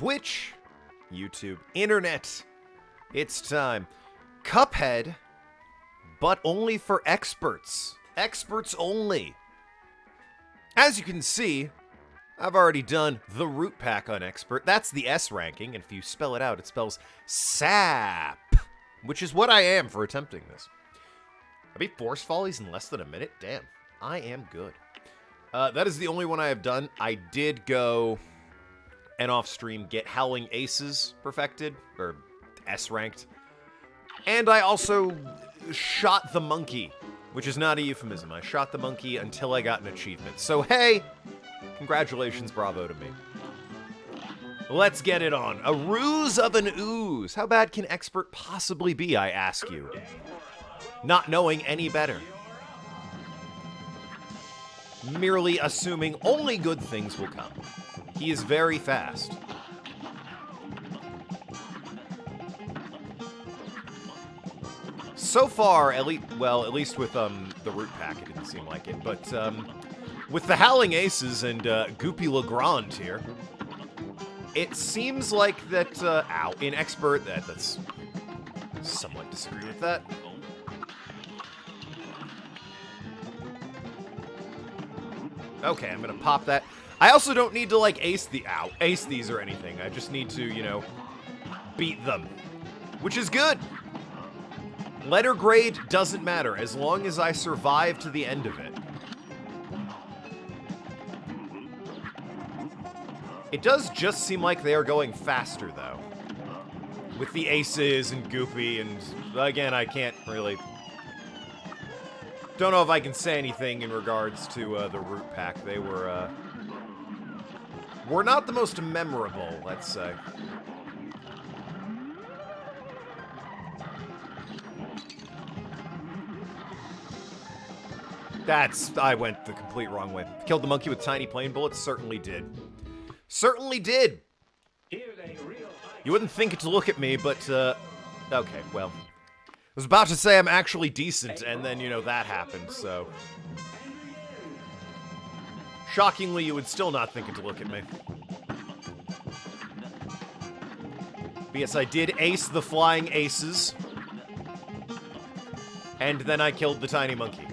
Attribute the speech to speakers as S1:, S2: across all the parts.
S1: Twitch, YouTube, internet. It's time. Cuphead, but only for experts. Experts only. As you can see, I've already done the root pack on expert. That's the S ranking, and if you spell it out, it spells SAP, which is what I am for attempting this. I beat Force Follies in less than a minute? Damn, I am good. That is the only one I have done. I did go and off stream get Howling Aces perfected, or S ranked. And I also shot the monkey, which is not a euphemism. I shot the monkey until I got an achievement. So hey, congratulations, bravo to me. Let's get it on. A ruse of an ooze. How bad can expert possibly be, I ask you? Not knowing any better. Merely assuming only good things will come. He is very fast. So far, at least with the root pack, it didn't seem like it. But with the Howling Aces and Goopy Legrand here, it seems like that. In expert, that's somewhat disagree with that. Okay, I'm gonna pop that. I also don't need to, like, ace these or anything. I just need to, you know, beat them. Which is good. Letter grade doesn't matter, as long as I survive to the end of it. It does just seem like they are going faster, though. With the aces and Goopy, and, again, I can't really... Don't know if I can say anything in regards to the root pack. They were not the most memorable, let's say. I went the complete wrong way. Killed the monkey with tiny plane bullets? Certainly did. Certainly did! You wouldn't think it to look at me, but, okay, well. I was about to say I'm actually decent, and then, you know, that happened, so... Shockingly, you would still not think it to look at me. But yes, I did ace the flying aces. And then I killed the tiny monkey.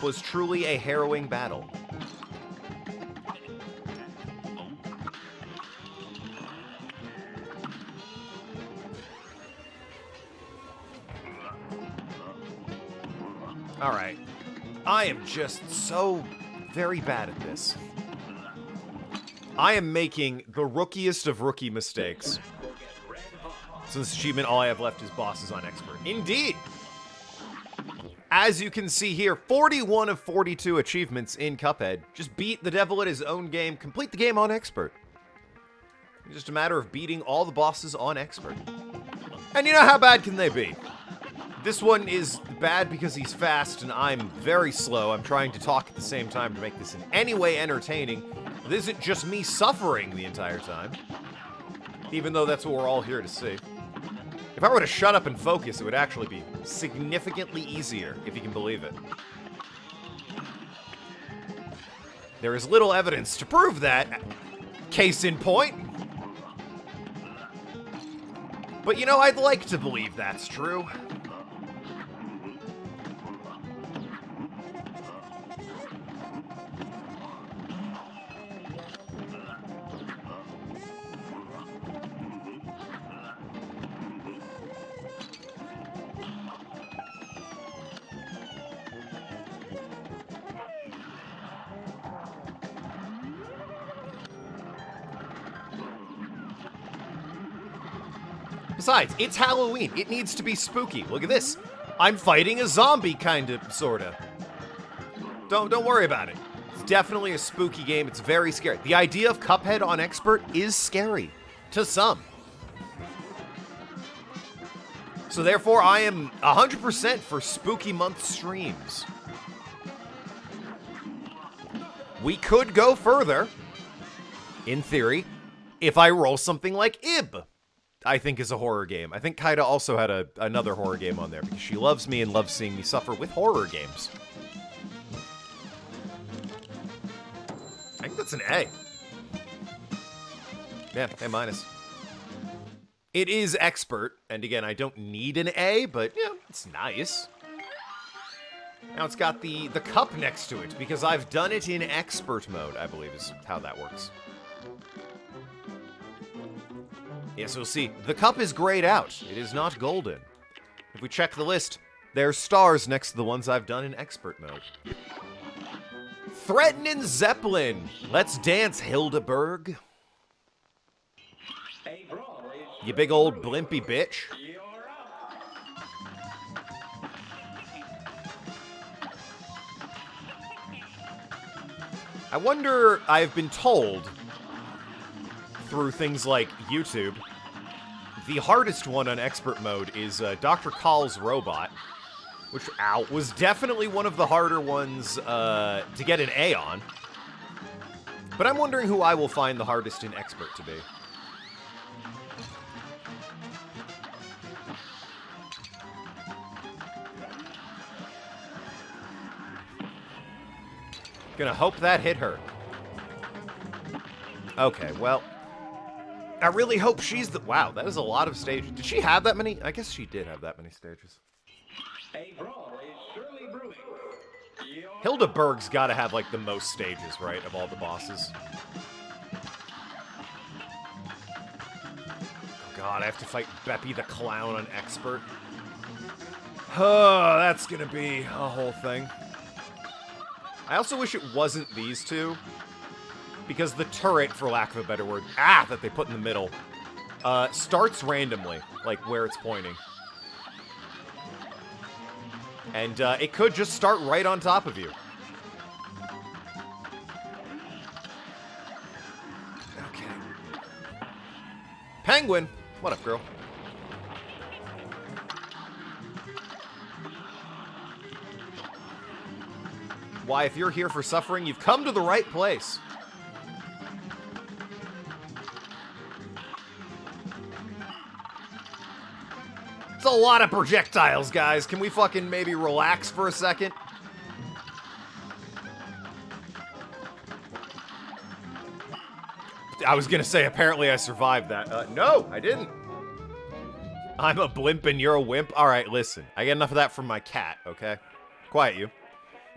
S1: Was truly a harrowing battle. Alright. I am just so very bad at this. I am making the rookiest of rookie mistakes. So this achievement, all I have left is bosses on expert. Indeed! As you can see here, 41 of 42 achievements in Cuphead. Just beat the devil at his own game, complete the game on expert. It's just a matter of beating all the bosses on expert. And you know, how bad can they be? This one is bad because he's fast and I'm very slow. I'm trying to talk at the same time to make this in any way entertaining. This isn't just me suffering the entire time. Even though that's what we're all here to see. If I were to shut up and focus, it would actually be significantly easier, if you can believe it. There is little evidence to prove that. Case in point. But you know, I'd like to believe that's true. Besides, it's Halloween. It needs to be spooky. Look at this. I'm fighting a zombie, kind of, sorta. Don't worry about it. It's definitely a spooky game. It's very scary. The idea of Cuphead on expert is scary. To some. So therefore, I am 100% for spooky month streams. We could go further, in theory, if I roll something like IB. I think, is a horror game. I think Kaida also had another horror game on there because she loves me and loves seeing me suffer with horror games. I think that's an A. Yeah, A-. It is expert, and again, I don't need an A, but yeah, it's nice. Now it's got the cup next to it, because I've done it in expert mode, I believe is how that works. Yes, we'll see. The cup is grayed out. It is not golden. If we check the list, there's stars next to the ones I've done in expert mode. Threatening Zeppelin. Let's dance, Hildeberg. You big old blimpy bitch. I wonder, I've been told through things like YouTube, the hardest one on expert mode is Dr. Call's robot, which, was definitely one of the harder ones to get an A on. But I'm wondering who I will find the hardest in expert to be. Gonna hope that hit her. Okay, well, I really hope she's the... Wow, that is a lot of stages. Did she have that many? I guess she did have that many stages. A brawl is surely brewing. Hildeberg's gotta have, like, the most stages, right, of all the bosses. Oh god, I have to fight Beppy the Clown on expert. Oh, that's gonna be a whole thing. I also wish it wasn't these two, because the turret, for lack of a better word, that they put in the middle, starts randomly, like where it's pointing. And it could just start right on top of you. Okay. Penguin! What up, girl? Why, if you're here for suffering, you've come to the right place. It's a lot of projectiles, guys. Can we fucking maybe relax for a second? I was gonna say, apparently I survived that. No, I didn't. I'm a blimp and you're a wimp. All right, listen. I get enough of that from my cat, okay? Quiet you.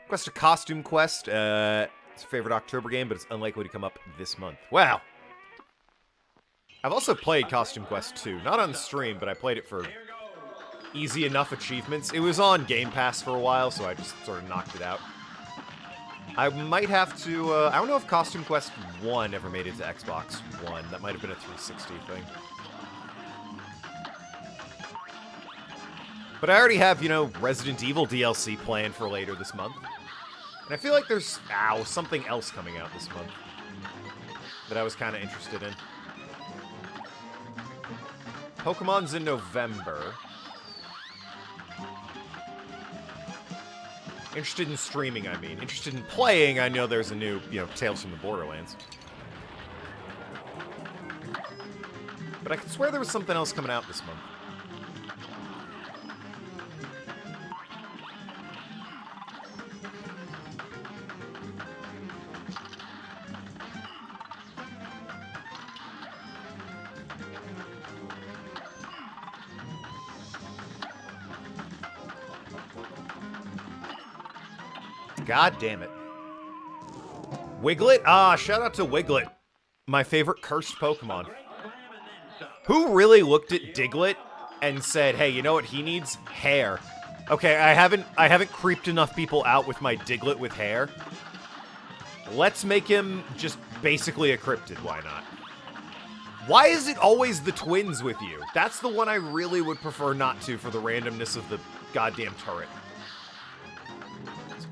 S1: Quest a costume quest. It's a favorite October game, but it's unlikely to come up this month. Wow. I've also played Costume Quest 2. Not on stream, but I played it for easy enough achievements. It was on Game Pass for a while, so I just sort of knocked it out. I might have to, I don't know if Costume Quest 1 ever made it to Xbox One. That might have been a 360 thing. But I already have, you know, Resident Evil DLC planned for later this month. And I feel like there's, something else coming out this month that I was kind of interested in. Pokemon's in November. Interested in streaming, I mean. Interested in playing, I know there's a new, you know, Tales from the Borderlands. But I could swear there was something else coming out this month. God damn it. Wiglet? Shout out to Wiglet. My favorite cursed Pokemon. Who really looked at Diglett and said, hey, you know what he needs? Hair. Okay, I haven't creeped enough people out with my Diglett with hair. Let's make him just basically a cryptid, why not? Why is it always the twins with you? That's the one I really would prefer not to for the randomness of the goddamn turret.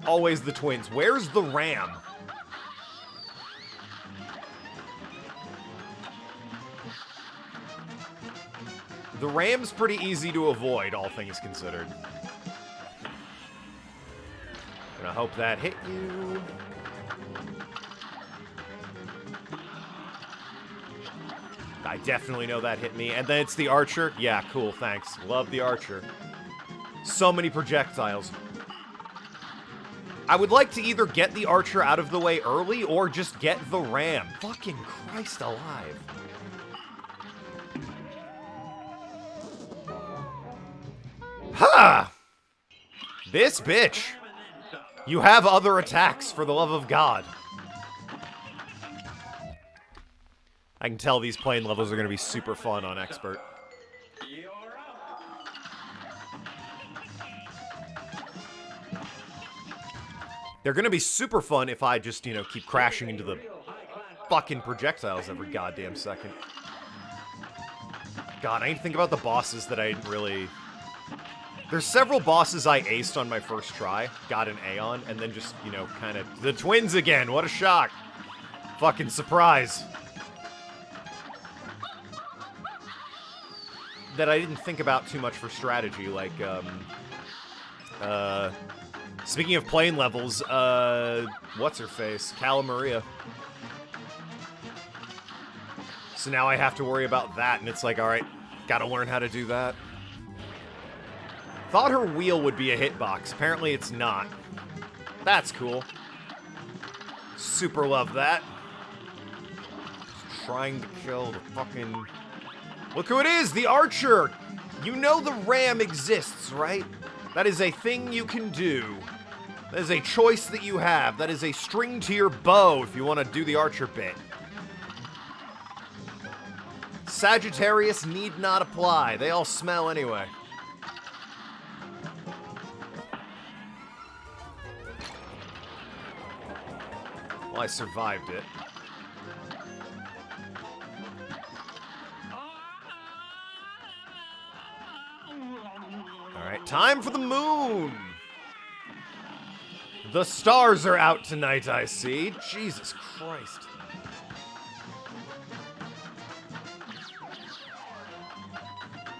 S1: Always the twins. Where's the ram? The ram's pretty easy to avoid, all things considered. Gonna hope that hit you. I definitely know that hit me. And then it's the archer. Yeah, cool, thanks. Love the archer. So many projectiles. I would like to either get the archer out of the way early or just get the ram. Fucking Christ alive. Ha! This bitch. You have other attacks, for the love of God. I can tell these plane levels are going to be super fun on Expert. They're going to be super fun if I just, you know, keep crashing into the fucking projectiles every goddamn second. God, I need to think about the bosses that I didn't really... There's several bosses I aced on my first try, got an A on, and then just, you know, kind of... The twins again, what a shock. Fucking surprise. That I didn't think about too much for strategy, like, speaking of plane levels, what's-her-face? Cala Maria. So now I have to worry about that, and it's like, alright, gotta learn how to do that. Thought her wheel would be a hitbox. Apparently it's not. That's cool. Super love that. Just trying to kill the fucking... Look who it is! The archer! You know the ram exists, right? That is a thing you can do. That is a choice that you have. That is a string to your bow if you want to do the archer bit. Sagittarius need not apply. They all smell anyway. Well, I survived it. Alright, time for the moon! The stars are out tonight, I see. Jesus Christ.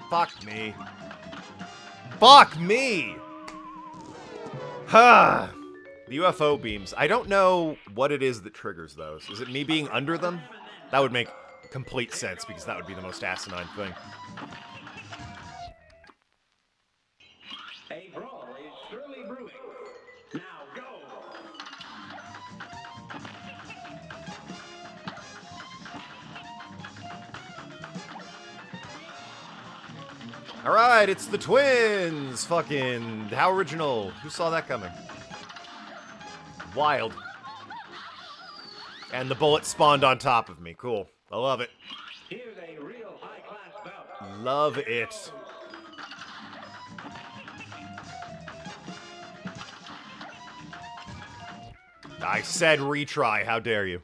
S1: Fuck me. Fuck me! Ha! The UFO beams. I don't know what it is that triggers those. Is it me being under them? That would make complete sense, because that would be the most asinine thing.
S2: A brawl is surely brewing. Now go!
S1: Alright, it's the twins! Fucking, how original. Who saw that coming? Wild. And the bullet spawned on top of me. Cool. I love it.
S2: Here's a real high-class bout.
S1: Love it. I said retry. How dare you?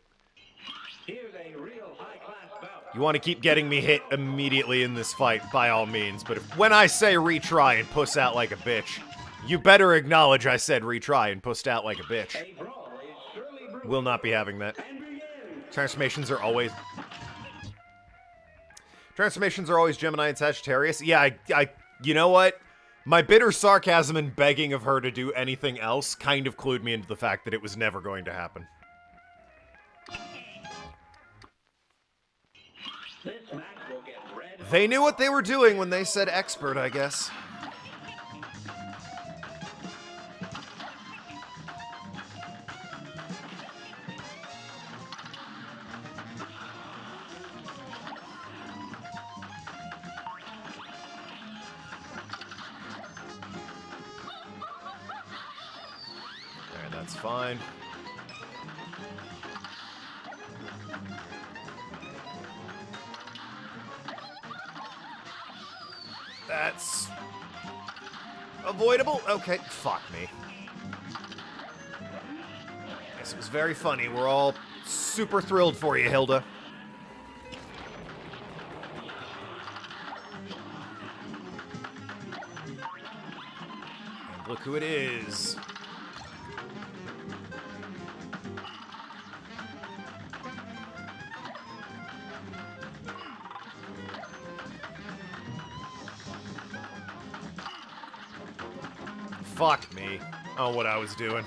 S2: Here's a real high-class bout.
S1: You want to keep getting me hit immediately in this fight, by all means. But when I say retry and puss out like a bitch, you better acknowledge I said retry and pussed out like a bitch.
S2: A brawl is surely brewing.
S1: Will not be having that.
S2: And begin.
S1: Transformations are always Gemini and Sagittarius. Yeah, you know what? My bitter sarcasm and begging of her to do anything else kind of clued me into the fact that it was never going to happen.
S2: This match will get red.
S1: They knew what they were doing when they said expert, I guess. That's fine. That's avoidable. Okay, fuck me. This was very funny. We're all super thrilled for you, Hilda. And look who it is. Fuck me. Oh, what I was doing.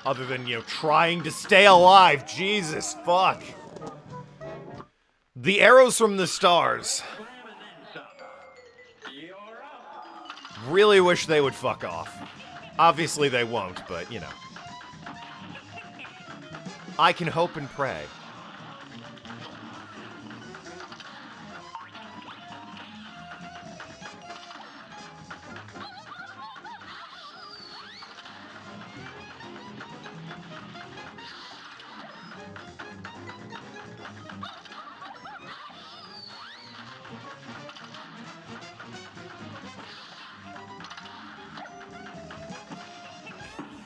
S1: Other than, you know, trying to stay alive. Jesus, fuck. The arrows from the stars.
S2: Slam and then some. You're up.
S1: Really wish they would fuck off. Obviously they won't, but, you know. I can hope and pray.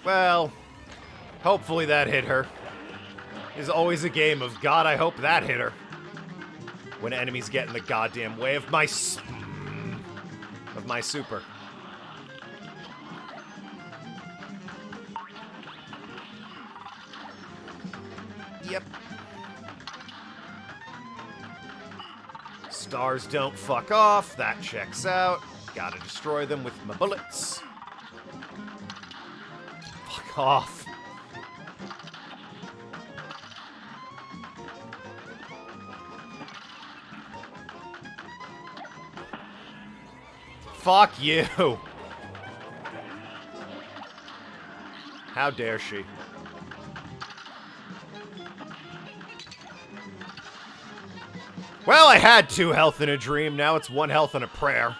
S1: Well, hopefully that hit her. It's always a game of, God, I hope that hit her. When enemies get in the goddamn way of my super. Yep. Stars don't fuck off. That checks out. Gotta destroy them with my bullets. Fuck off. Fuck you. How dare she? Well, I had 2 health in a dream. Now it's 1 health in a prayer.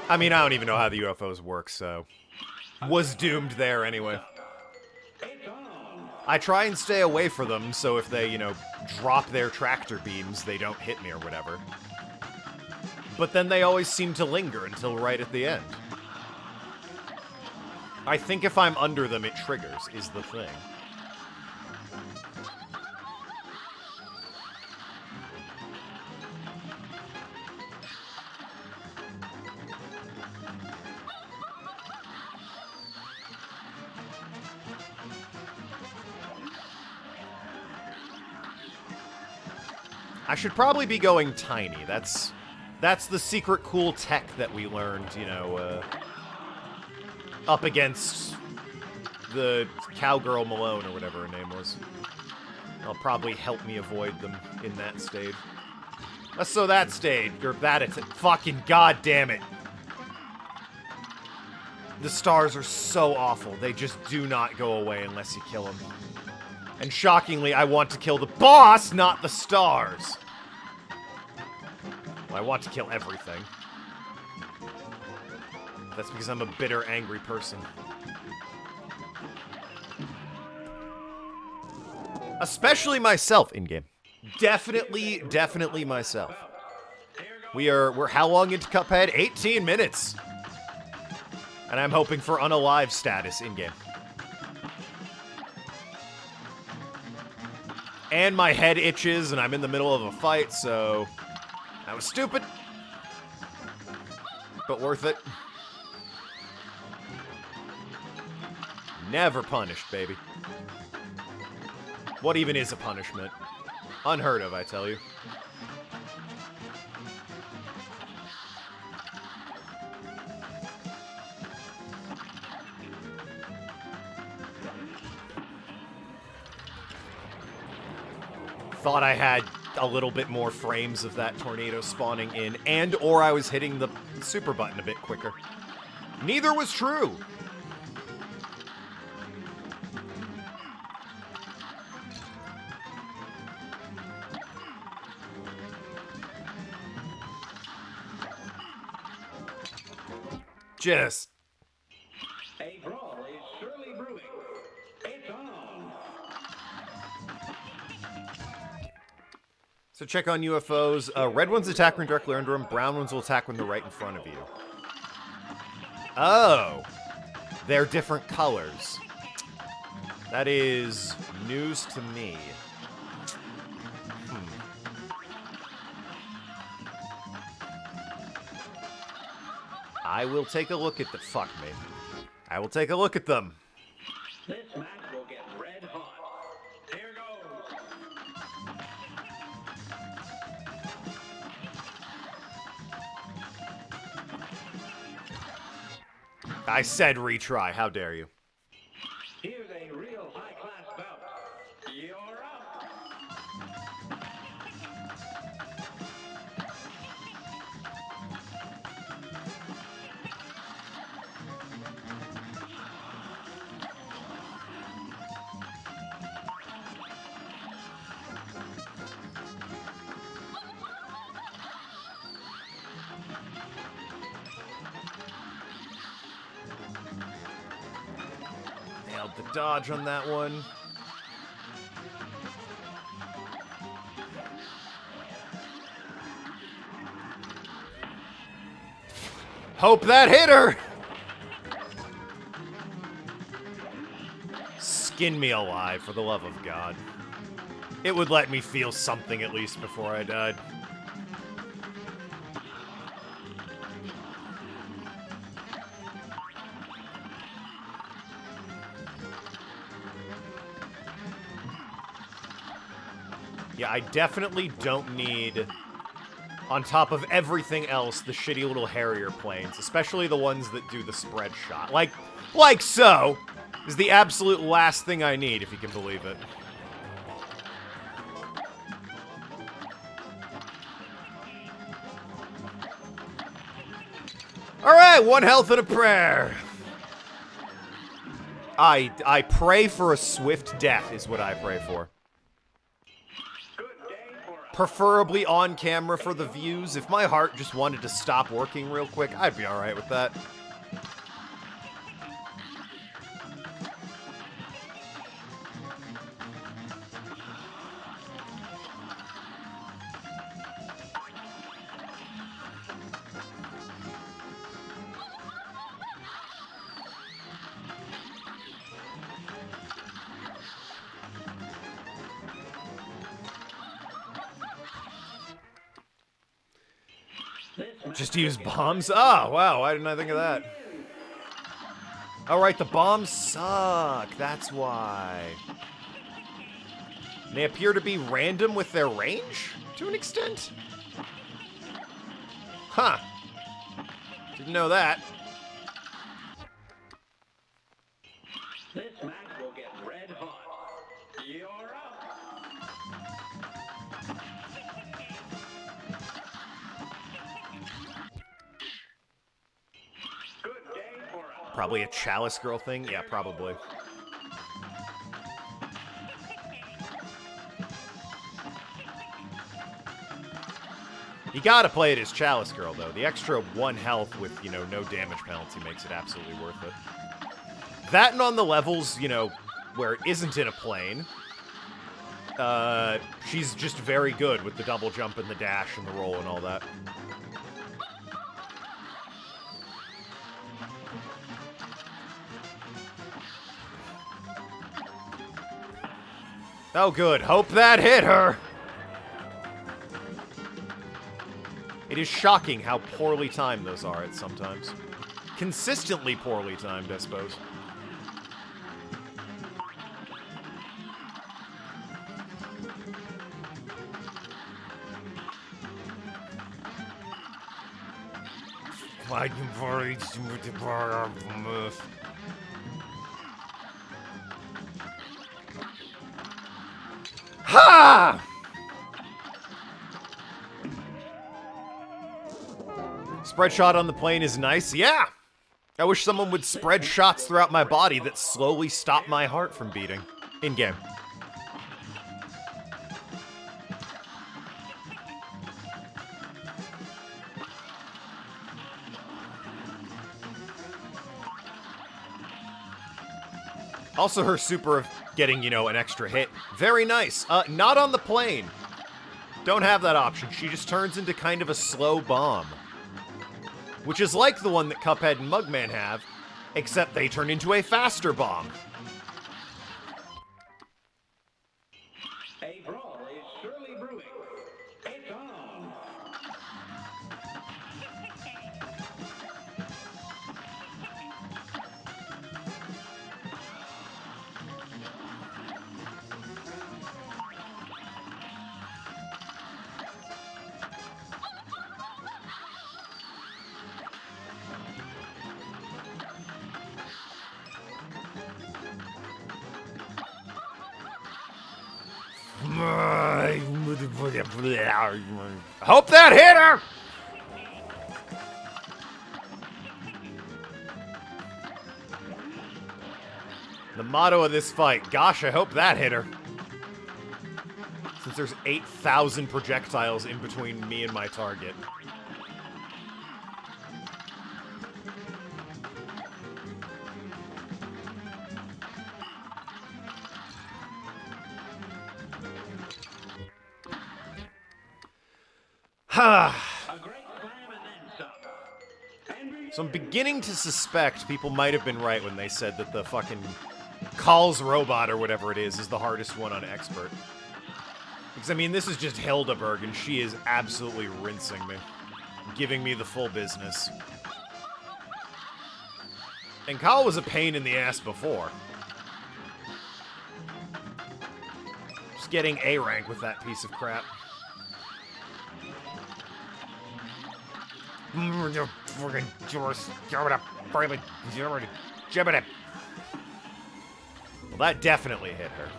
S1: I mean, I don't even know how the UFOs work, so... Was doomed there anyway.
S2: It's on.
S1: I try and stay away from them, so if they, you know, drop their tractor beams, they don't hit me or whatever. But then they always seem to linger until right at the end. I think if I'm under them, it triggers, is the thing. I should probably be going tiny. That's the secret cool tech that we learned, you know, up against the Cowgirl Malone or whatever her name was. That'll probably help me avoid them in that stage. So that stage, or that it's fucking goddamn it. The stars are so awful. They just do not go away unless you kill them. And shockingly, I want to kill the boss, not the stars. Well, I want to kill everything. That's because I'm a bitter, angry person. Especially myself in-game. Definitely myself. We're how long into Cuphead? 18 minutes. And I'm hoping for unalive status in-game. And my head itches, and I'm in the middle of a fight, so... That was stupid. But worth it. Never punished, baby. What even is a punishment? Unheard of, I tell you. Thought I had a little bit more frames of that tornado spawning in, and or I was hitting the super button a bit quicker. Neither was true. Just...
S2: A brawl is surely brewing. It's on.
S1: So check on UFOs. Red ones attack when directly under them. Brown ones will attack when they're right in front of you. Oh. They're different colors. That is news to me. I will take a look at the... Fuck me. I will take a look at them.
S2: This match will get red hot. Here goes.
S1: I said retry. How dare you?
S2: Here's a real high-class bout. You're up.
S1: Nailed the dodge on that one. Hope that hit her! Skin me alive, for the love of God. It would let me feel something at least before I died. Yeah, I definitely don't need, on top of everything else, the shitty little Harrier planes, especially the ones that do the spread shot. Like so, is the absolute last thing I need, if you can believe it. Alright, 1 health and a prayer. I pray for a swift death, is what I pray for. Preferably on camera for the views. If my heart just wanted to stop working real quick, I'd be alright with that. Just use bombs? Oh, wow, why didn't I think of that? Alright, the bombs suck. That's why. They appear to be random with their range, to an extent? Huh. Didn't know that.
S2: This match will get red hot. You're up. Good day for us.
S1: Probably a Chalice Girl thing? Yeah, probably. You gotta play it as Chalice Girl, though. The extra 1 health with, you know, no damage penalty makes it absolutely worth it. That and on the levels, you know, where it isn't in a plane, she's just very good with the double jump and the dash and the roll and all that. Oh, good. Hope that hit her! It is shocking how poorly timed those are at sometimes. Consistently poorly timed, I suppose. Fighting for each part of the move. Ha! Spread shot on the plane is nice. Yeah! I wish someone would spread shots throughout my body that slowly stop my heart from beating. In-game. Also her super of getting, you know, an extra hit. Very nice. Not on the plane. Don't have that option. She just turns into kind of a slow bomb. Which is like the one that Cuphead and Mugman have, except they turn into a faster bomb.
S2: A brawl is surely brewing. It's on.
S1: Hope that hit her! The motto of this fight, gosh, I hope that hit her. Since there's 8,000 projectiles in between me and my target. So I'm beginning to suspect people might have been right when they said that the fucking Call's robot or whatever it is the hardest one on expert. Because, I mean, this is just Hildeberg, and she is absolutely rinsing me. Giving me the full business. And Call was a pain in the ass before. Just getting A rank with that piece of crap. Well, that definitely hit her.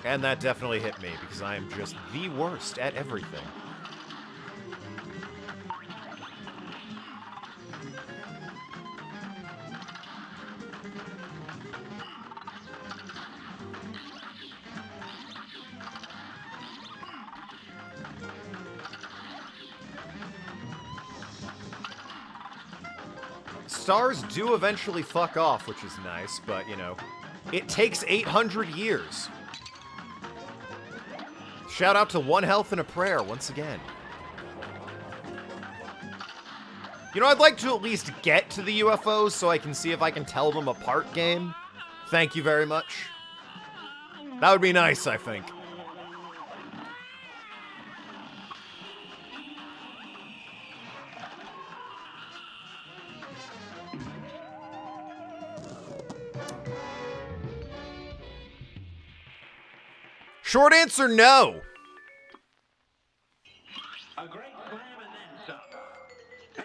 S1: And that definitely hit me, because I am just the worst at everything. Stars do eventually fuck off, which is nice, but, you know, it takes 800 years. Shout out to One Health and a Prayer once again. You know, I'd like to at least get to the UFOs so I can see if I can tell them apart game. Thank you very much. That would be nice, I think. Short answer, no.
S2: A great slam and then some.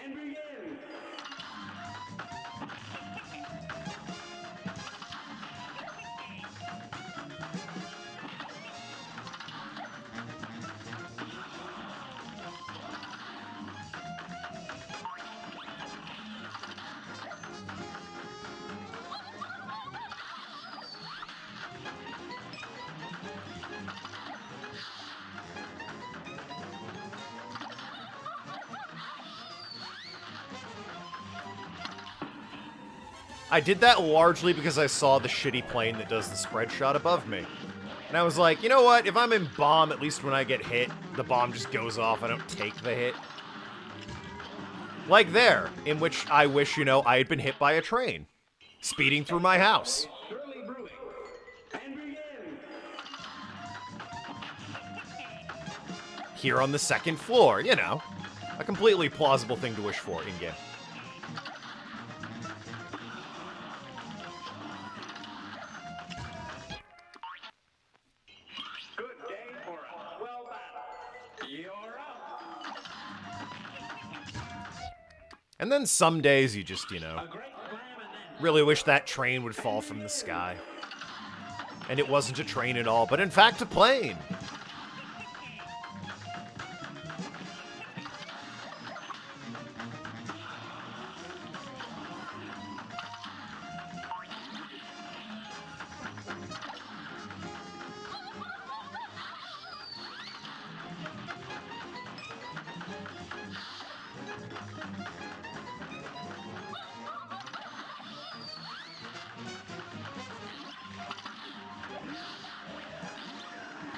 S2: And begin.
S1: I did that largely because I saw the shitty plane that does the spread shot above me. And I was like, you know what? If I'm in bomb, at least when I get hit, the bomb just goes off. I don't take the hit. Like there, in which I wish, you know, I had been hit by a train. Speeding through my house.
S2: Surely brewing. And begin.
S1: Here on the second floor, you know. A completely plausible thing to wish for in-game.
S2: Good day for a swell battle. You're up.
S1: And then some days you just, you know,
S2: A great slam and then
S1: really wish that train would fall from the sky. And it wasn't a train at all, but in fact a plane.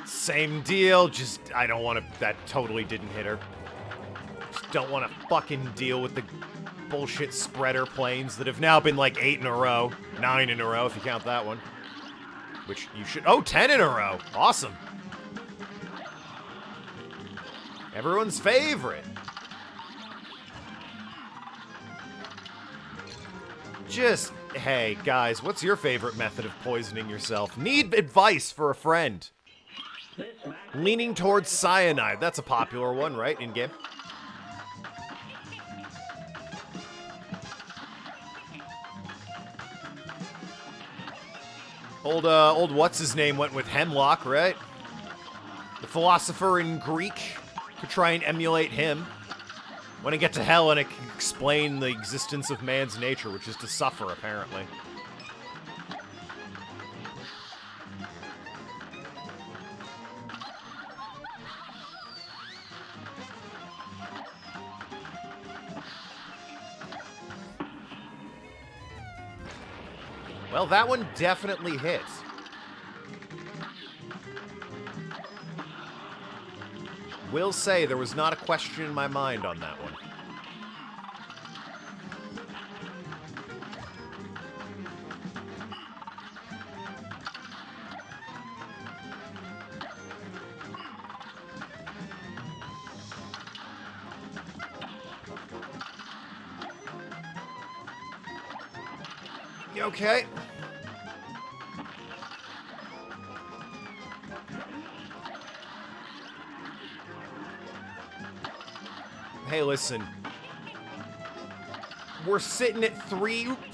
S1: Same deal, just, I don't want to, that totally didn't hit her. Just don't want to fucking deal with the bullshit spreader planes that have now been like 8 in a row. 9 in a row, if you count that one. Which you should, oh, 10 in a row. Awesome. Everyone's favorite. Just, hey, guys, what's your favorite method of poisoning yourself? Need advice for a friend.
S2: this match.
S1: Leaning towards cyanide. That's a popular one, right, in-game? Old what's-his-name went with hemlock, right? The philosopher in Greek could try and emulate him. When it get to hell and it can explain the existence of man's nature, which is to suffer, apparently. Well, that one definitely hit. Will say there was not a question in my mind on that one. You okay? Hey, listen. We're sitting at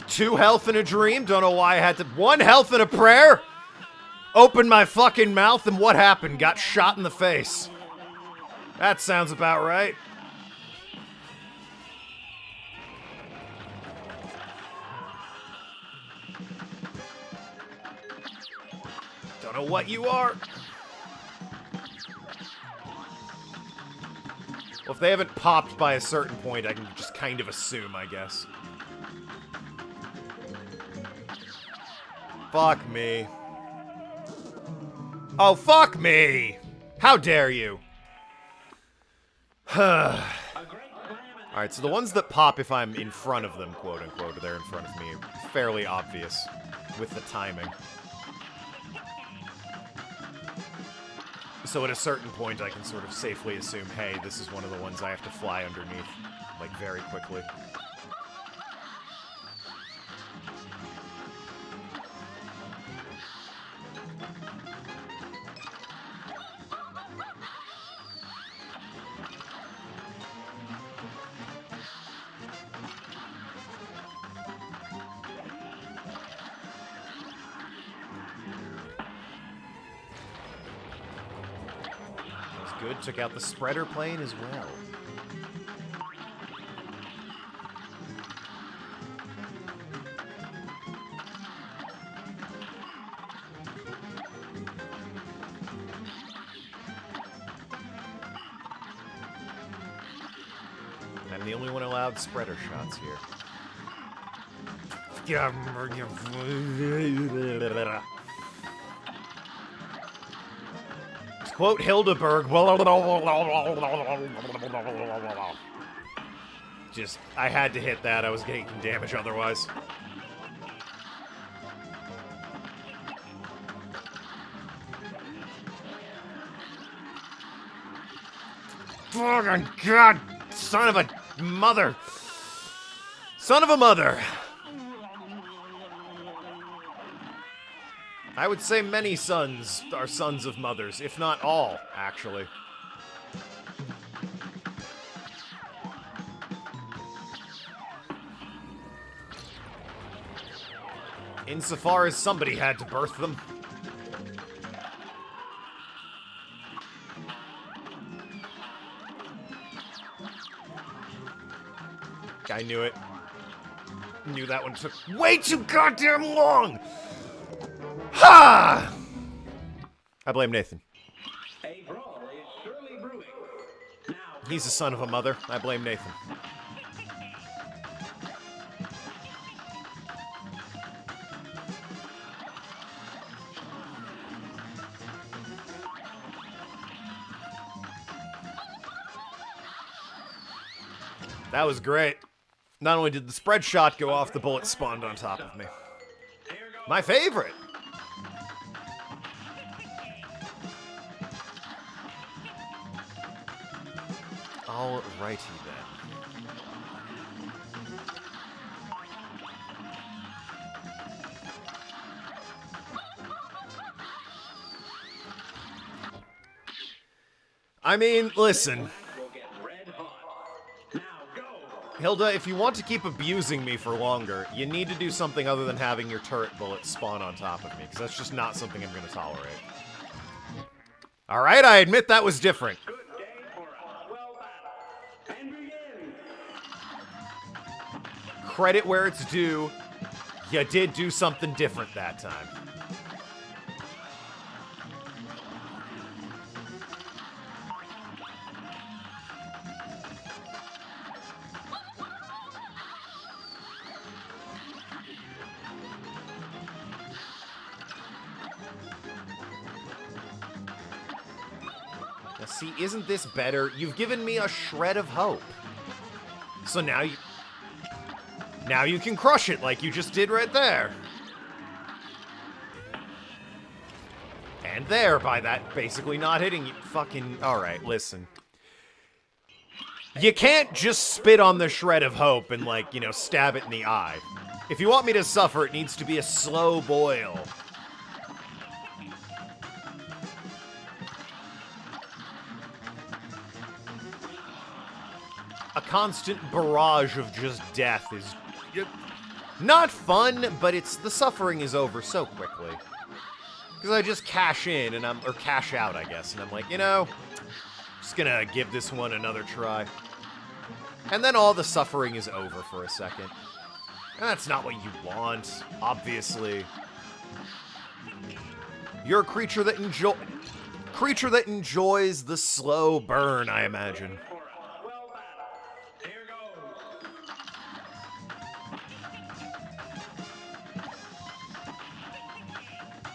S1: 2 health and a dream. Don't know why I had to... 1 health and a prayer? Opened my fucking mouth and what happened? Got shot in the face. That sounds about right. Don't know what you are. Well, if they haven't popped by a certain point, I can just kind of assume, I guess. Fuck me. Oh, fuck me! How dare you? Alright, so the ones that pop if I'm in front of them, quote-unquote, they're in front of me, fairly obvious with the timing. So at a certain point, I can sort of safely assume, hey, this is one of the ones I have to fly underneath, like, very quickly. Good, took out the spreader plane as well. I'm the only one allowed spreader shots here. Quote Hildeberg. Just, I had to hit that. I was getting damage otherwise. Fucking God! Son of a mother! Son of a mother! I would say many sons are sons of mothers, if not all, actually. Insofar as somebody had to birth them. I knew it. Knew that one took way too goddamn long! Ha! I blame Nathan.
S2: A brawl is surely brewing. Now,
S1: He's a son of a mother. I blame Nathan. That was great. Not only did the spread shot go off, the bullet spawned on top of me. My favorite! Alrighty then. I mean, listen.
S2: will get red hot. Now go.
S1: Hilda, if you want to keep abusing me for longer, you need to do something other than having your turret bullets spawn on top of me, because that's just not something I'm going to tolerate. Alright, I admit that was different.
S2: Good day for a swell battle. And begin.
S1: Credit where it's due. You did do something different that time. Now see, isn't this better? You've given me a shred of hope. So now you can crush it like you just did right there. And there, by that basically not hitting you. Fucking, alright, listen. You can't just spit on the shred of hope and, like, you know, stab it in the eye. If you want me to suffer, it needs to be a slow boil. A constant barrage of just death is not fun, but the suffering is over so quickly. Because I just cash in and or cash out, I guess, and I'm like, you know, just gonna give this one another try. And then all the suffering is over for a second. And that's not what you want, obviously. You're a creature that enjoys the slow burn, I imagine.
S2: For a swell battle. Here goes.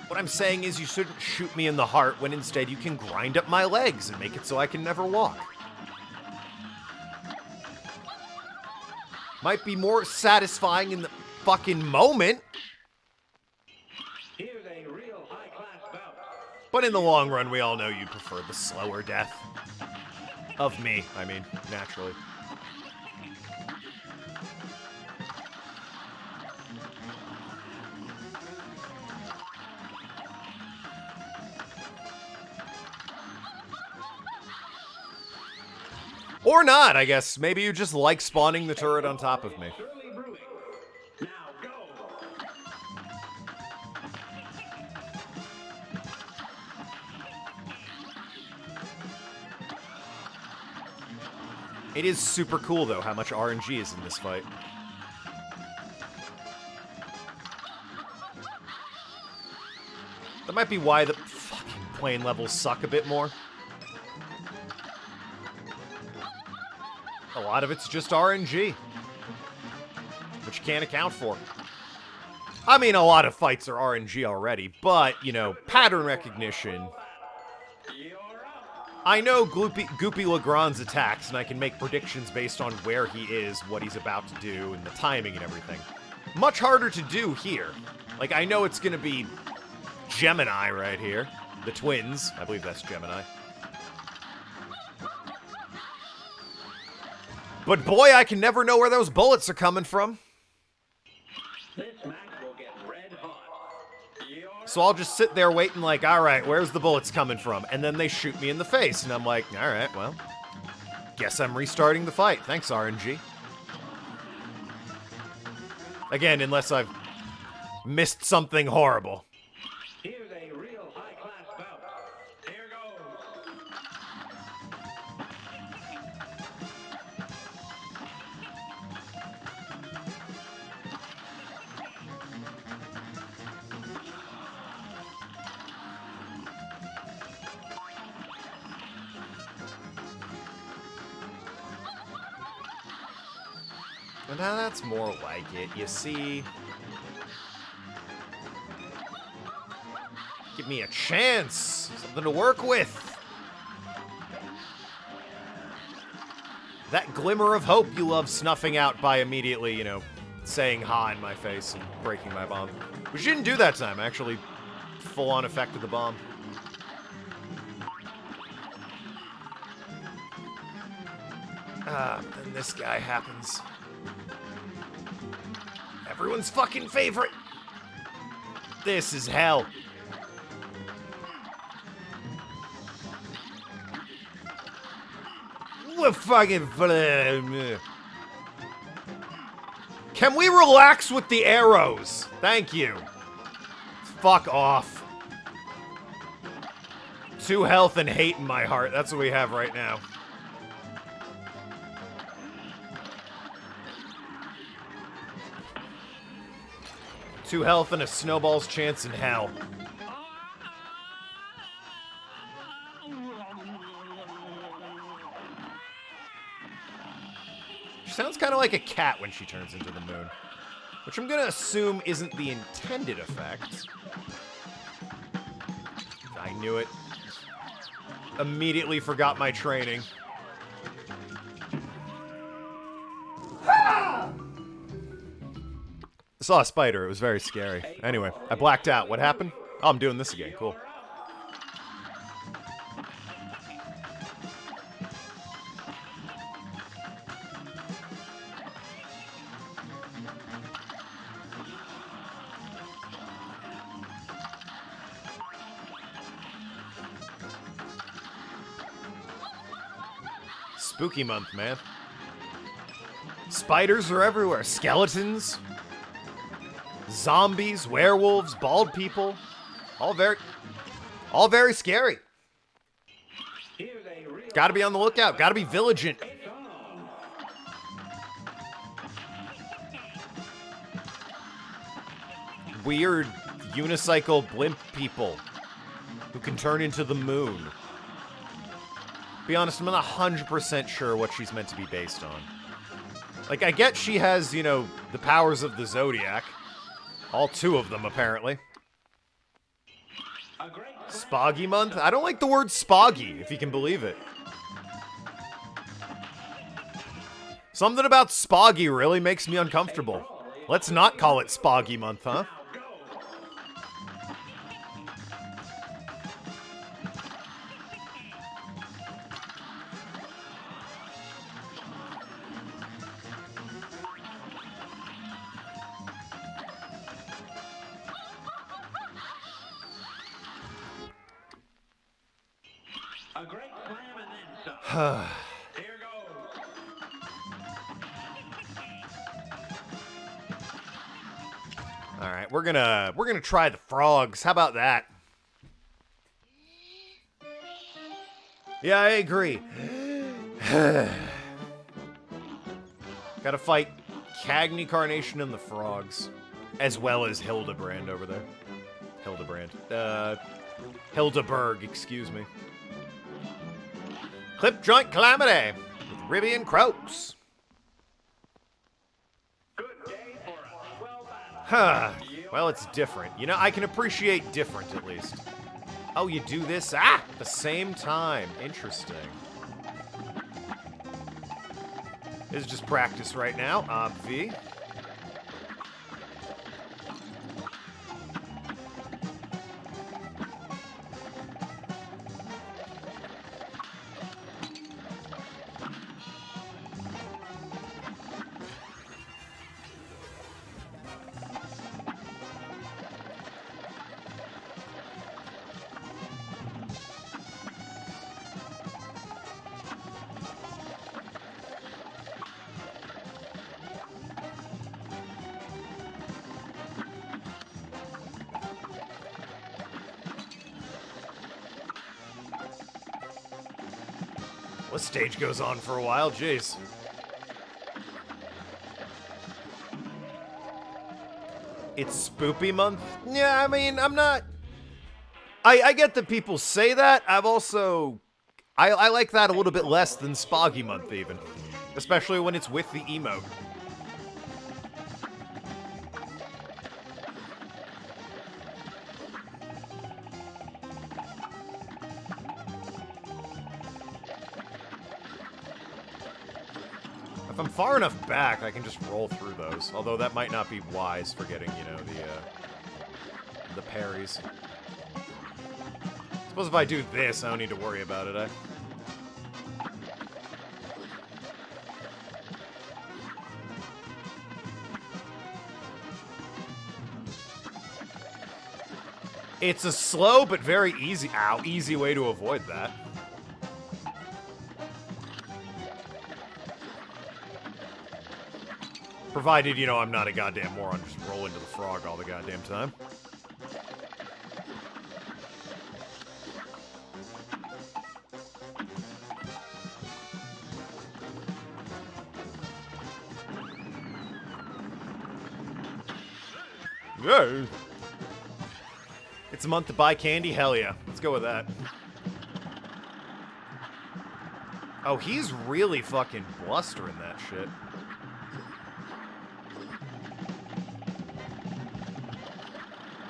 S1: What I'm saying is you shouldn't shoot me in the heart when instead you can grind up my legs and make it so I can never walk. Might be more satisfying in the fucking moment,
S2: Here's a real high-class bout.
S1: but in the long run, we all know you prefer the slower death. Of me, I mean, naturally. Or not, I guess. Maybe you just like spawning the turret on top of me.
S2: Surely brewing. Now go.
S1: It is super cool, though, how much RNG is in this fight. That might be why the fucking plane levels suck a bit more. A lot of it's just RNG, which you can't account for. I mean, a lot of fights are RNG already, but, you know, pattern recognition.
S2: You're up.
S1: I know Goopy Legrand's attacks, and I can make predictions based on where he is, what he's about to do, and the timing and everything. Much harder to do here. Like, I know it's gonna be Gemini right here. The twins. I believe that's Gemini. But boy, I can never know where those bullets are coming from.
S2: This match will get red hot. You're
S1: So I'll just sit there waiting like, alright, where's the bullets coming from? And then they shoot me in the face, and I'm like, alright, well, guess I'm restarting the fight. Thanks, RNG. Again, unless I've missed something horrible.
S2: Here's a real high-class bout. Here goes.
S1: Now that's more like it, you see. Give me a chance, something to work with. That glimmer of hope you love snuffing out by immediately, you know, saying ha in my face and breaking my bomb. Which you didn't do that time, actually. Full-on effect of the bomb. Then this guy happens. Everyone's fucking favorite. This is hell. We're fucking. Can we relax with the arrows? Thank you. Fuck off. 2 health and hate in my heart. That's what we have right now. Two health and a snowball's chance in hell. She sounds kind of like a cat when she turns into the moon, which I'm gonna assume isn't the intended effect. I knew it. Immediately forgot my training. I saw a spider. It was very scary. Anyway, I blacked out. What happened? Oh, I'm doing this again. Cool. Spooky month, man. Spiders are everywhere. Skeletons. Zombies, werewolves, bald people. All very scary. Gotta be on the lookout. Gotta be vigilant. Weird unicycle blimp people who can turn into the moon. Be honest, I'm not 100% sure what she's meant to be based on. Like, I get she has, you know, the powers of the Zodiac. All 2 of them, apparently. Spoggy month? I don't like the word spoggy, if you can believe it. Something about spoggy really makes me uncomfortable. Let's not call it spoggy month, huh?
S2: A great slam and then some. Here goes.
S1: All right, we're gonna try the frogs. How about that? Yeah, I agree. Gotta fight Cagney, Carnation, and the frogs, as well as Hildebrand over there. Hildeberg, excuse me. Clip Joint Calamity with Ribby and Croaks.
S2: Good day for a 12
S1: Huh. Well, it's different. You know, I can appreciate different, at least. Oh, you do this? At the same time. Interesting. This is just practice right now, obvi. This stage goes on for a while, jeez. It's Spoopy month? Yeah, I mean, I'm not... I get that people say that. I've also... I like that a little bit less than Spoggy month, even. Especially when it's with the emote. If I'm far enough back, I can just roll through those. Although that might not be wise for getting, you know, the parries. Suppose if I do this, I don't need to worry about it, eh? It's a slow but very easy, easy way to avoid that. Provided, you know, I'm not a goddamn moron, just roll into the frog all the goddamn time. Yeah. It's a month to buy candy? Hell yeah. Let's go with that. Oh, he's really fucking blustering that shit.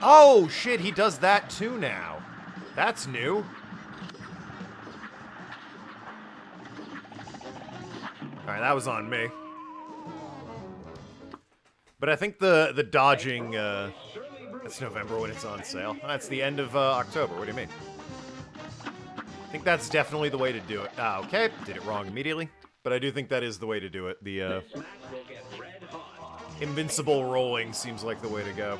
S1: Oh, shit, he does that too now. That's new. Alright, that was on me. But I think the dodging, that's November when it's on sale. That's the end of October. What do you mean? I think that's definitely the way to do it. Ah, okay. Did it wrong immediately. But I do think that is the way to do it. The invincible rolling seems like the way to go.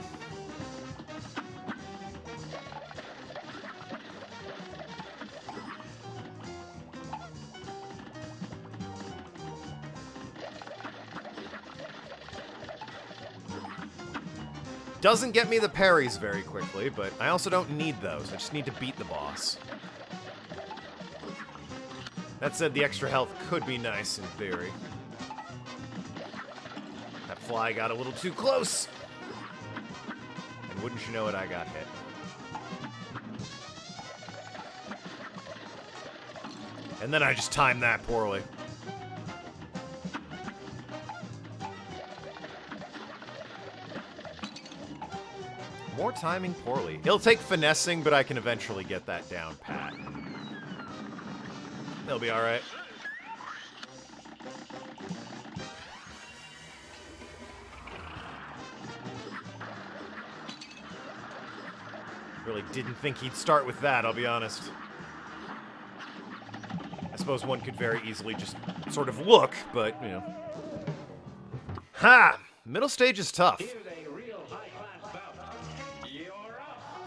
S1: Doesn't get me the parries very quickly, but I also don't need those. I just need to beat the boss. That said, the extra health could be nice in theory. That fly got a little too close. And wouldn't you know it, I got hit. And then I just timed that poorly. More timing poorly. It'll take finessing, but I can eventually get that down pat. It'll be alright. Really didn't think he'd start with that, I'll be honest. I suppose one could very easily just sort of look, but, you know. Ha! Middle stage is tough.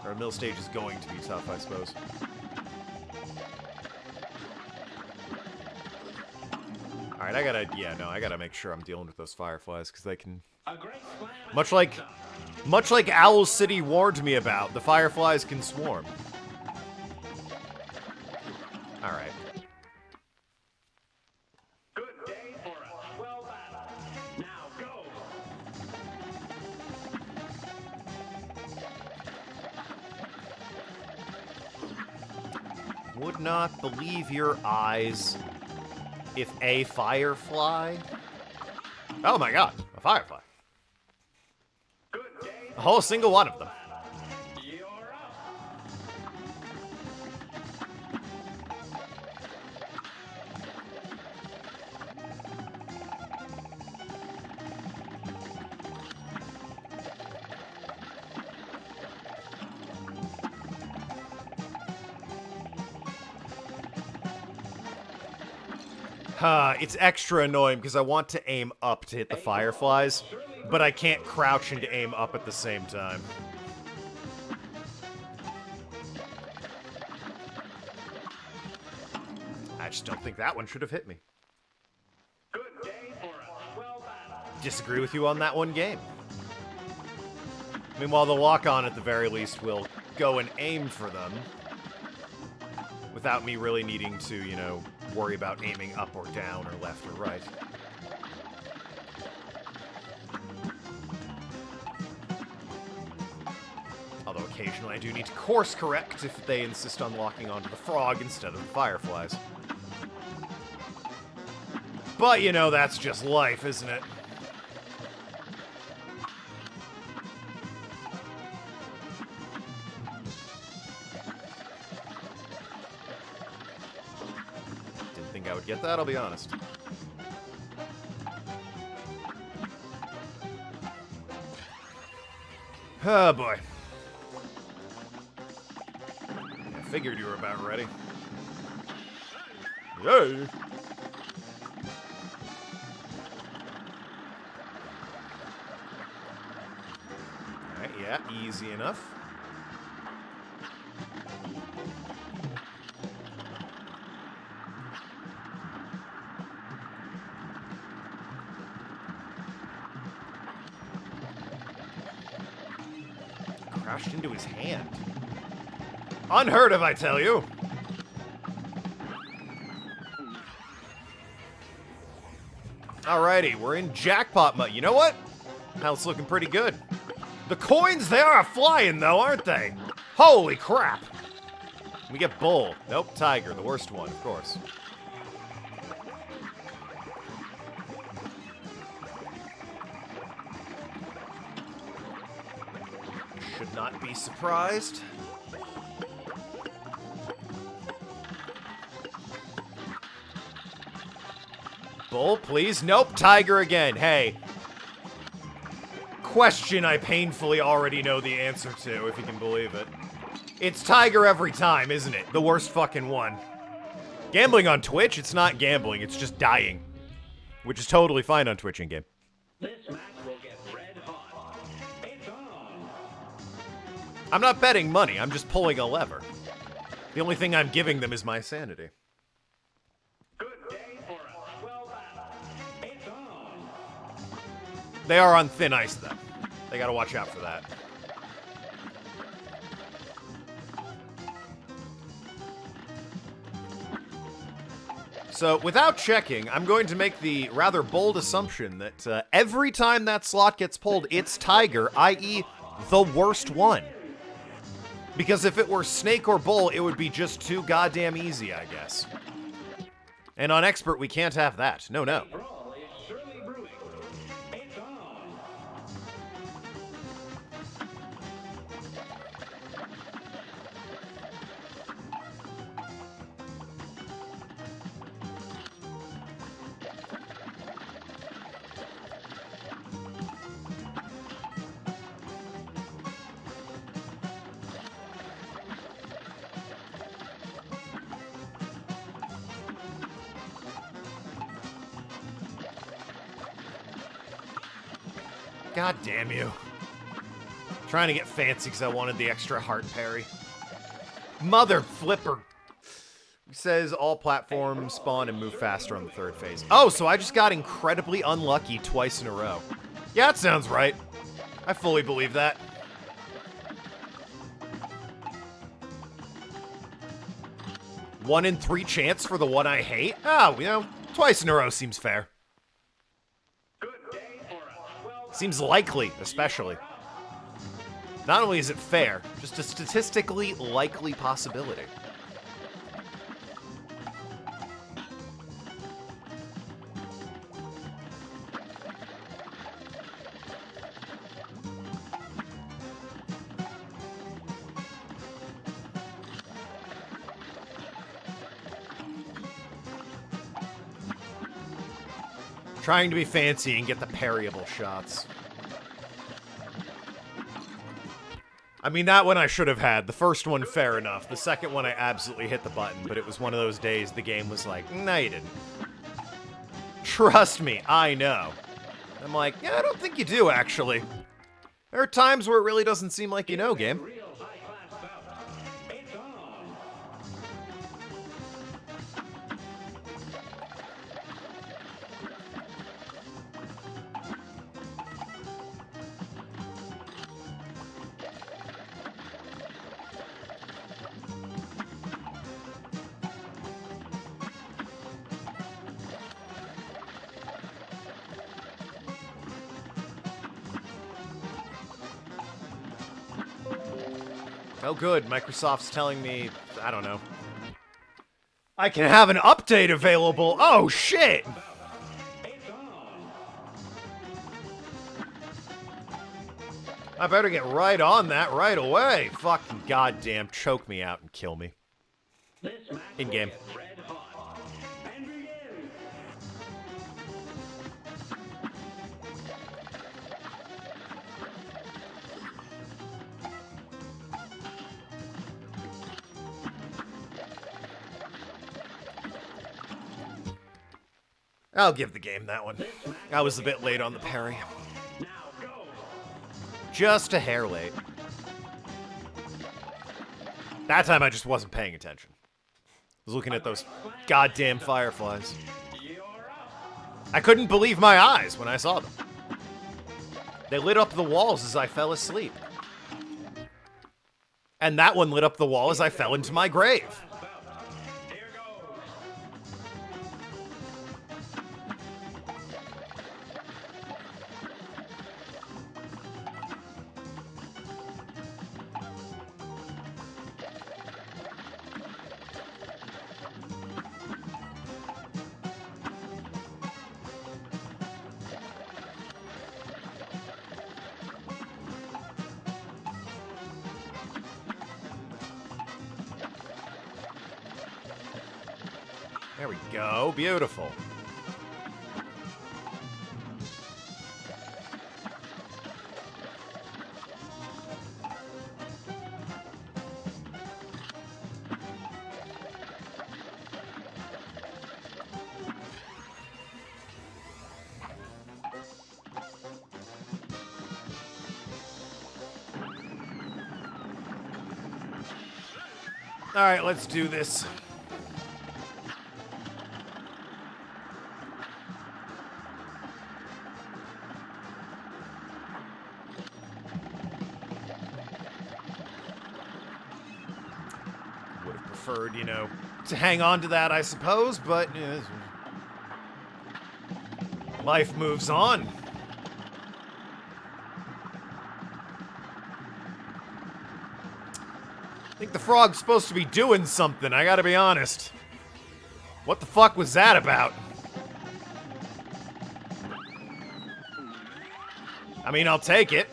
S1: Or middle stage is going to be tough, I suppose. Alright, I gotta make sure I'm dealing with those fireflies, because they can... Much like Owl City warned me about, the fireflies can swarm. Alright.
S2: Good day for us. Well battled. Now go.
S1: Would not believe your eyes if a firefly... Oh my god, a firefly.
S2: Good day.
S1: A whole single one of them.
S2: You're up.
S1: It's extra annoying because I want to aim up to hit the fireflies, but I can't crouch and aim up at the same time. I just don't think that one should have hit me.
S2: Good day for us. Well battled.
S1: Disagree with you on that one game. Meanwhile, the lock-on at the very least will go and aim for them without me really needing to, you know, worry about aiming up or down or left or right. Although occasionally I do need to course correct if they insist on locking onto the frog instead of the fireflies. But, you know, that's just life, isn't it? I would get that, I'll be honest. Oh boy. I figured you were about ready. Yay! Alright, yeah, easy enough. crashed into his hand. Unheard of, I tell you. Alrighty, we're in jackpot mode. You know what? That's looking pretty good. The coins, they are flying though, aren't they? Holy crap. We get bull. Nope, tiger, the worst one, of course. Should not be surprised. Bull, please. Nope, tiger again. Hey. Question I painfully already know the answer to, if you can believe it. It's tiger every time, isn't it? The worst fucking one. Gambling on Twitch, it's not gambling, it's just dying. Which is totally fine on Twitch in-game.
S2: This match will get red hot. It's on.
S1: I'm not betting money, I'm just pulling a lever. The only thing I'm giving them is my sanity.
S2: Good day for a swell battle. It's on.
S1: They are on thin ice, though. They gotta watch out for that. So, without checking, I'm going to make the rather bold assumption that every time that slot gets pulled, it's tiger, i.e. the worst one. Because if it were snake or bull, it would be just too goddamn easy, I guess. And on expert, we can't have that. No, no.
S2: Brawl is surely brewing. It's on.
S1: God damn you. Trying to get fancy because I wanted the extra heart parry. Mother flipper. It says all platforms spawn and move faster on the third phase. Oh, so I just got incredibly unlucky twice in a row. Yeah, that sounds right. I fully believe that. One in 3 chance for the one I hate? Oh, you know, twice in a row seems fair. Seems likely, especially. Not only is it fair, just a statistically likely possibility. Trying to be fancy and get the parryable shots. I mean, that one I should have had. The first one, fair enough. The second one, I absolutely hit the button, but it was one of those days the game was like, no, you didn't. Trust me, I know. I'm like, yeah, I don't think you do, actually. There are times where it really doesn't seem like you know, game.
S2: Real high-class bout. It's on.
S1: Oh, good. Microsoft's telling me, I don't know. I can have an update available. Oh, shit!
S2: It's on.
S1: I better get right on that right away. Fucking goddamn, choke me out and kill me.
S2: This match
S1: In game.
S2: will get red hot. And begin.
S1: I'll give the game that one. I was a bit late on the parry.
S2: Now go.
S1: Just a hair late. That time I just wasn't paying attention. I was looking at those goddamn fireflies.
S2: You're up.
S1: I couldn't believe my eyes when I saw them. They lit up the walls as I fell asleep. And that one lit up the wall as I fell into my grave.
S2: Here goes.
S1: There we go. Beautiful. All right, let's do this. Would have preferred, you know, to hang on to that, I suppose, but life moves on. I think the frog's supposed to be doing something, I gotta be honest. What the fuck was that about? I mean, I'll take it.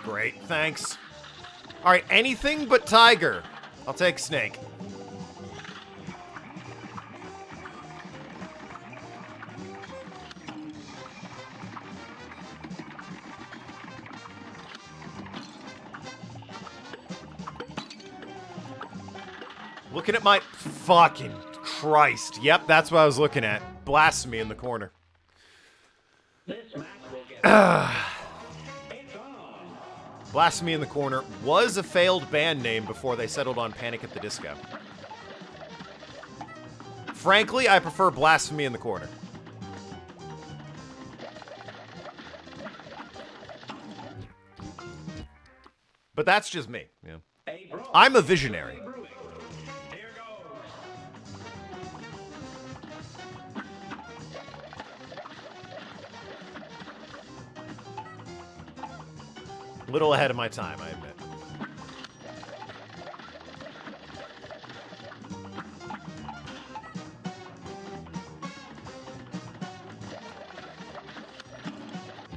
S1: Great, thanks. Alright, anything but tiger. I'll take snake. Looking at my fucking Christ. Yep, that's what I was looking at. Blasphemy in the corner.
S2: This match will get it's on.
S1: Blasphemy in the Corner was a failed band name before they settled on Panic at the Disco. Frankly, I prefer Blasphemy in the Corner. But that's just me. Yeah.
S2: A brawl
S1: I'm a visionary.
S2: brewing. Here goes.
S1: A little ahead of my time, I admit.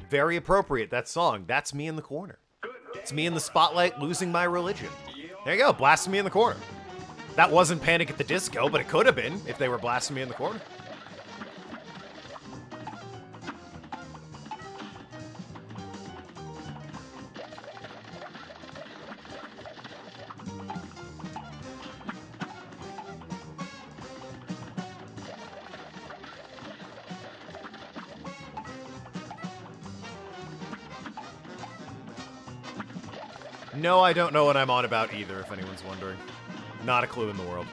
S1: Very appropriate, that song. That's me in the corner. It's me in the spotlight losing my religion. There you go, Blasphemy in the Corner. That wasn't Panic at the Disco, but it could have been if they were Blasphemy in the Corner. No, I don't know what I'm on about either, if anyone's wondering. Not a clue in the world.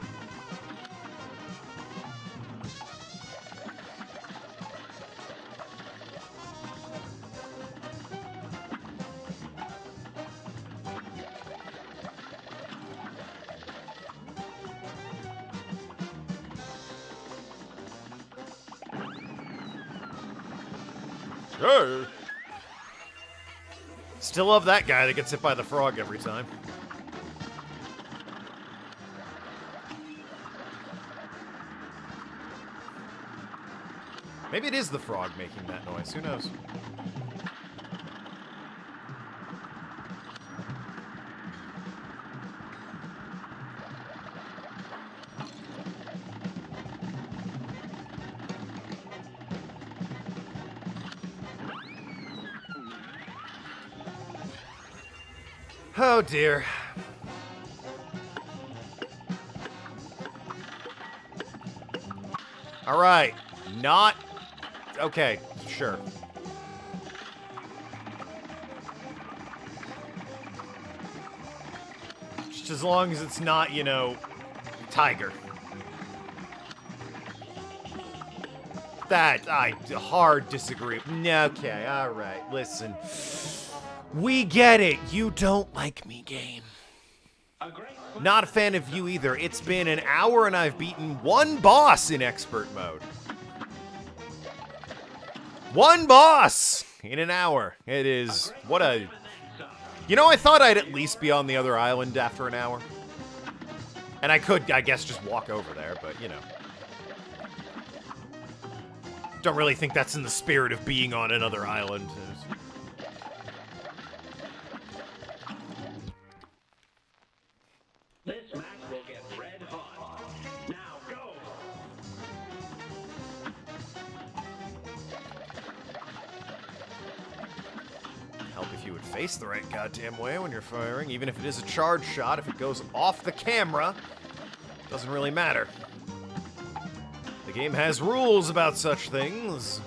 S1: Hey! Still love that guy that gets hit by the frog every time. Maybe it is the frog making that noise. Who knows? Oh dear. All right. Not... Okay, sure. Just as long as it's not, you know, tiger. That, I hard disagree. Okay, alright, listen. We get it. You don't like me, game. Not a fan of you either. It's been an hour and I've beaten one boss in expert mode. One boss in an hour. It is, what a... You know, I thought I'd at least be on the other island after an hour. And I could, I guess, just walk over there, but, you know. Don't really think that's in the spirit of being on another island.
S2: This match will get red hot. Now go!
S1: Help if you would face the right goddamn way when you're firing, even if it is a charge shot. If it goes off the camera, doesn't really matter. The game has rules about such things.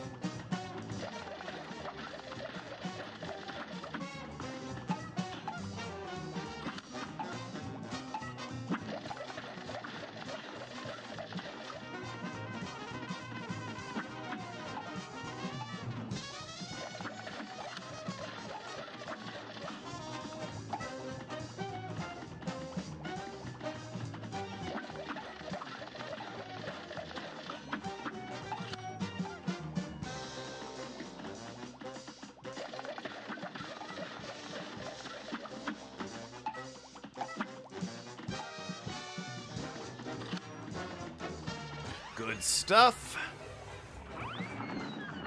S1: Good stuff.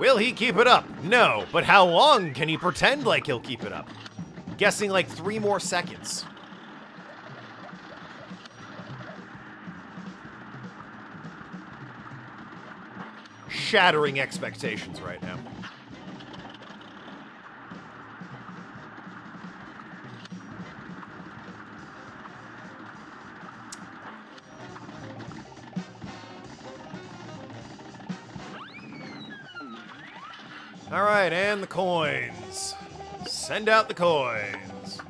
S1: Will he keep it up? No, but how long can he pretend like he'll keep it up? Guessing like 3 more seconds. Shattering expectations right now. All right, and the coins. Send out the coins.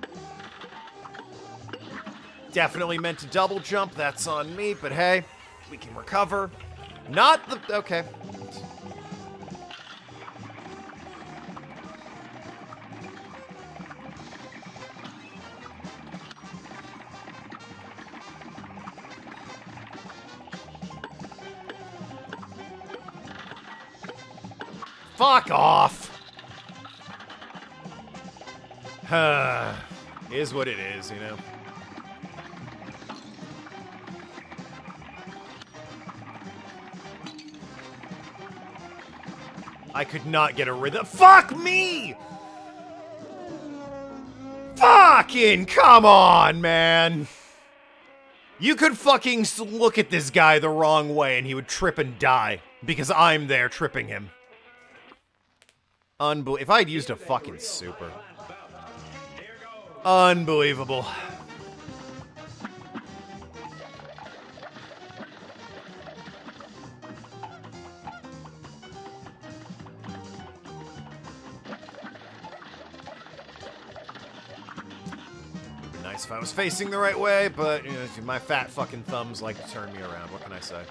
S1: Definitely meant to double jump. That's on me, but hey, we can recover. Not the... Okay. Fuck off! Is what it is, you know? I could not get a rhythm. Fuck me! Fucking come on, man! You could fucking look at this guy the wrong way and he would trip and die. Because I'm there tripping him. If I had used a fucking super. Unbelievable. Would be nice if I was facing the right way, but you know, my fat fucking thumbs like to turn me around. What can I say?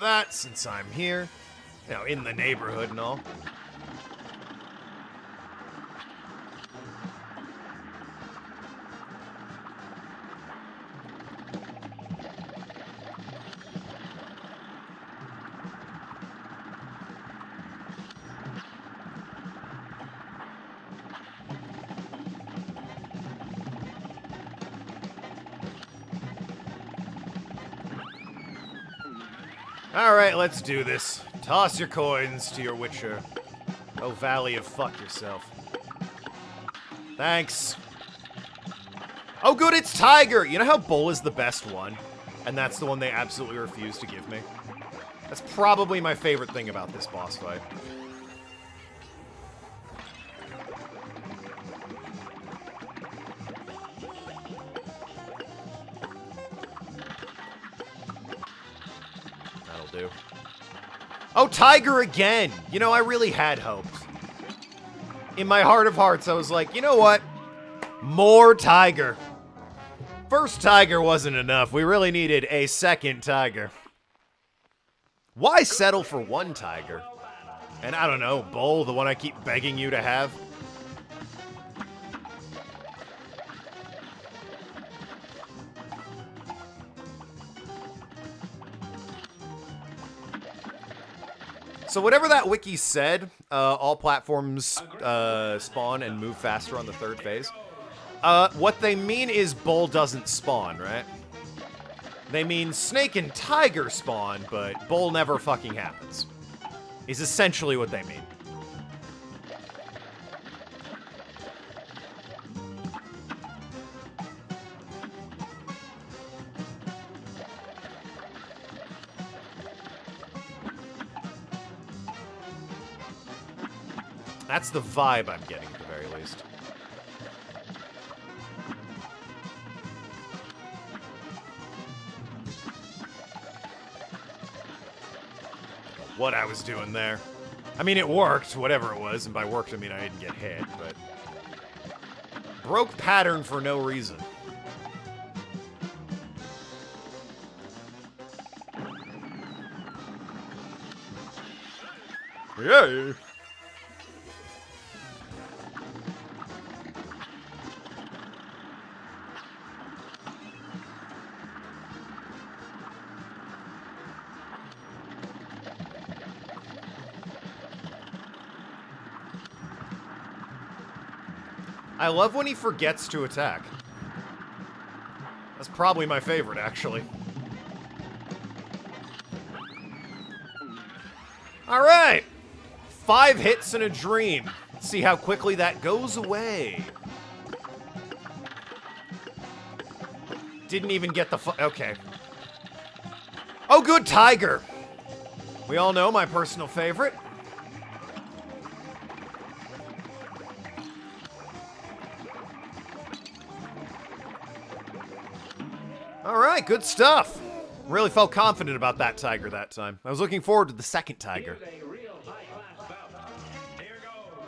S1: That since I'm here, you know, in the neighborhood and all. Alright, let's do this. Toss your coins to your witcher. Oh, Valley of fuck yourself. Thanks. Oh, good, it's Tiger! You know how Bull is the best one? and that's the one they absolutely refuse to give me. That's probably my favorite thing about this boss fight. That'll do. Oh, Tiger again! You know, I really had hoped. In my heart of hearts, I was like, you know what? More Tiger. First Tiger wasn't enough. We really needed a second Tiger. Why settle for one Tiger? And I don't know, Bull, the one I keep begging you to have? So whatever that wiki said, all platforms spawn and move faster on the third phase. What they mean is Bull doesn't spawn, right? They mean Snake and Tiger spawn, but Bull never fucking happens. Is essentially what they mean. That's the vibe I'm getting, at the very least. What I was doing there. I mean, it worked, whatever it was, and by worked I mean I didn't get hit, but... broke pattern for no reason. Yeah. I love when he forgets to attack. That's probably my favorite, actually. Alright! 5 hits and a dream. Let's see how quickly that goes away. Didn't even get the okay. Oh, good, Tiger! We all know my personal favorite. Alright, good stuff. Really felt confident about that Tiger that time. I was looking forward to the second Tiger.
S2: Here's a real high-class bout. Here goes.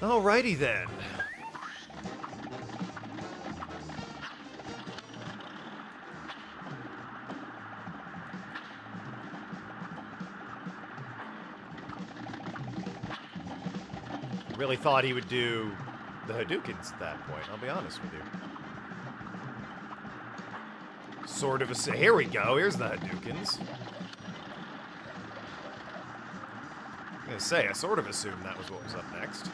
S1: Alrighty then. Really thought he would do the Hadoukens at that point, I'll be honest with you. Sort of a... Here we go, here's the Hadoukens. I'm gonna say, I sort of assumed that was what was up next.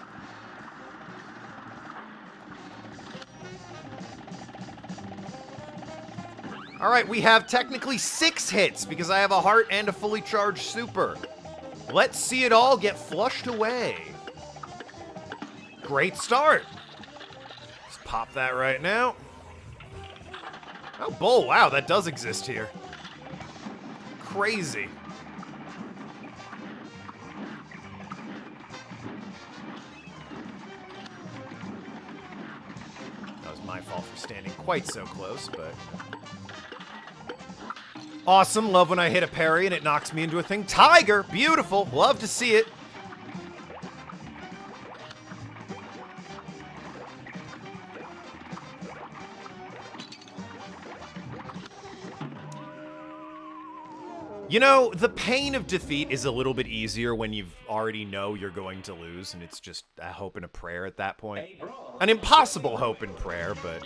S1: Alright, we have technically 6 hits because I have a heart and a fully charged super. Let's see it all get flushed away. Great start. Let's pop that right now. Oh, Bull, wow, that does exist here. Crazy. That was my fault for standing quite so close, but... Awesome. Love when I hit a parry and it knocks me into a thing. Tiger. Beautiful. Love to see it. You know, the pain of defeat is a little bit easier when you already know you're going to lose, and it's just a hope and a prayer at that point. An impossible hope and prayer, but...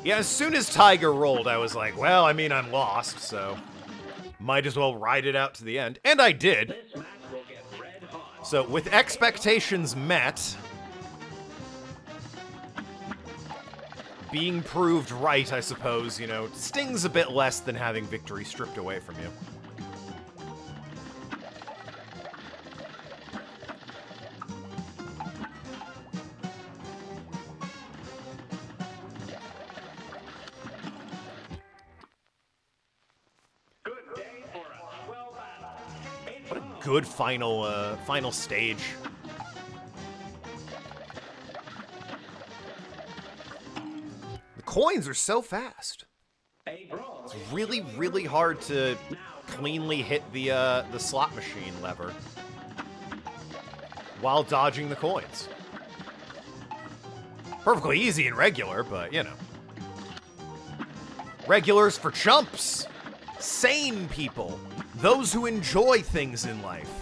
S1: yeah, as soon as Tiger rolled, I was like, well, I mean, I'm lost, so... might as well ride it out to the end. And I did. So, with expectations met... being proved right, I suppose, you know, stings a bit less than having victory stripped away from you. What a good final stage. Coins are so fast. It's really, really hard to cleanly hit the slot machine lever while dodging the coins. Perfectly easy and regular, but, you know. Regulars for chumps. Sane people. Those who enjoy things in life.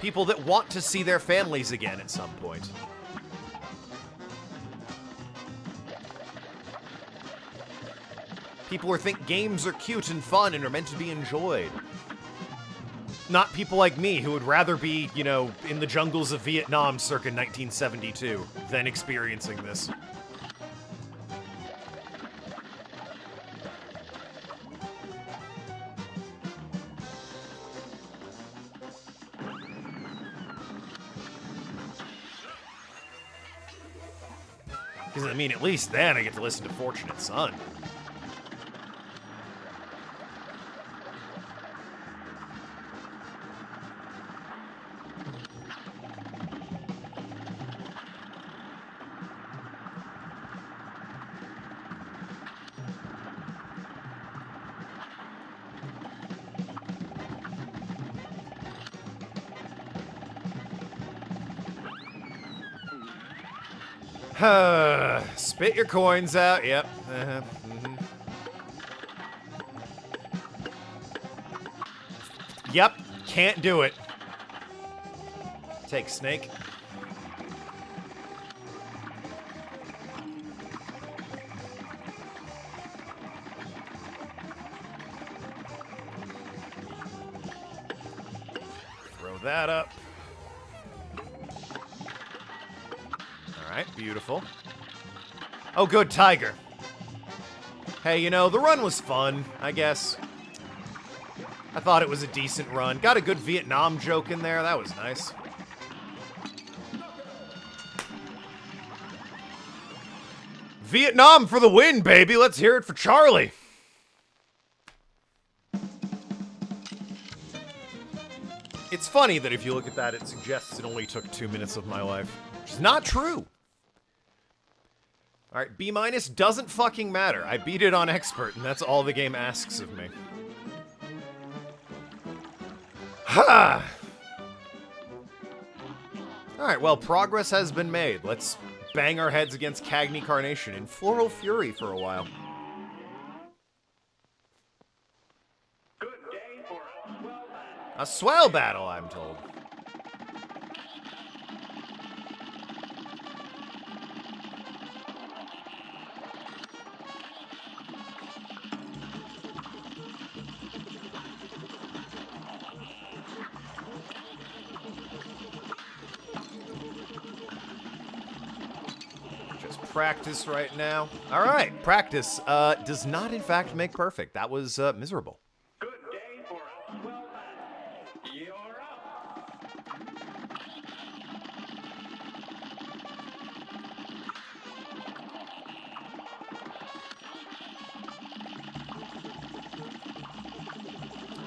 S1: People that want to see their families again at some point. People who think games are cute and fun and are meant to be enjoyed. Not people like me who would rather be, you know, in the jungles of Vietnam circa 1972 than experiencing this. Because, I mean, at least then I get to listen to Fortunate Son. Spit your coins out. Yep. Yep. Can't do it. Take snake. Throw that up. Alright, beautiful. Oh, good, Tiger. Hey, you know, the run was fun, I guess. I thought it was a decent run. Got a good Vietnam joke in there. That was nice. Vietnam for the win, baby. Let's hear it for Charlie. It's funny that if you look at that, it suggests it only took 2 minutes of my life. Which is not true. Alright, B- doesn't fucking matter. I beat it on Expert, and that's all the game asks of me. Ha! Alright, well, progress has been made. Let's bang our heads against Cagney Carnation in Floral Fury for a while.
S2: Good day for a swell battle.
S1: A swell battle, I'm told. Practice right now. All right, practice does not, in fact, make perfect. That was miserable.
S2: Good day for a swell battle. You're up.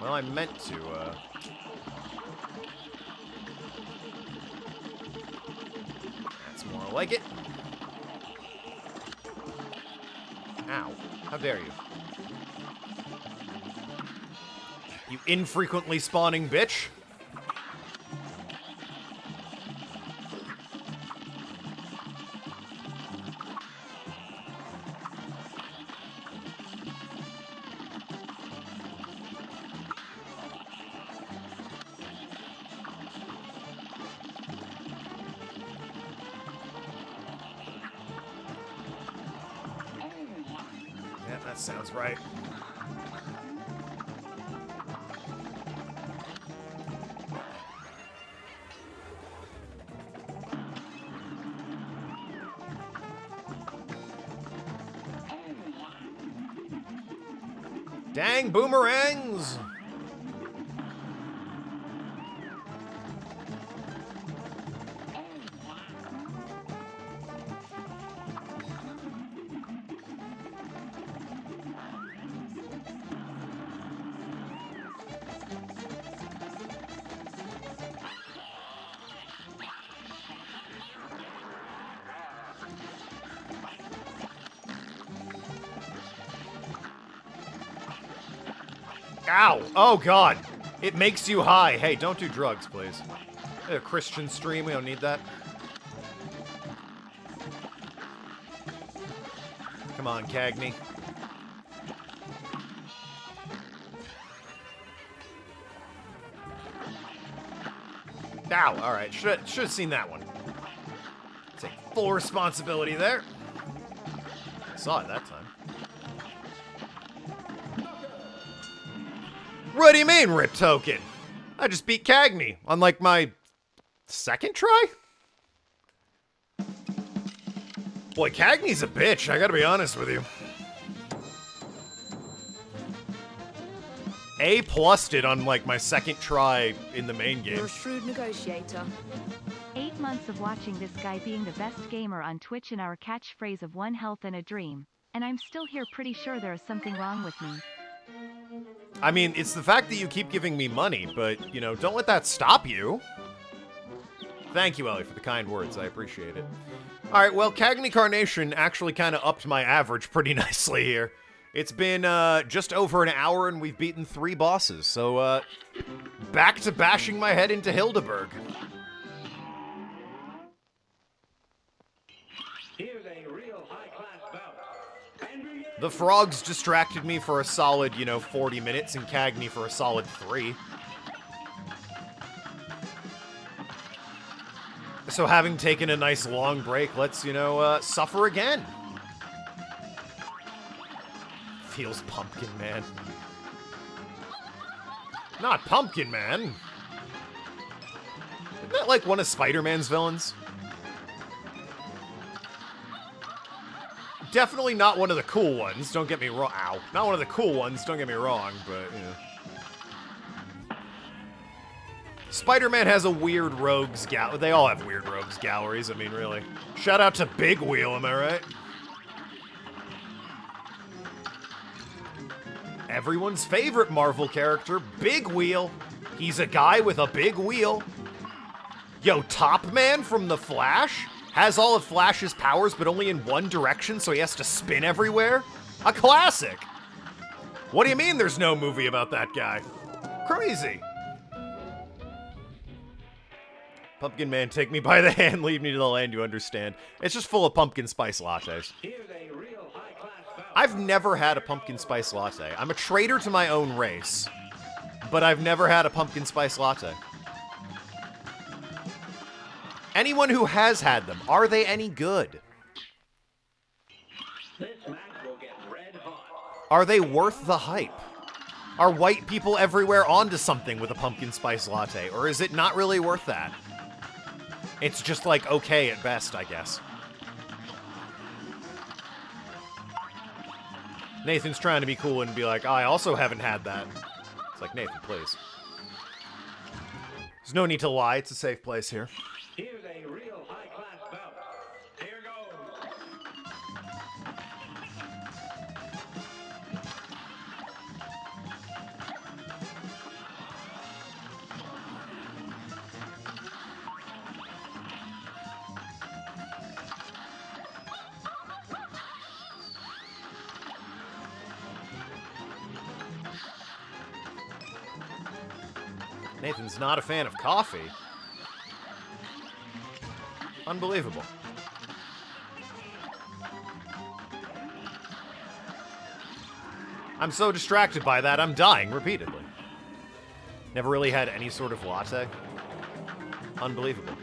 S1: Well, I meant to. That's more like it. How dare you? You infrequently spawning bitch. Yeah, that sounds right. Dang boomerangs! Ow! Oh god! It makes you high. Hey, don't do drugs, please. A Christian stream, we don't need that. Come on, Cagney. Ow! Alright, should have seen that one. Take full responsibility there. I saw it that time. What do you mean, Rip Token? I just beat Cagney on, like, my second try? Boy, Cagney's a bitch, I gotta be honest with you. A+'d it on, like, my second try in the main game.
S3: You're a shrewd negotiator.
S4: 8 months of watching this guy being the best gamer on Twitch and our catchphrase of one health and a dream. And I'm still here pretty sure there is something wrong with me.
S1: I mean, it's the fact that you keep giving me money, but, you know, don't let that stop you. Thank you, Ellie, for the kind words. I appreciate it. Alright, well, Cagney Carnation actually kind of upped my average pretty nicely here. It's been just over an hour and we've beaten 3 bosses, so back to bashing my head into Hildeberg.
S2: Here's a real high-class bout. And begin.
S1: The frogs distracted me for a solid, 40 minutes and Cagney for a solid 3. So having taken a nice long break, let's, suffer again. Feels Pumpkin Man. Not Pumpkin Man. Isn't that like one of Spider-Man's villains? Definitely not one of the cool ones, don't get me wrong. Ow. Not one of the cool ones, don't get me wrong, but, Spider-Man has a weird rogues gallery. They all have weird rogues galleries, I mean, really. Shout out to Big Wheel, am I right? Everyone's favorite Marvel character, Big Wheel. He's a guy with a big wheel. Yo, Top Man from The Flash has all of Flash's powers, but only in one direction, so he has to spin everywhere. A classic. What do you mean there's no movie about that guy? Crazy. Pumpkin Man, take me by the hand, lead me to the land you understand. It's just full of pumpkin spice lattes.
S2: Here's a real high-class bout.
S1: I've never had a pumpkin spice latte. I'm a traitor to my own race, but I've never had a pumpkin spice latte. Anyone who has had them, are they any good?
S2: This match will get red hot.
S1: Are they worth the hype? Are white people everywhere onto something with a pumpkin spice latte, or is it not really worth that? It's just like okay at best, I guess. Nathan's trying to be cool and be like, I also haven't had that. It's like, Nathan, please. There's no need to lie, it's a safe place here.
S2: Here's a real high-class bout. Here goes.
S1: Nathan's not a fan of coffee. Unbelievable. I'm so distracted by that, I'm dying repeatedly. Never really had any sort of latte. Unbelievable.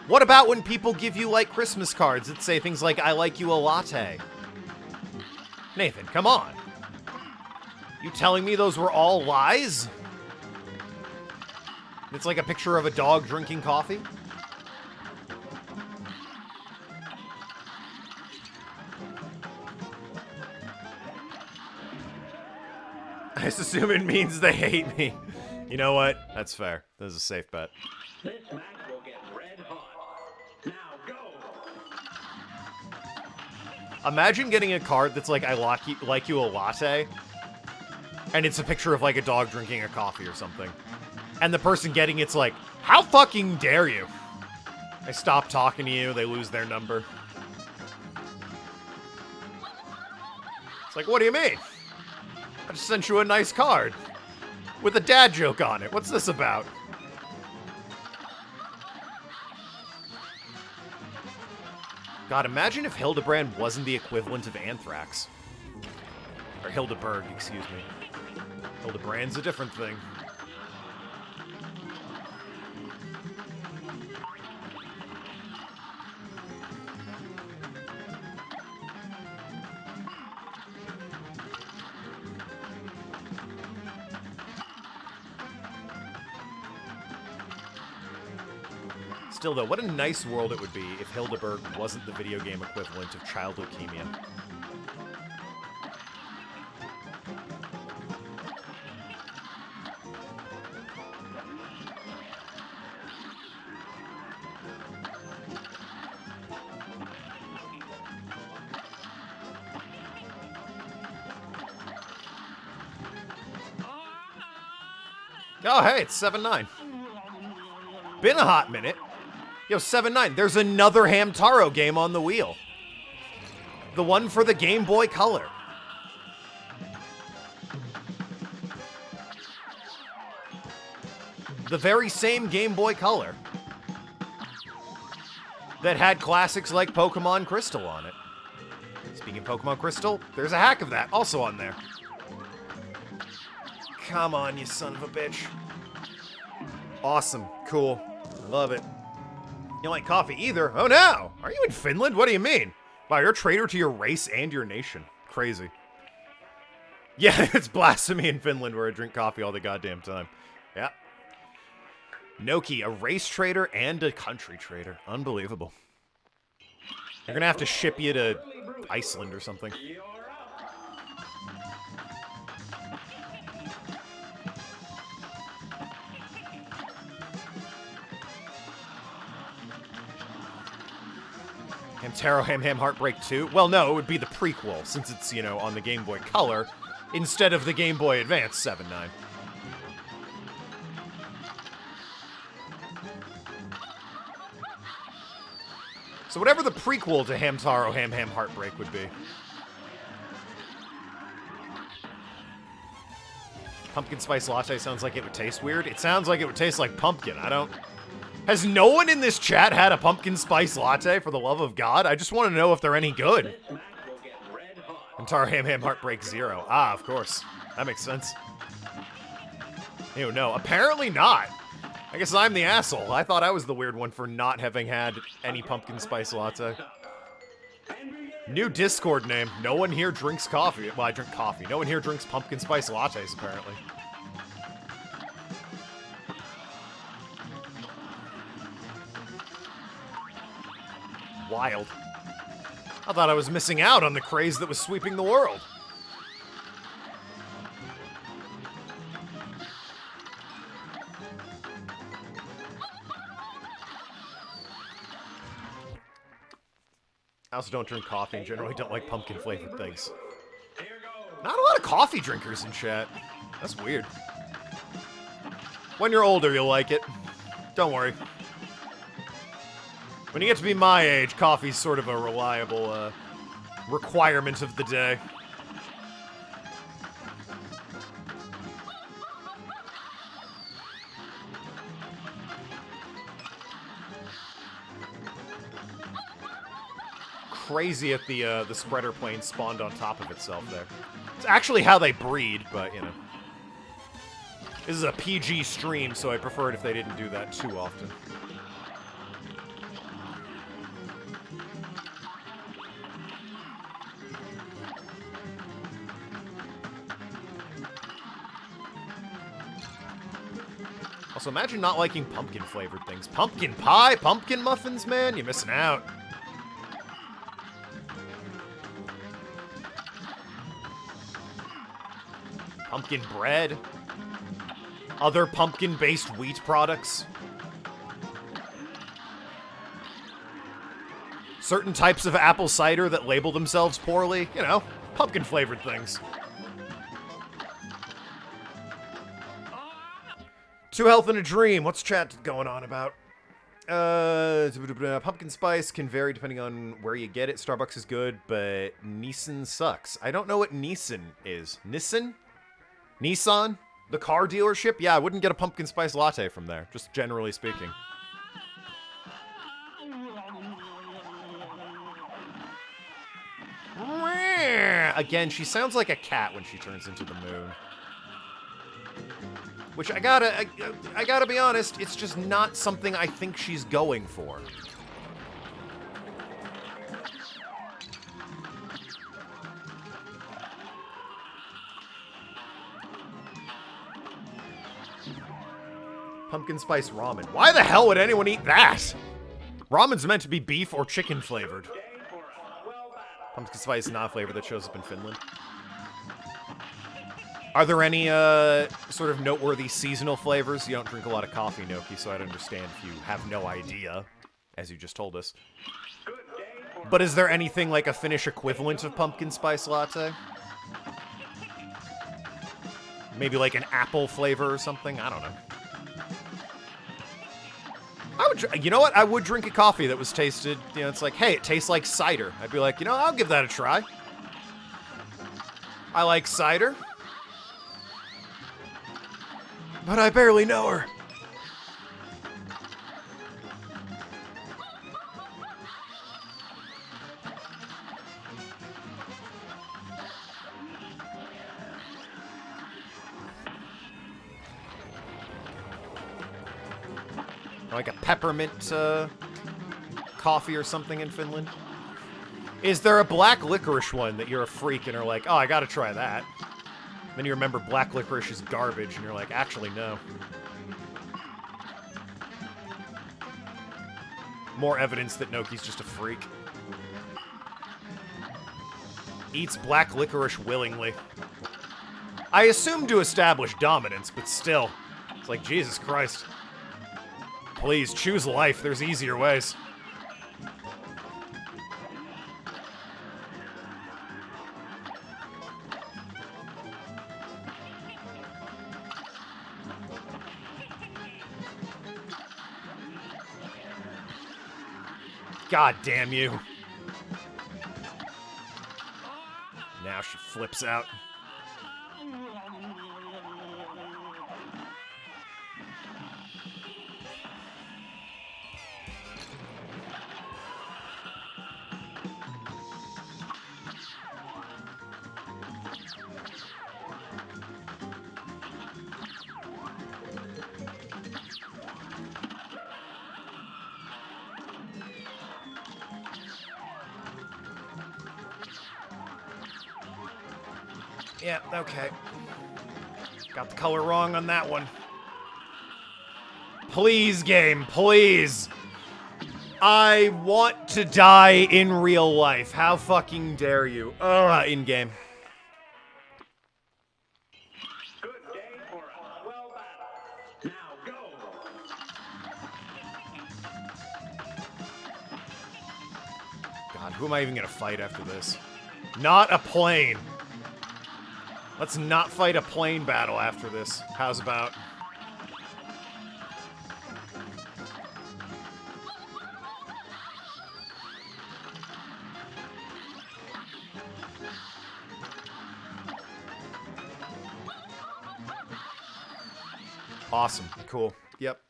S1: What about when people give you, like, Christmas cards that say things like, I like you a latte? Nathan, come on. You telling me those were all lies? It's like a picture of a dog drinking coffee? I just assume it means they hate me. You know what? That's fair. This is a safe bet.
S2: This match will get red hot. Now go!
S1: Imagine getting a card that's like, I like you a latte, and it's a picture of like a dog drinking a coffee or something. And the person getting it's like, how fucking dare you? I stop talking to you, they lose their number. It's like, what do you mean? I just sent you a nice card with a dad joke on it. What's this about? God, imagine if Hildebrand wasn't the equivalent of Anthrax. Or Hildeberg, excuse me. Hildebrand's a different thing. Still, though, what a nice world it would be if Hildeberg wasn't the video game equivalent of child leukemia. Oh, hey, it's 7-9. Been a hot minute. Yo, 7-9, there's another Hamtaro game on the wheel. The one for the Game Boy Color. The very same Game Boy Color that had classics like Pokemon Crystal on it. Speaking of Pokemon Crystal, there's a hack of that also on there. Come on, you son of a bitch. Awesome. Cool. Love it. You don't like coffee either? Oh no! Are you in Finland? What do you mean? Wow, you're a traitor to your race and your nation. Crazy. Yeah, it's blasphemy in Finland where I drink coffee all the goddamn time. Yeah. Noki, a race traitor and a country traitor. Unbelievable. They're gonna have to ship you to Iceland or something.
S2: You're up!
S1: Hamtaro Ham Ham Heartbreak 2? Well, no, it would be the prequel, since it's, you know, on the Game Boy Color, instead of the Game Boy Advance 7-9. So whatever the prequel to Hamtaro Ham Ham Heartbreak would be. Pumpkin spice latte sounds like it would taste weird. It sounds like it would taste like pumpkin. I don't... Has no one in this chat had a pumpkin spice latte, for the love of God? I just want to know if they're any good.
S2: This match will get red hot.
S1: Hamtaro Ham Ham Heartbreak 0. Ah, of course. That makes sense. Ew, no. Apparently not. I guess I'm the asshole. I thought I was the weird one for not having had any pumpkin spice latte. New Discord name. No one here drinks coffee. Well, I drink coffee. No one here drinks pumpkin spice lattes, apparently. Wild. I thought I was missing out on the craze that was sweeping the world. I also don't drink coffee and generally don't like pumpkin-flavored things.
S2: Here goes.
S1: Not a lot of coffee drinkers in chat. That's weird. When you're older, you'll like it. Don't worry. When you get to be my age, coffee's sort of a reliable requirement of the day. crazy if the spreader plane spawned on top of itself there. It's actually how they breed, but, you know. This is a PG stream, so I preferred if they didn't do that too often. Also, imagine not liking pumpkin-flavored things. Pumpkin pie? Pumpkin muffins, man? You're missing out. Pumpkin bread. Other pumpkin-based wheat products. Certain types of apple cider that label themselves poorly. You know, pumpkin-flavored things. 2 health and a dream. What's chat going on about? Pumpkin spice can vary depending on where you get it. Starbucks is good, but Nissan sucks. I don't know what Nissan is. Nissan? Nissan? The car dealership? Yeah, I wouldn't get a pumpkin spice latte from there, just generally speaking. Again, she sounds like a cat when she turns into the moon. Which I gotta be honest, it's just not something I think she's going for. Pumpkin spice ramen. Why the hell would anyone eat that? Ramen's meant to be beef or chicken flavored. Pumpkin spice is not a flavor that shows up in Finland. Are there any sort of noteworthy seasonal flavors? You don't drink a lot of coffee, Noki, so I'd understand if you have no idea, as you just told us. But is there anything like a Finnish equivalent of pumpkin spice latte? Maybe like an apple flavor or something? I don't know. You know what? I would drink a coffee that was tasted, you know, it's like, hey, it tastes like cider. I'd be like, you know, I'll give that a try. I like cider. But I barely know her. Like a peppermint coffee or something in Finland? Is there a black licorice one that you're a freak and are like, oh, I gotta try that? Then you remember black licorice is garbage, and you're like, actually, no. More evidence that Noki's just a freak. Eats black licorice willingly. I assume to establish dominance, but still. It's like, Jesus Christ. Please, choose life. There's easier ways. God damn you. Now she flips out. Yeah, okay. Got the color wrong on that one. Please, game, please. I want to die in real life. How fucking dare you? In-game.
S2: Good day for a swell battle. Now go.
S1: God, who am I even gonna fight after this? Not a plane. Let's not fight a plane battle after this. How's about? Awesome. Cool. Yep.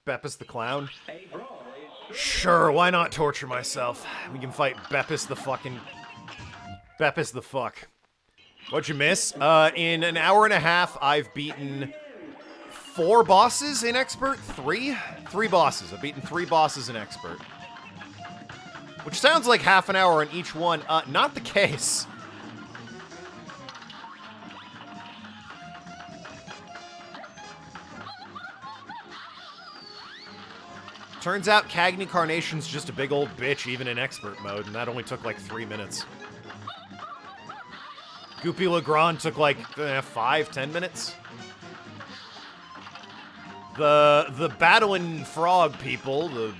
S1: Beppis the clown.
S2: A brawl is
S1: Sure, why not torture myself? We can fight Beppis the fuck. What'd you miss? In an hour and a half, I've beaten 4 bosses in Expert? 3? 3 bosses. I've beaten 3 bosses in Expert. Which sounds like half an hour on each one. Not the case. Turns out Cagney Carnation's just a big old bitch even in Expert mode, and that only took like 3 minutes. Goopy Legrand took like 5-10 minutes. The battling frog people, the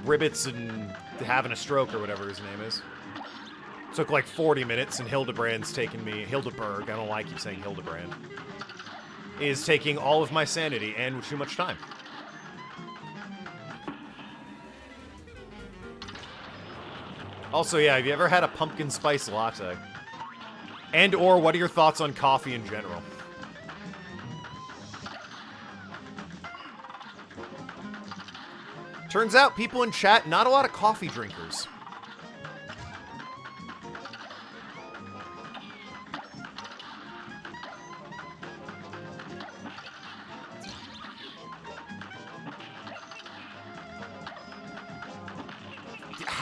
S1: Ribbits and having a stroke or whatever his name is, took like 40 minutes, and Hildebrand's taking me... Hildeberg, I don't know why I keep saying Hildebrand. Is taking all of my sanity and too much time. Also, yeah, have you ever had a pumpkin spice latte? And or what are your thoughts on coffee in general? Turns out people in chat, not a lot of coffee drinkers.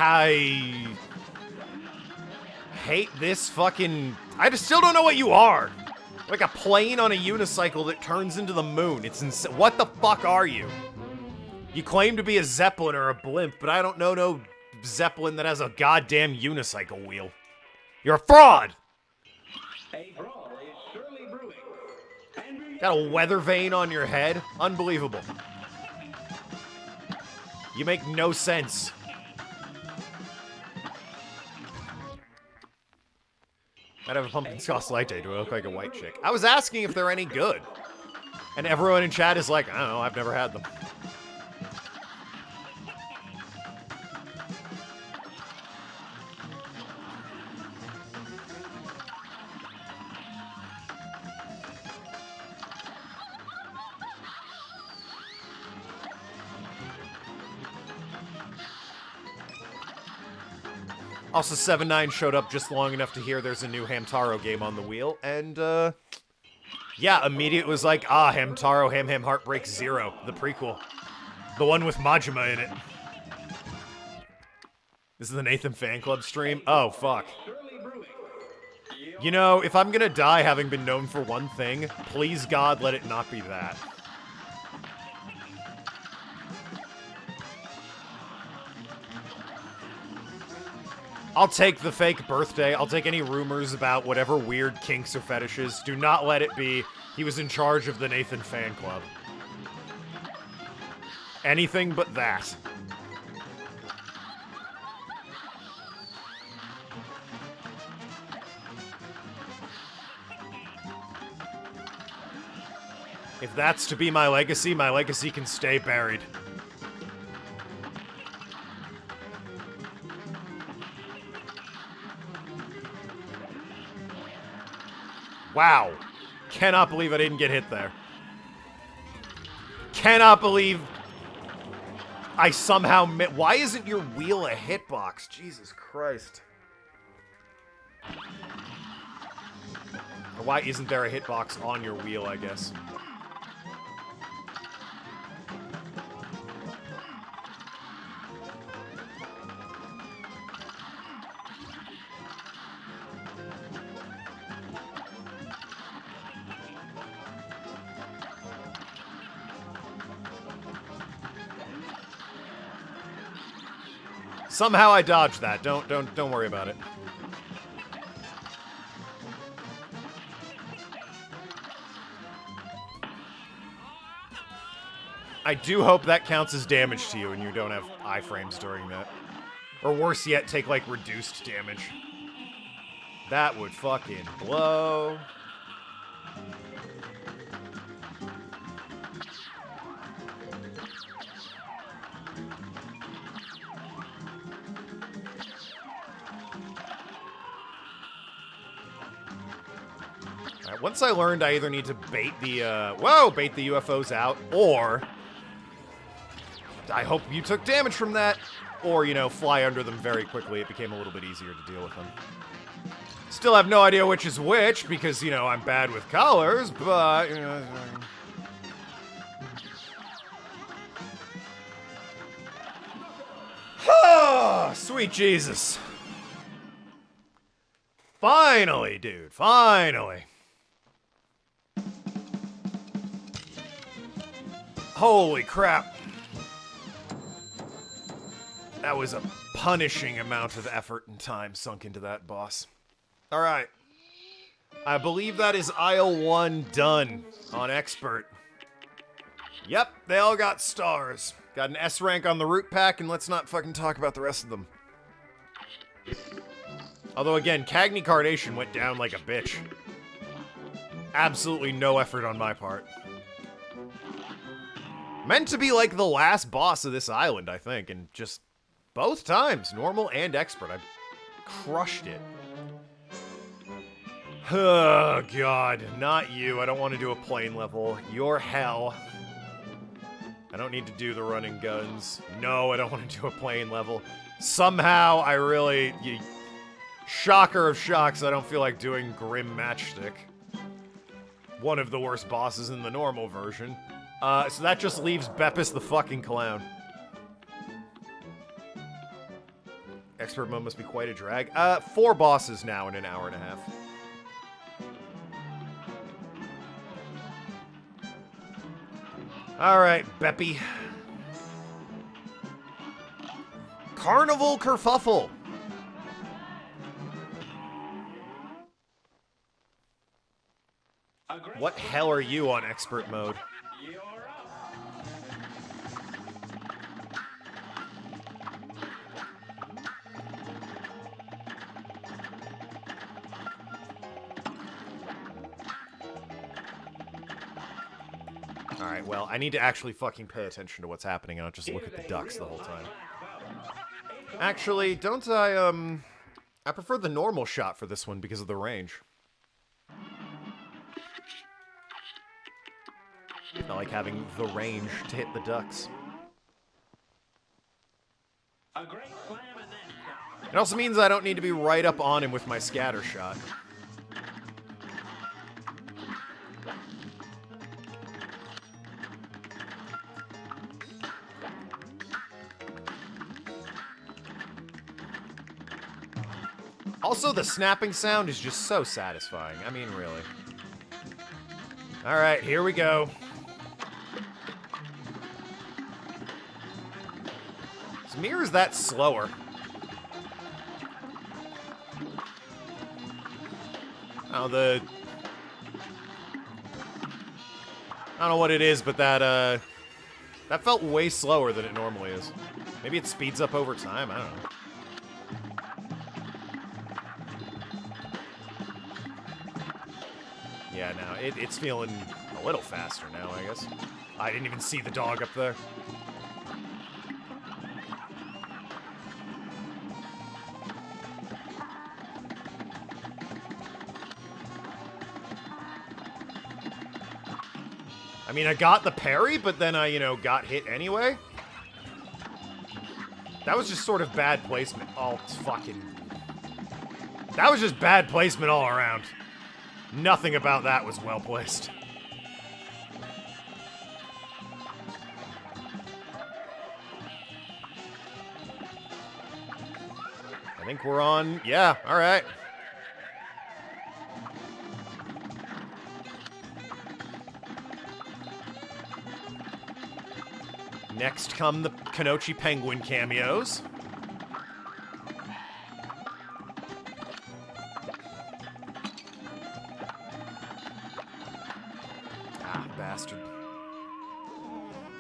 S1: I hate this fucking... I just still don't know what you are. Like a plane on a unicycle that turns into the moon. It's insane. What the fuck are you? You claim to be a Zeppelin or a blimp, but I don't know no Zeppelin that has a goddamn unicycle wheel. You're a fraud!
S2: A brawl is surely brewing.
S1: Got a weather vane on your head? Unbelievable. You make no sense. I'd have a pumpkin sauce latte. Do I look like a white chick? I was asking if they're any good. And everyone in chat is like, I don't know, I've never had them. Also, 7-9 showed up just long enough to hear there's a new Hamtaro game on the wheel, and, yeah, immediately was like, Hamtaro Ham Ham Heartbreak Zero, the prequel. The one with Majima in it. This is the Nathan Fan Club stream? Oh, fuck. You know, if I'm gonna die having been known for one thing, please God, let it not be that. I'll take the fake birthday. I'll take any rumors about whatever weird kinks or fetishes. Do not let it be he was in charge of the Nathan Fan Club. Anything but that. If that's to be my legacy can stay buried. Wow. Cannot believe I didn't get hit there. Cannot believe I somehow... Why isn't your wheel a hitbox? Jesus Christ. Or why isn't there a hitbox on your wheel, I guess? Somehow I dodged that. Don't worry about it. I do hope that counts as damage to you and you don't have iframes during that. Or worse yet, take like reduced damage. That would fucking blow. Once I learned I either need to bait the, bait the UFOs out, or I hope you took damage from that. Or, you know, fly under them very quickly. It became a little bit easier to deal with them. Still have no idea which is which, because, you know, I'm bad with colors, but, you know... Sweet Jesus. Finally, dude. Finally. Holy crap. That was a punishing amount of effort and time sunk into that boss. Alright. I believe that is aisle 1 done on Expert. Yep, they all got stars. Got an S rank on the root pack, and let's not fucking talk about the rest of them. Although again, Cagney Carnation went down like a bitch. Absolutely no effort on my part. Meant to be like the last boss of this island, I think, and just both times, normal and expert, I crushed it. Oh god, not you. I don't want to do a plane level. You're hell. I don't need to do the running guns. No, I don't want to do a plane level. Somehow, I really... shocker of shocks, I don't feel like doing Grim Matchstick. One of the worst bosses in the normal version. So that just leaves Beppis the fucking clown. Expert mode must be quite a drag. 4 bosses now in an hour and a half. Alright, Beppy. Carnival Kerfuffle! What hell are you on expert mode?
S2: You're up.
S1: Alright, well, I need to actually fucking pay attention to what's happening and not just look at the ducks the whole time. Actually, don't I prefer the normal shot for this one because of the range. I like having the range to hit the ducks.
S2: A great slam and then some.
S1: It also means I don't need to be right up on him with my scatter shot. Also, the snapping sound is just so satisfying. I mean, really. Alright, here we go. Mirror's that slower. Oh, I don't know what it is, but that felt way slower than it normally is. Maybe it speeds up over time, I don't know. Yeah, no, it's feeling a little faster now, I guess. I didn't even see the dog up there. I mean, I got the parry, but then I, you know, got hit anyway. That was just sort of bad placement. Oh, fucking... That was just bad placement all around. Nothing about that was well placed. I think we're on... Yeah, alright. Next come the Kanochi Penguin cameos. Ah, bastard.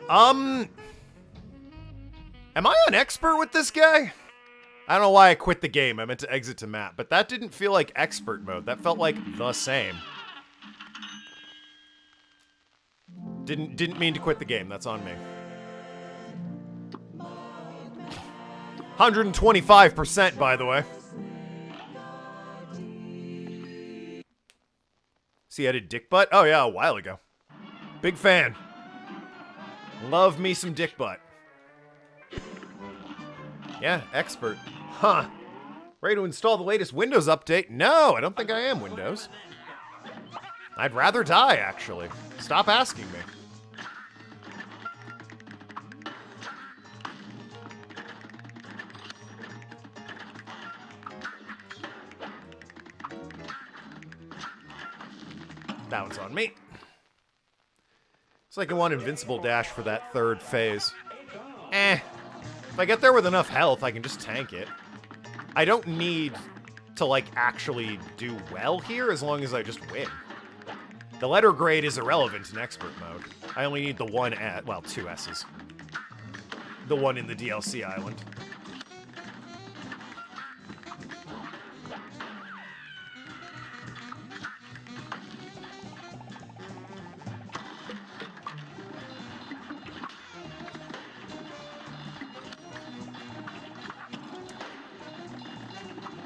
S1: Am I on expert with this guy? I don't know why I quit the game. I meant to exit to map, but that didn't feel like expert mode. That felt like the same. Didn't mean to quit the game. That's on me. 125%, by the way. See, I did dick butt? Oh, yeah, a while ago. Big fan. Love me some dick butt. Yeah, expert. Huh. Ready to install the latest Windows update? No, I don't think I am Windows. I'd rather die, actually. Stop asking me. That one's on me. It's like I want Invincible Dash for that third phase. If I get there with enough health, I can just tank it. I don't need to, like, actually do well here as long as I just win. The letter grade is irrelevant in expert mode. I only need the one S, well, two S's. The one in the DLC island.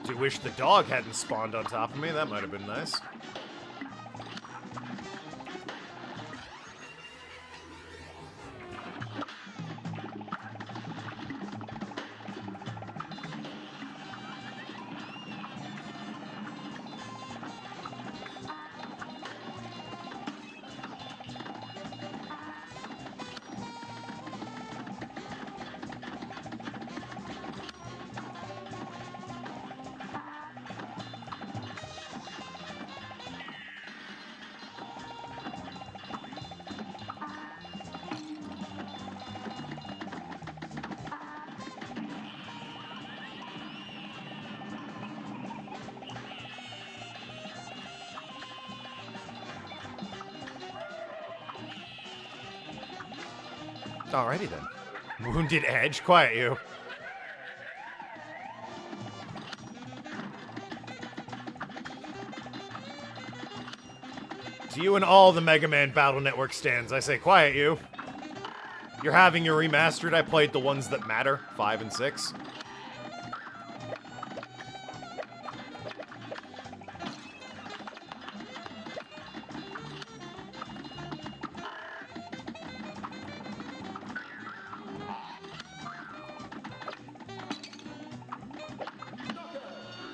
S1: Do wish the dog hadn't spawned on top of me. That might have been nice. Alrighty then. Wounded Edge, quiet you. To you and all the Mega Man Battle Network stands, I say quiet you. You're having your remastered. I played the ones that matter, 5 and 6.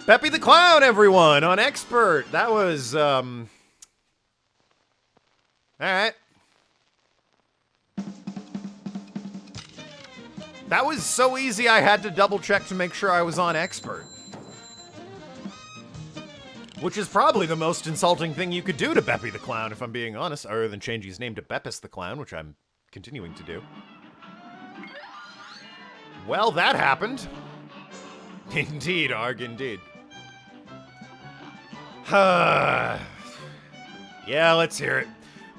S1: Peppy the Clown, everyone, on Expert. That was, alright. That was so easy I had to double check to make sure I was on Expert. Which is probably the most insulting thing you could do to Peppy the Clown, if I'm being honest, other than changing his name to Beppis the Clown, which I'm continuing to do. Well, that happened. Indeed, Arg, indeed. Yeah, let's hear it.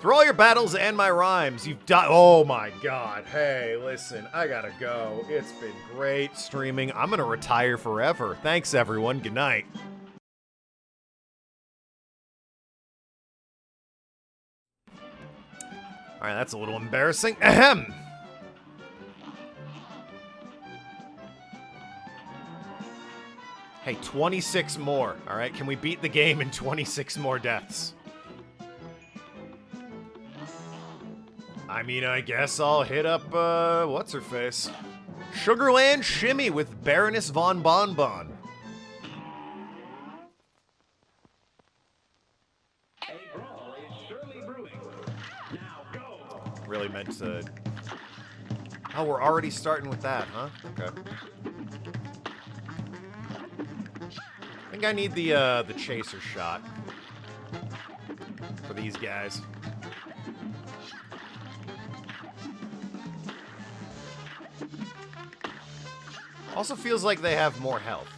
S1: Through all your battles and my rhymes, you've done. Oh my god. Hey, listen, I gotta go. It's been great streaming. I'm gonna retire forever. Thanks, everyone. Good night. Alright, that's a little embarrassing. Ahem. Hey, 26 more, alright? Can we beat the game in 26 more deaths? I mean, I guess I'll hit up, what's-her-face? Sugarland Shimmy with Baroness Von Bonbon.
S2: A brawl is surely brewing. Now go.
S1: Really meant to... Oh, we're already starting with that, huh? Okay. I think I need the chaser shot for these guys. Also feels like they have more health.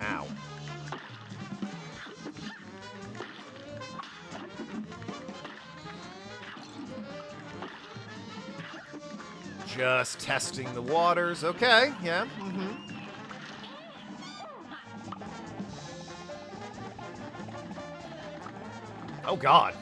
S1: Ow. Just testing the waters. Okay, yeah, Oh, God.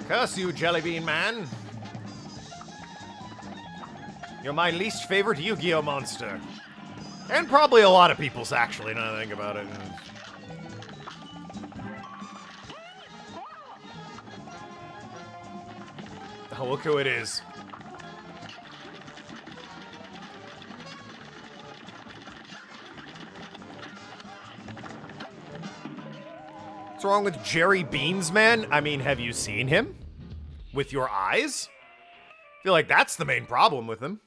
S1: Curse you, Jellybean Man. You're my least favorite Yu-Gi-Oh monster. And probably a lot of people's, actually, now that I think about it. Oh, look who it is. What's wrong with Jerry Beans, man? I mean, have you seen him? With your eyes? I feel like that's the main problem with him.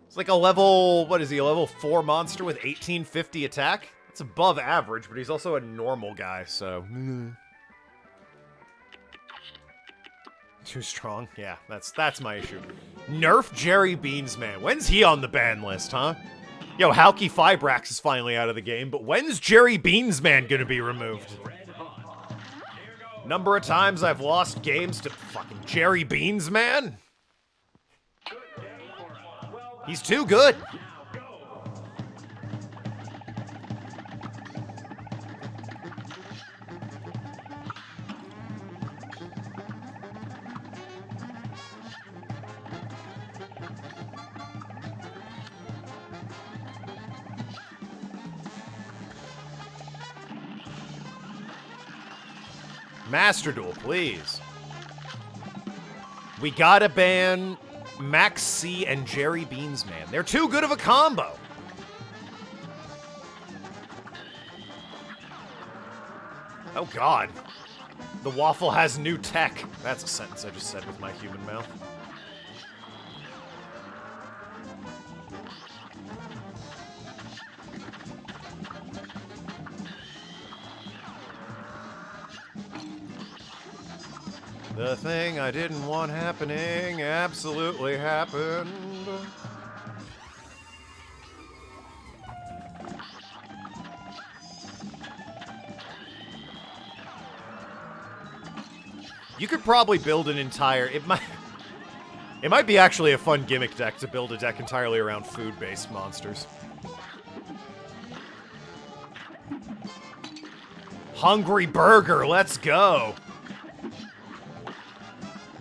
S1: It's like a level, what is he, a level 4 monster with 1850 attack? That's above average, but he's also a normal guy, so... Too strong? Yeah, that's my issue. Nerf Jerry Beans, man. When's he on the ban list, huh? Yo, Halky Fibrax is finally out of the game, but when's Jerry Beans, man, gonna be removed? Number of times I've lost games to fucking Jerry Beans, man. He's too good. Master Duel, please. We gotta ban Max C and Jerry Beans, man. They're too good of a combo. Oh, God. The waffle has new tech. That's a sentence I just said with my human mouth. The thing I didn't want happening absolutely happened. You could probably build an entire... It might be actually a fun gimmick deck to build a deck entirely around food-based monsters. Hungry Burger, let's go!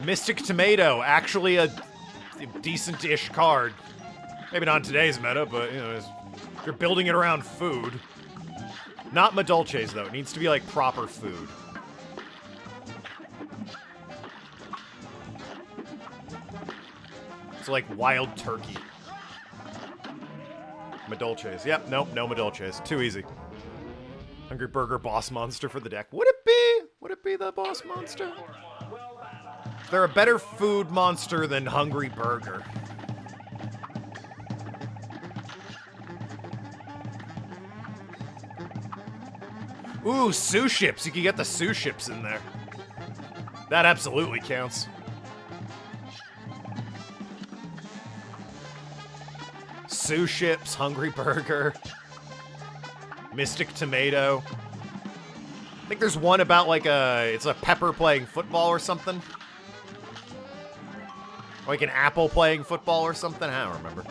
S1: Mystic Tomato, actually a decent-ish card. Maybe not in today's meta, but, you know, if you're building it around food. Not Madolches, though. It needs to be, like, proper food. It's like wild turkey. Madolches. Yep, nope, no Madolches. Too easy. Hungry Burger boss monster for the deck. Would it be? Would it be the boss monster? Is there a better food monster than Hungry Burger? Ooh, Sous Ships. You can get the Sous Ships in there. That absolutely counts. Sous Ships, Hungry Burger, Mystic Tomato. I think there's one about like it's a pepper playing football or something. Like an apple playing football or something? I don't remember.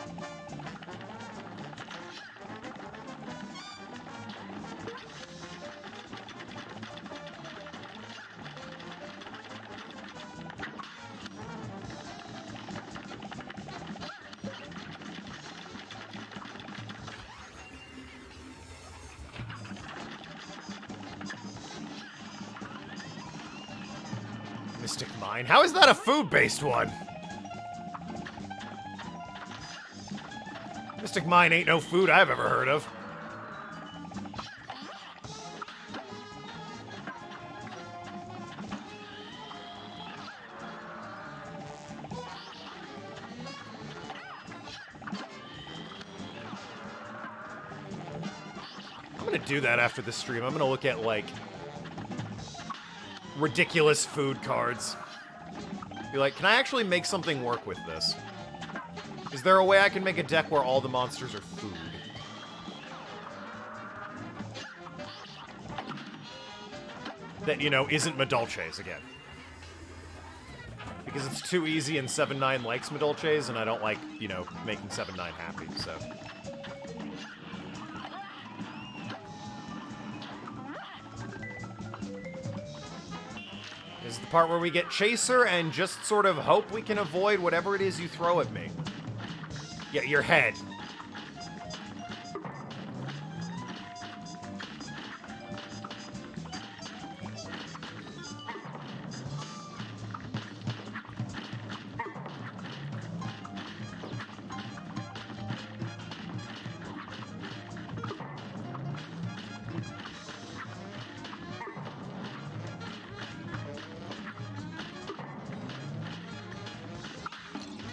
S1: Mystic Mine. How is that a food-based one? Mystic Mine ain't no food I've ever heard of. I'm gonna do that after this stream. I'm gonna look at, like, ridiculous food cards. Be like, can I actually make something work with this? Is there a way I can make a deck where all the monsters are food? That, you know, isn't Madolches again. Because it's too easy and 7-9 likes Madolches, and I don't like, you know, making 7-9 happy, so... This is the part where we get Chaser and just sort of hope we can avoid whatever it is you throw at me. Yeah, your head.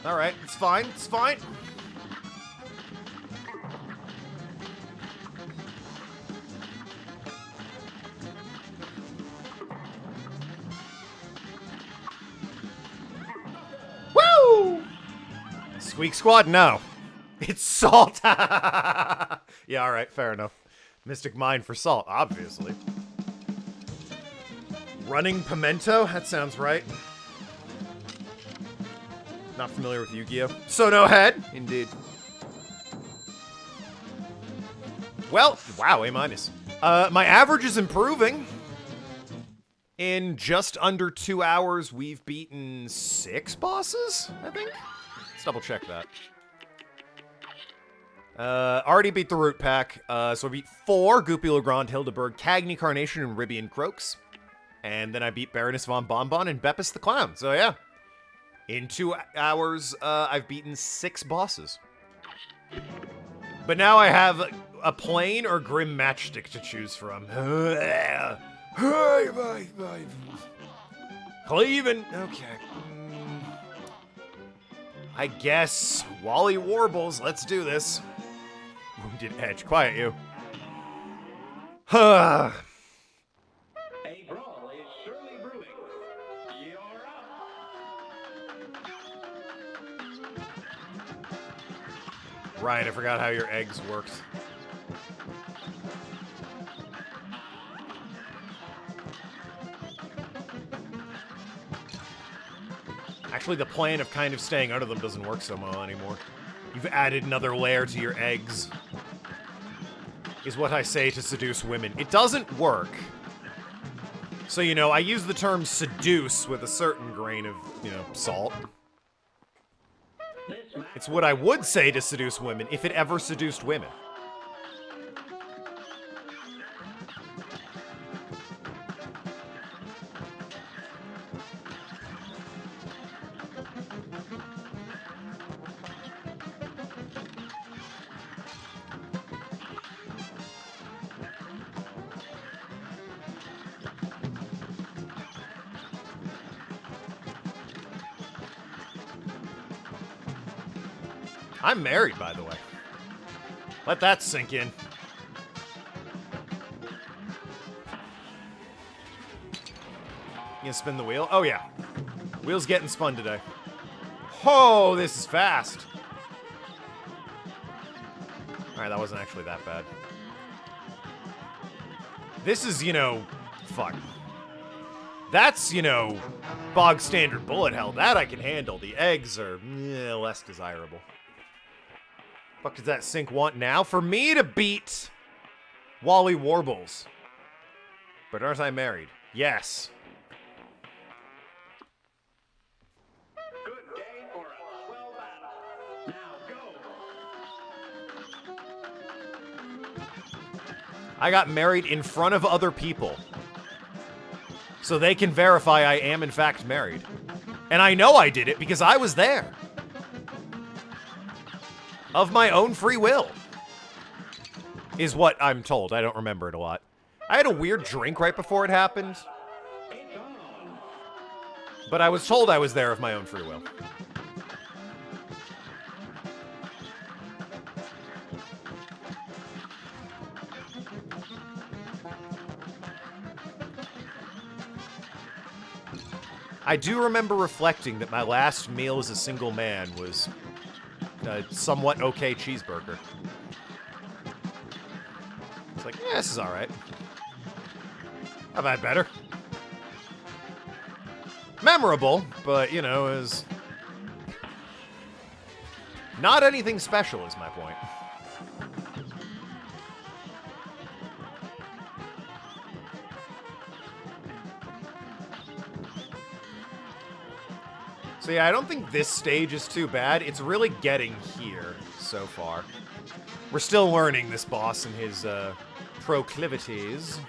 S1: Alright, it's fine, it's fine. Woo! Squeak Squad? No. It's salt. Yeah, alright, fair enough. Mystic Mine for salt, obviously. Running Pimento? That sounds right. Not familiar with Yu-Gi-Oh! So no head? Indeed. Well, wow, A-. My average is improving. In just under 2 hours, we've beaten 6 bosses, I think? Let's double check that. Already beat the Root Pack. So I beat 4, Goopy Legrand, Hildeberg, Cagney Carnation, and Ribian Croaks. And then I beat Baroness von Bonbon and Beppis the Clown. So yeah. In 2 hours, I've beaten 6 bosses. But now I have a plain or grim matchstick to choose from. Cleavin'. Okay. I guess Wally Warbles. Let's do this. Wounded Edge. Quiet you.
S2: A brawl is surely brewing. You're up.
S1: Right, I forgot how your eggs worked. Actually, the plan of kind of staying under them doesn't work so well anymore. You've added another layer to your eggs. Is what I say to seduce women. It doesn't work. So, you know, I use the term seduce with a certain grain of, you know, salt. It's what I would say to seduce women if it ever seduced women. I'm married, by the way. Let that sink in. You gonna spin the wheel? Oh, yeah. Wheel's getting spun today. Oh, this is fast. Alright, that wasn't actually that bad. This is, you know... Fuck. That's, you know, bog standard bullet hell. That I can handle. The eggs are less desirable. Fuck does that sink want now? For me to beat Wally Warbles. But aren't I married? Yes.
S2: Good day for a swell battle. Now go.
S1: I got married in front of other people. So they can verify I am in fact married. And I know I did it because I was there. Of my own free will. Is what I'm told. I don't remember it a lot. I had a weird drink right before it happened. But I was told I was there of my own free will. I do remember reflecting that my last meal as a single man was a somewhat okay cheeseburger. It's like, yeah, this is alright. I've had better. Memorable, but, you know, is not anything special is my point. So yeah, I don't think this stage is too bad. It's really getting here. so far. We're still learning this boss and his proclivities.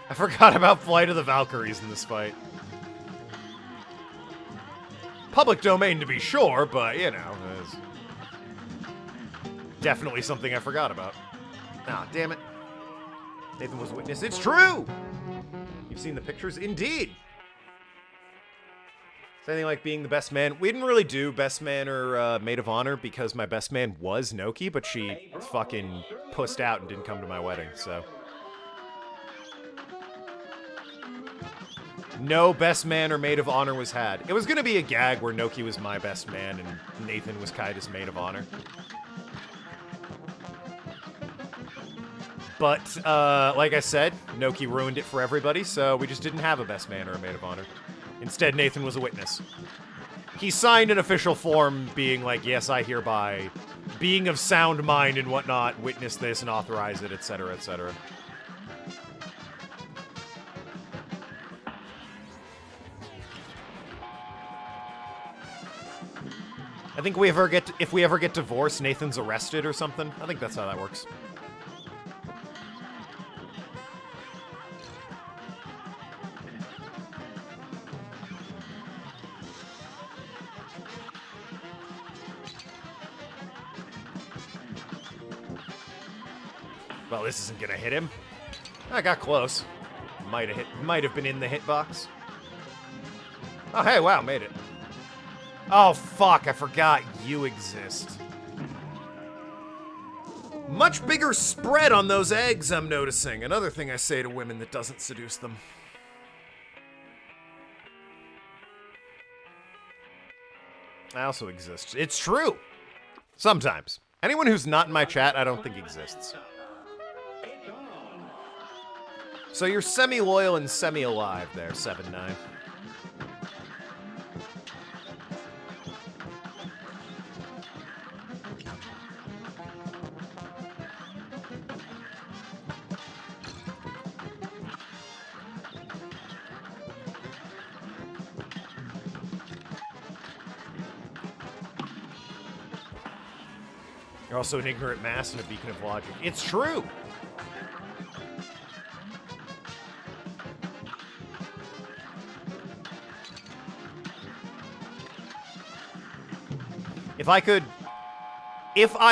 S1: I forgot about Flight of the Valkyries in this fight. Public domain to be sure, but, you know, it's definitely something I forgot about. Ah, damn it. Nathan was a witness. It's true! You've seen the pictures? Indeed! It's anything like being the best man. We didn't really do best man or maid of honor because my best man was Noki, but she fucking pussed out and didn't come to my wedding, so... No best man or maid of honor was had. It was gonna be a gag where Noki was my best man and Nathan was Kaida's maid of honor. But, like I said, Noki ruined it for everybody, so we just didn't have a best man or a maid of honor. Instead, Nathan was a witness. He signed an official form being like, yes, I hereby, being of sound mind and whatnot, witness this and authorize it, etc., etc. I think if we ever get divorced, Nathan's arrested or something. I think that's how that works. Well, this isn't gonna hit him. I got close. Might have been in the hitbox. Oh, hey, wow, made it. Oh, fuck, I forgot you exist. Much bigger spread on those eggs, I'm noticing. Another thing I say to women that doesn't seduce them. I also exist. It's true. Sometimes. Anyone who's not in my chat, I don't think exists. So you're semi-loyal and semi-alive there, 7-9. You're also an ignorant mass and a beacon of logic. It's true! If I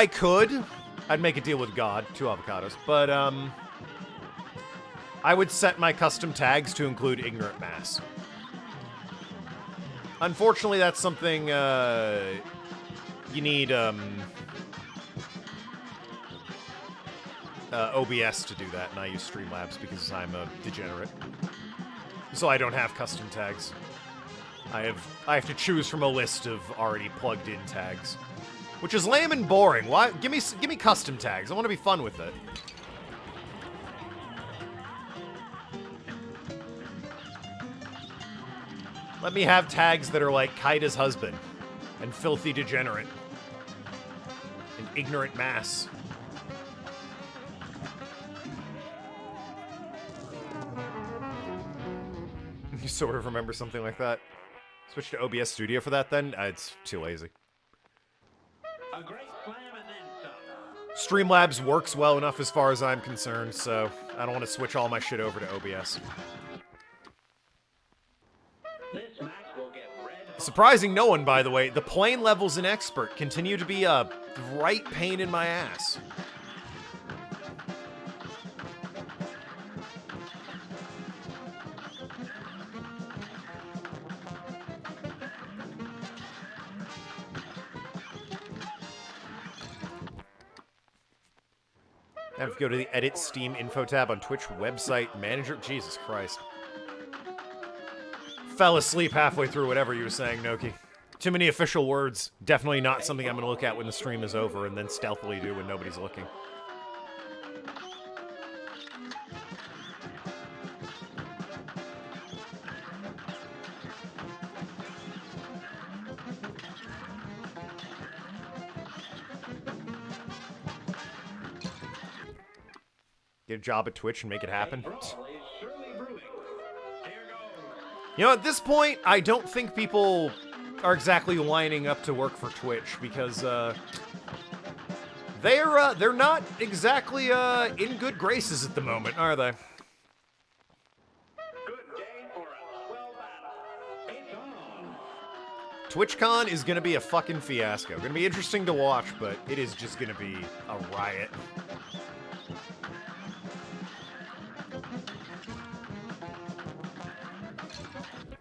S1: could, I'd make a deal with God, 2 avocados, but, I would set my custom tags to include ignorant mass. Unfortunately, that's something, you need, OBS to do that, and I use Streamlabs because I'm a degenerate. So I don't have custom tags. I have to choose from a list of already plugged in tags, which is lame and boring. Why? Give me custom tags. I want to be fun with it. Let me have tags that are like Kaida's husband and filthy degenerate and ignorant mass. You sort of remember something like that. Switch to OBS Studio for that, then? It's too lazy.
S2: A great slam and then some.
S1: Streamlabs works well enough as far as I'm concerned, so I don't want to switch all my shit over to OBS.
S2: This match will get red hot.
S1: Surprising no one, by the way, the plane levels in Expert continue to be a right pain in my ass. I have to go to the Edit Steam Info tab on Twitch website manager. Jesus Christ. Fell asleep halfway through whatever you were saying, Noki. Too many official words. Definitely not something I'm going to look at when the stream is over and then stealthily do when nobody's looking. Get a job at Twitch and make it happen.
S2: A brawl is surely brewing. Here goes.
S1: You know, at this point, I don't think people are exactly lining up to work for Twitch because they're not exactly in good graces at the moment, are they?
S2: Good day for a swell battle. It's on.
S1: TwitchCon is gonna be a fucking fiasco. Gonna be interesting to watch, but it is just gonna be a riot.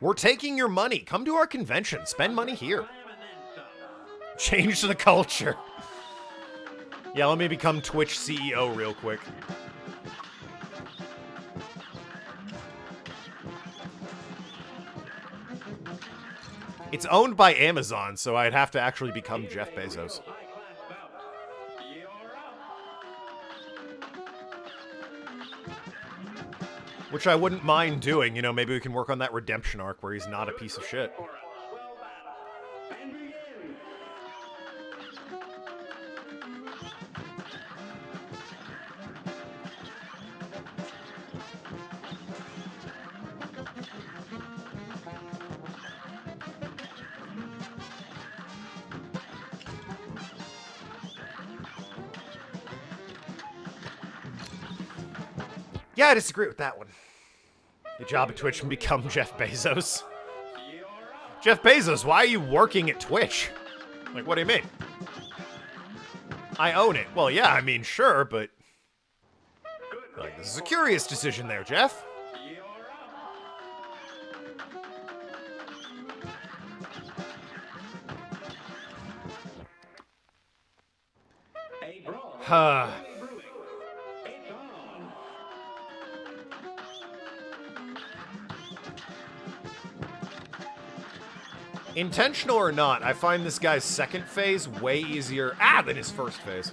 S1: We're taking your money. Come to our convention. Spend money here.
S2: Slam and then some.
S1: Change the culture. Yeah, let me become Twitch CEO real quick. It's owned by Amazon, so I'd have to actually become Jeff Bezos.
S2: High-class bout. You're up.
S1: Which I wouldn't mind doing. You know, maybe we can work on that redemption arc where he's not a piece of shit.
S2: For a swell battle. And begin.
S1: Yeah, I disagree with that one. Good job at Twitch and become Jeff Bezos.
S2: You're up.
S1: Jeff Bezos, why are you working at Twitch? Like, what do you mean? I own it. Well, yeah, I mean, sure, but...
S2: Good
S1: Like,
S2: day
S1: this is a
S2: for
S1: curious decision there, Jeff.
S2: You're up. A brawl is
S1: Huh.
S2: surely brewing. It's on.
S1: Intentional or not, I find this guy's second phase way easier than his first phase.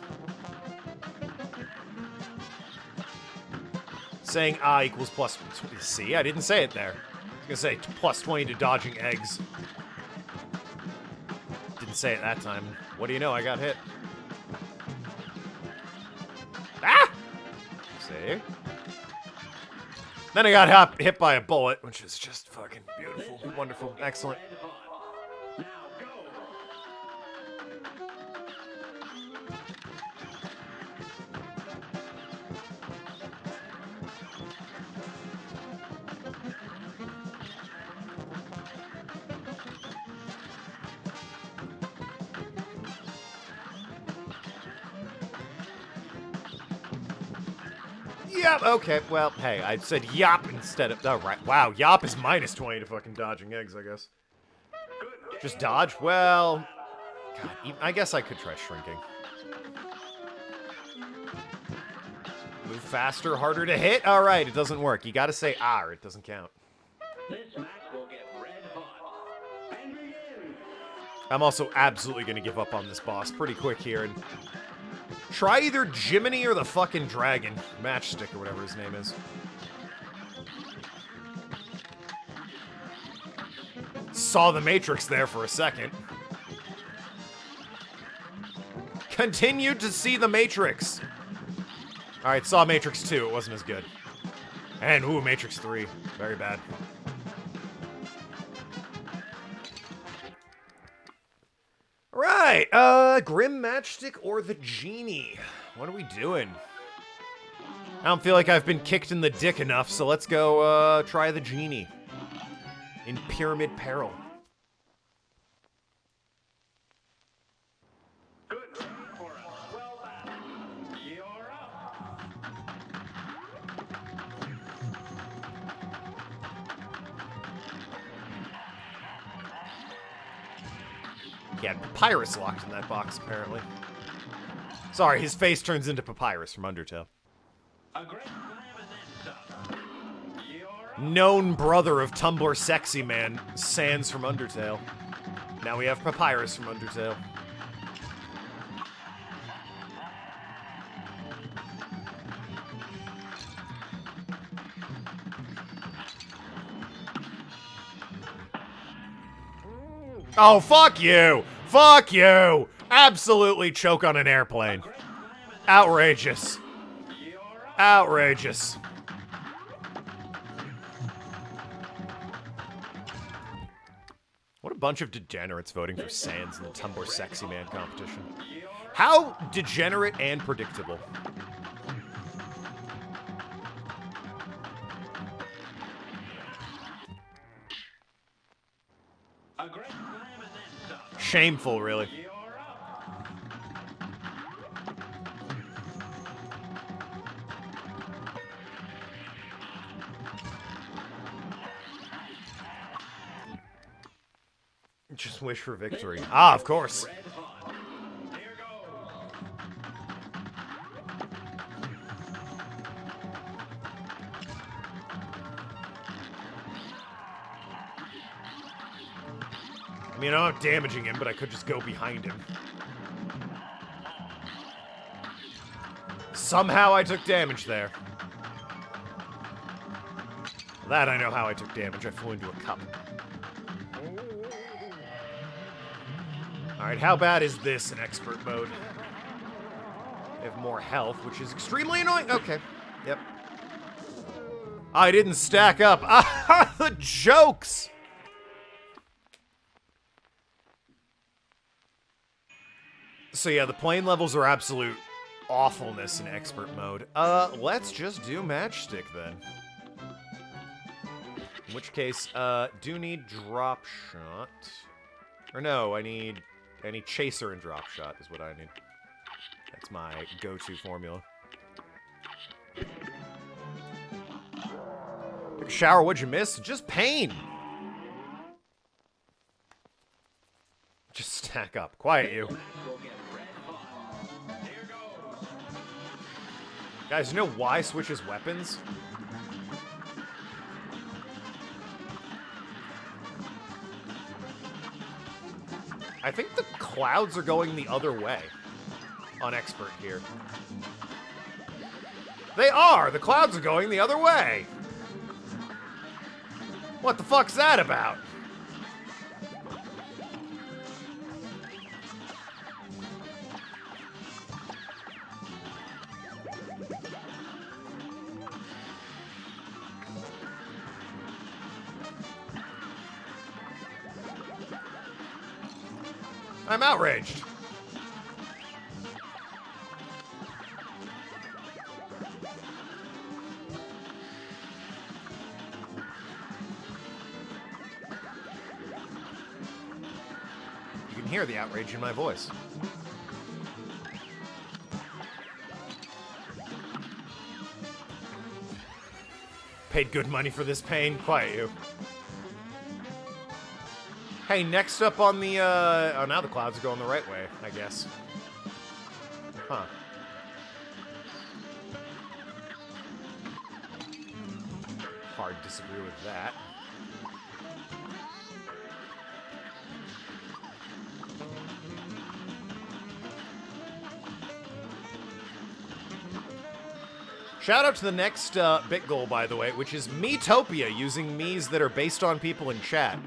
S1: Saying equals plus... See, I didn't say it there. I was gonna say plus 20 to dodging eggs. Didn't say it that time. What do you know, I got hit. Ah! See? Then I got hit by a bullet, which is just fucking beautiful, wonderful, excellent.
S2: Red hot. Now go.
S1: Yep, okay, well, hey, I said yop instead of... Oh, right, wow, yop is minus 20 to fucking dodging eggs, I guess. Just dodge? Well... God, I guess I could try shrinking. Move faster, harder to hit? Alright, it doesn't work. You gotta say or it doesn't count.
S2: This match will get red hot. And begin.
S1: I'm also absolutely gonna give up on this boss pretty quick here and... Try either Jiminy or the fucking dragon. Matchstick or whatever his name is. Saw the Matrix there for a second. Continued to see the Matrix. Alright, saw Matrix 2. It wasn't as good. And, ooh, Matrix 3. Very bad. Right, Grim Matchstick or the Genie? What are we doing? I don't feel like I've been kicked in the dick enough, so let's go, try the Genie. In Pyramid Peril.
S2: Good day for a swell battle. You're up.
S1: He had Papyrus locked in that box, apparently. Sorry, his face turns into Papyrus from Undertale.
S2: A great slam and then some. You're up.
S1: Known brother of Tumblr Sexy Man, Sans from Undertale. Now we have Papyrus from Undertale. Oh, fuck you! Fuck you! Absolutely choke on an airplane.
S2: Great slam and then
S1: Outrageous.
S2: you're up.
S1: Outrageous. What a bunch of degenerates voting for Sans in the Tumblr Sexy Man competition. How degenerate and predictable.
S2: A great slam and then some.
S1: Shameful, really.
S2: You're up.
S1: Just wish for victory. Ah, of course.
S2: Red hot. Here goes.
S1: I mean, I'm not damaging him, but I could just go behind him. Somehow I took damage there. That I know how I took damage. I flew into a cup. Alright, how bad is this in expert mode? I have more health, which is extremely annoying. Okay. Yep. I didn't stack up. Ah, the jokes! So yeah, the plane levels are absolute awfulness in expert mode. Let's just do matchstick then. In which case, do need drop shot. Or no, I need chaser and drop shot is what I need. That's my go-to formula. Took a shower, what'd you miss? Just pain! Just stack up. Quiet you. Guys, you know why switches weapons? I think the clouds are going the other way on expert here. They are! The clouds are going the other way! What the fuck's that about? I'm outraged. You can hear the outrage in my voice. Paid good money for this pain. Quiet you. Hey, next up on the, oh, now the clouds are going the right way, I guess. Huh. Hard to disagree with that. Shout out to the next bit goal, by the way, which is Metopia, using me's that are based on people in chat.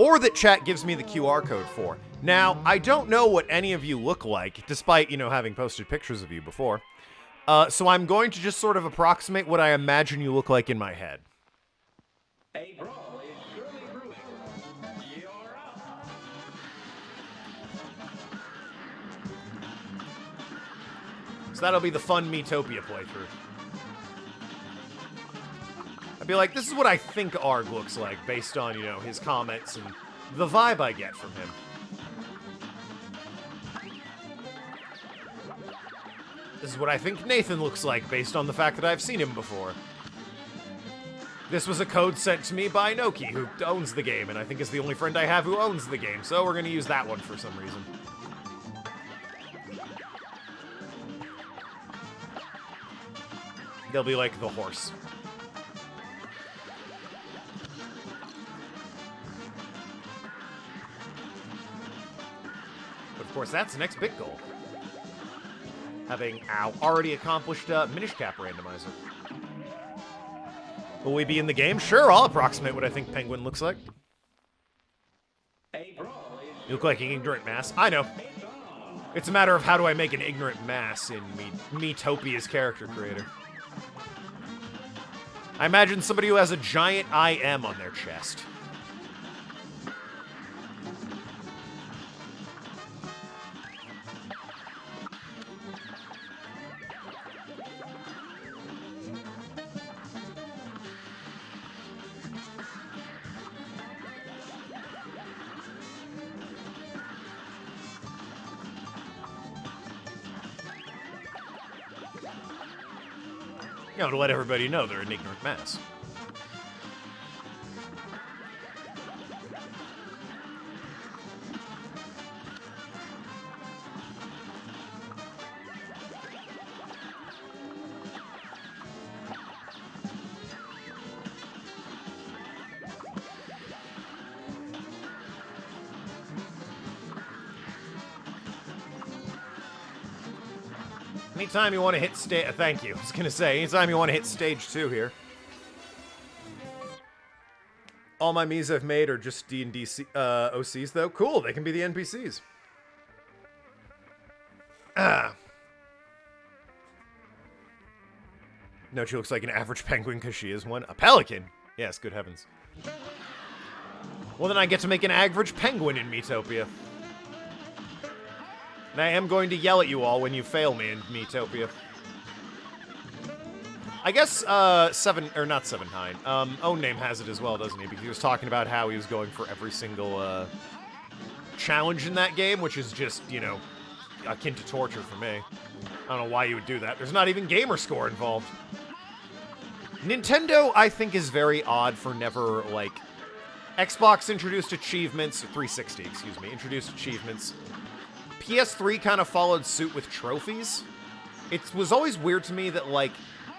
S1: Or that chat gives me the QR code for. Now, I don't know what any of you look like, despite, you know, having posted pictures of you before. So I'm going to just sort of approximate what I imagine you look like in my head.
S2: A brawl is surely brewing. You're up.
S1: So that'll be the fun Metopia playthrough. I'd be like, this is what I think Arg looks like, based on, you know, his comments and the vibe I get from him. This is what I think Nathan looks like, based on the fact that I've seen him before. This was a code sent to me by Noki, who owns the game, and I think is the only friend I have who owns the game, so we're gonna use that one for some reason. They'll be like the horse. But of course, that's the next big goal. Having already accomplished Minish Cap randomizer. Will we be in the game? Sure, I'll approximate what I think Penguin looks like.
S2: A brawl is
S1: You look like an ignorant mass. I know. It's a matter of how do I make an ignorant mass in Metopia's character creator. I imagine somebody who has a giant I am on their chest. You know, to let everybody know they're an ignorant mass. Anytime you want to hit thank you. I was gonna say, anytime you want to hit stage 2 here. All my Miis I've made are just D&D OCs, though. Cool, they can be the NPCs. No, she looks like an average penguin because she is one. A pelican? Yes, good heavens. Well, then I get to make an average penguin in Miitopia. And I am going to yell at you all when you fail me in Miitopia. I guess, not 7-9. Own Name has it as well, doesn't he? Because he was talking about how he was going for every single, challenge in that game, which is just, you know, akin to torture for me. I don't know why you would do that. There's not even gamer score involved. Nintendo, I think, is very odd for never, like... Xbox introduced achievements, 360, excuse me, introduced achievements. PS3 kind of followed suit with trophies. It was always weird to me that, like,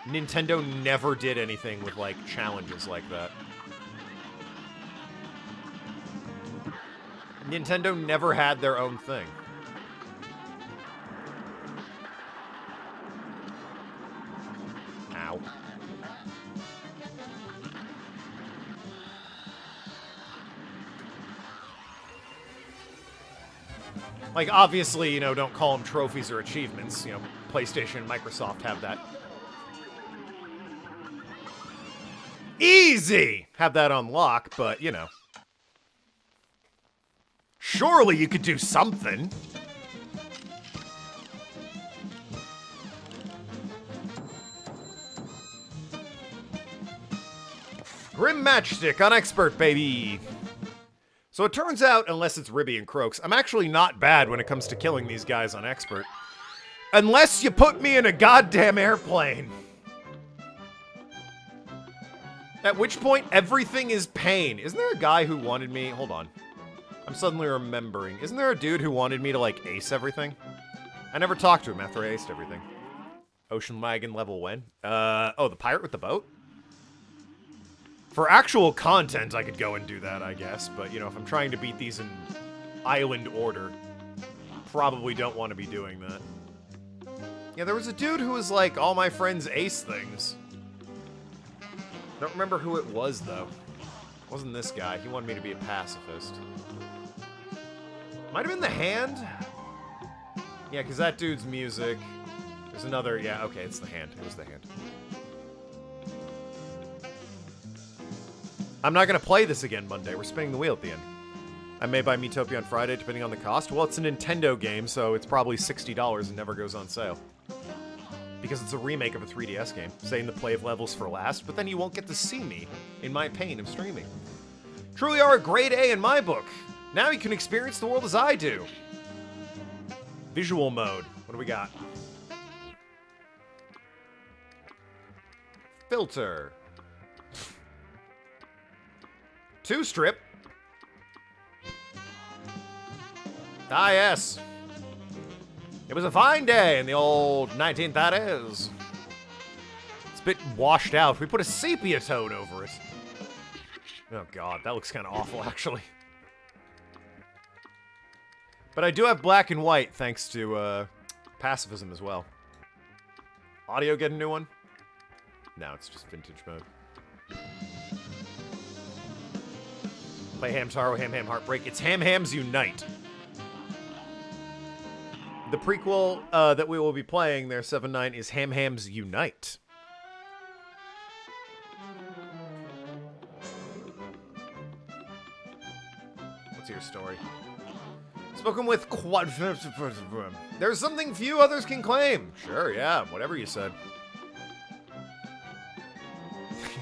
S1: Nintendo never did anything with, like, challenges like that. Nintendo never had their own thing. Ow. Like, obviously, you know, don't call them trophies or achievements. You know, PlayStation and Microsoft have that. Easy! Have that on lock, but, you know. Surely you could do something. Grim Matchstick on Expert, baby! So it turns out, unless it's Ribby and Croaks, I'm actually not bad when it comes to killing these guys on Expert. Unless you put me in a goddamn airplane. At which point, everything is pain. Isn't there a guy who wanted me... Hold on. I'm suddenly remembering. Isn't there a dude who wanted me to, like, ace everything? I never talked to him after I aced everything. Ocean Wagon level when? Oh, the pirate with the boat? For actual content, I could go and do that, I guess. But, you know, if I'm trying to beat these in island order, probably don't want to be doing that. Yeah, there was a dude who was like, all my friends ace things. Don't remember who it was, though. It wasn't this guy. He wanted me to be a pacifist. Might have been the Hand? Yeah, because that dude's music. There's another... Yeah, okay, it's the Hand. It was the Hand. I'm not going to play this again Monday. We're spinning the wheel at the end. I may buy Miitopia on Friday, depending on the cost. Well, it's a Nintendo game, so it's probably $60 and never goes on sale. Because it's a remake of a 3DS game, saying the play of levels for last, but then you won't get to see me in my pain of streaming. Truly are a grade A in my book. Now you can experience the world as I do. Visual mode. What do we got? Filter. 2-strip. Ah, yes. It was a fine day in the old 1930s. It's a bit washed out. We put a sepia tone over it. Oh, God. That looks kind of awful, actually. But I do have black and white, thanks to pacifism as well. Audio get a new one? No, it's just vintage mode. Play Ham Taro, Ham Ham Heartbreak. It's Ham Hams Unite. The prequel that we will be playing there, 7-9, is Ham Hams Unite. What's your story? Spoken with quad. There's something few others can claim. Sure, yeah, whatever you said.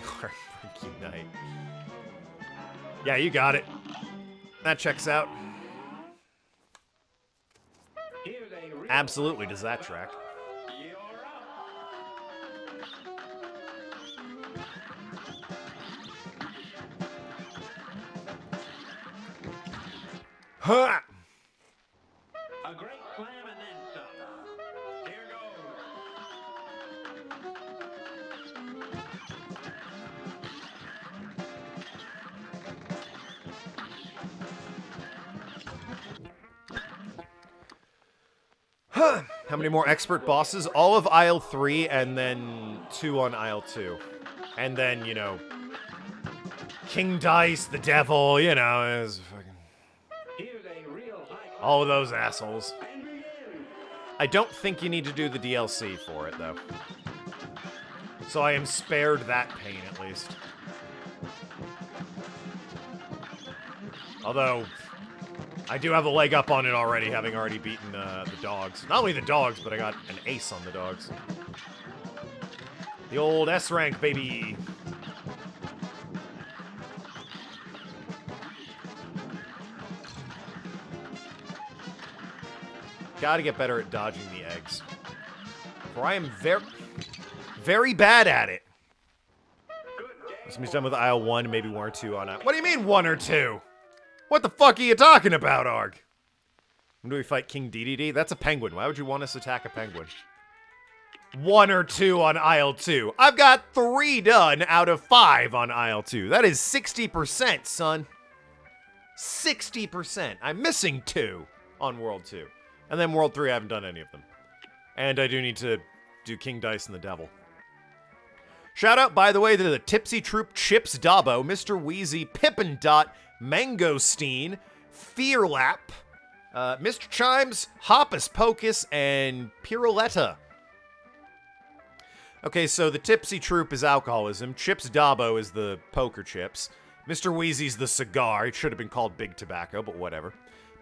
S1: Heartbreaking night. Yeah, you got it. That checks out. Absolutely, does that track? Huh!
S2: A great slam and then some. Here goes.
S1: Huh! How many more expert bosses? All of aisle 3 and then 2 on aisle 2. And then, you know, King Dice, the devil, you know, is fucking...
S2: Here's a real high
S1: all of those assholes.
S2: and begin.
S1: I don't think you need to do the DLC for it, though. So I am spared that pain, at least. Although, I do have a leg up on it already, having already beaten the dogs. Not only the dogs, but I got an ace on the dogs. The old S rank, baby! Gotta get better at dodging the eggs. For I am very bad at it. Somebody's done with aisle 1, maybe 1 or 2 on aisle... What do you mean 1 or 2? What the fuck are you talking about, Arg? When do we fight King DDD? That's a penguin. Why would you want us to attack a penguin? 1 or 2 on aisle 2. I've got 3 done out of 5 on aisle 2. That is 60%, son. 60%. I'm missing 2 on World 2. And then World 3, I haven't done any of them. And I do need to do King Dice and the Devil. Shout out, by the way, to the Tipsy Troop Chips Dabo, Mr. Wheezy, Pippin Dot, Mangosteen, Fearlap, Mr. Chimes, Hoppus Pocus, and Piruletta. Okay, so the Tipsy Troop is alcoholism, Chips Dabo is the poker chips, Mr. Wheezy's the cigar, it should have been called Big Tobacco, but whatever.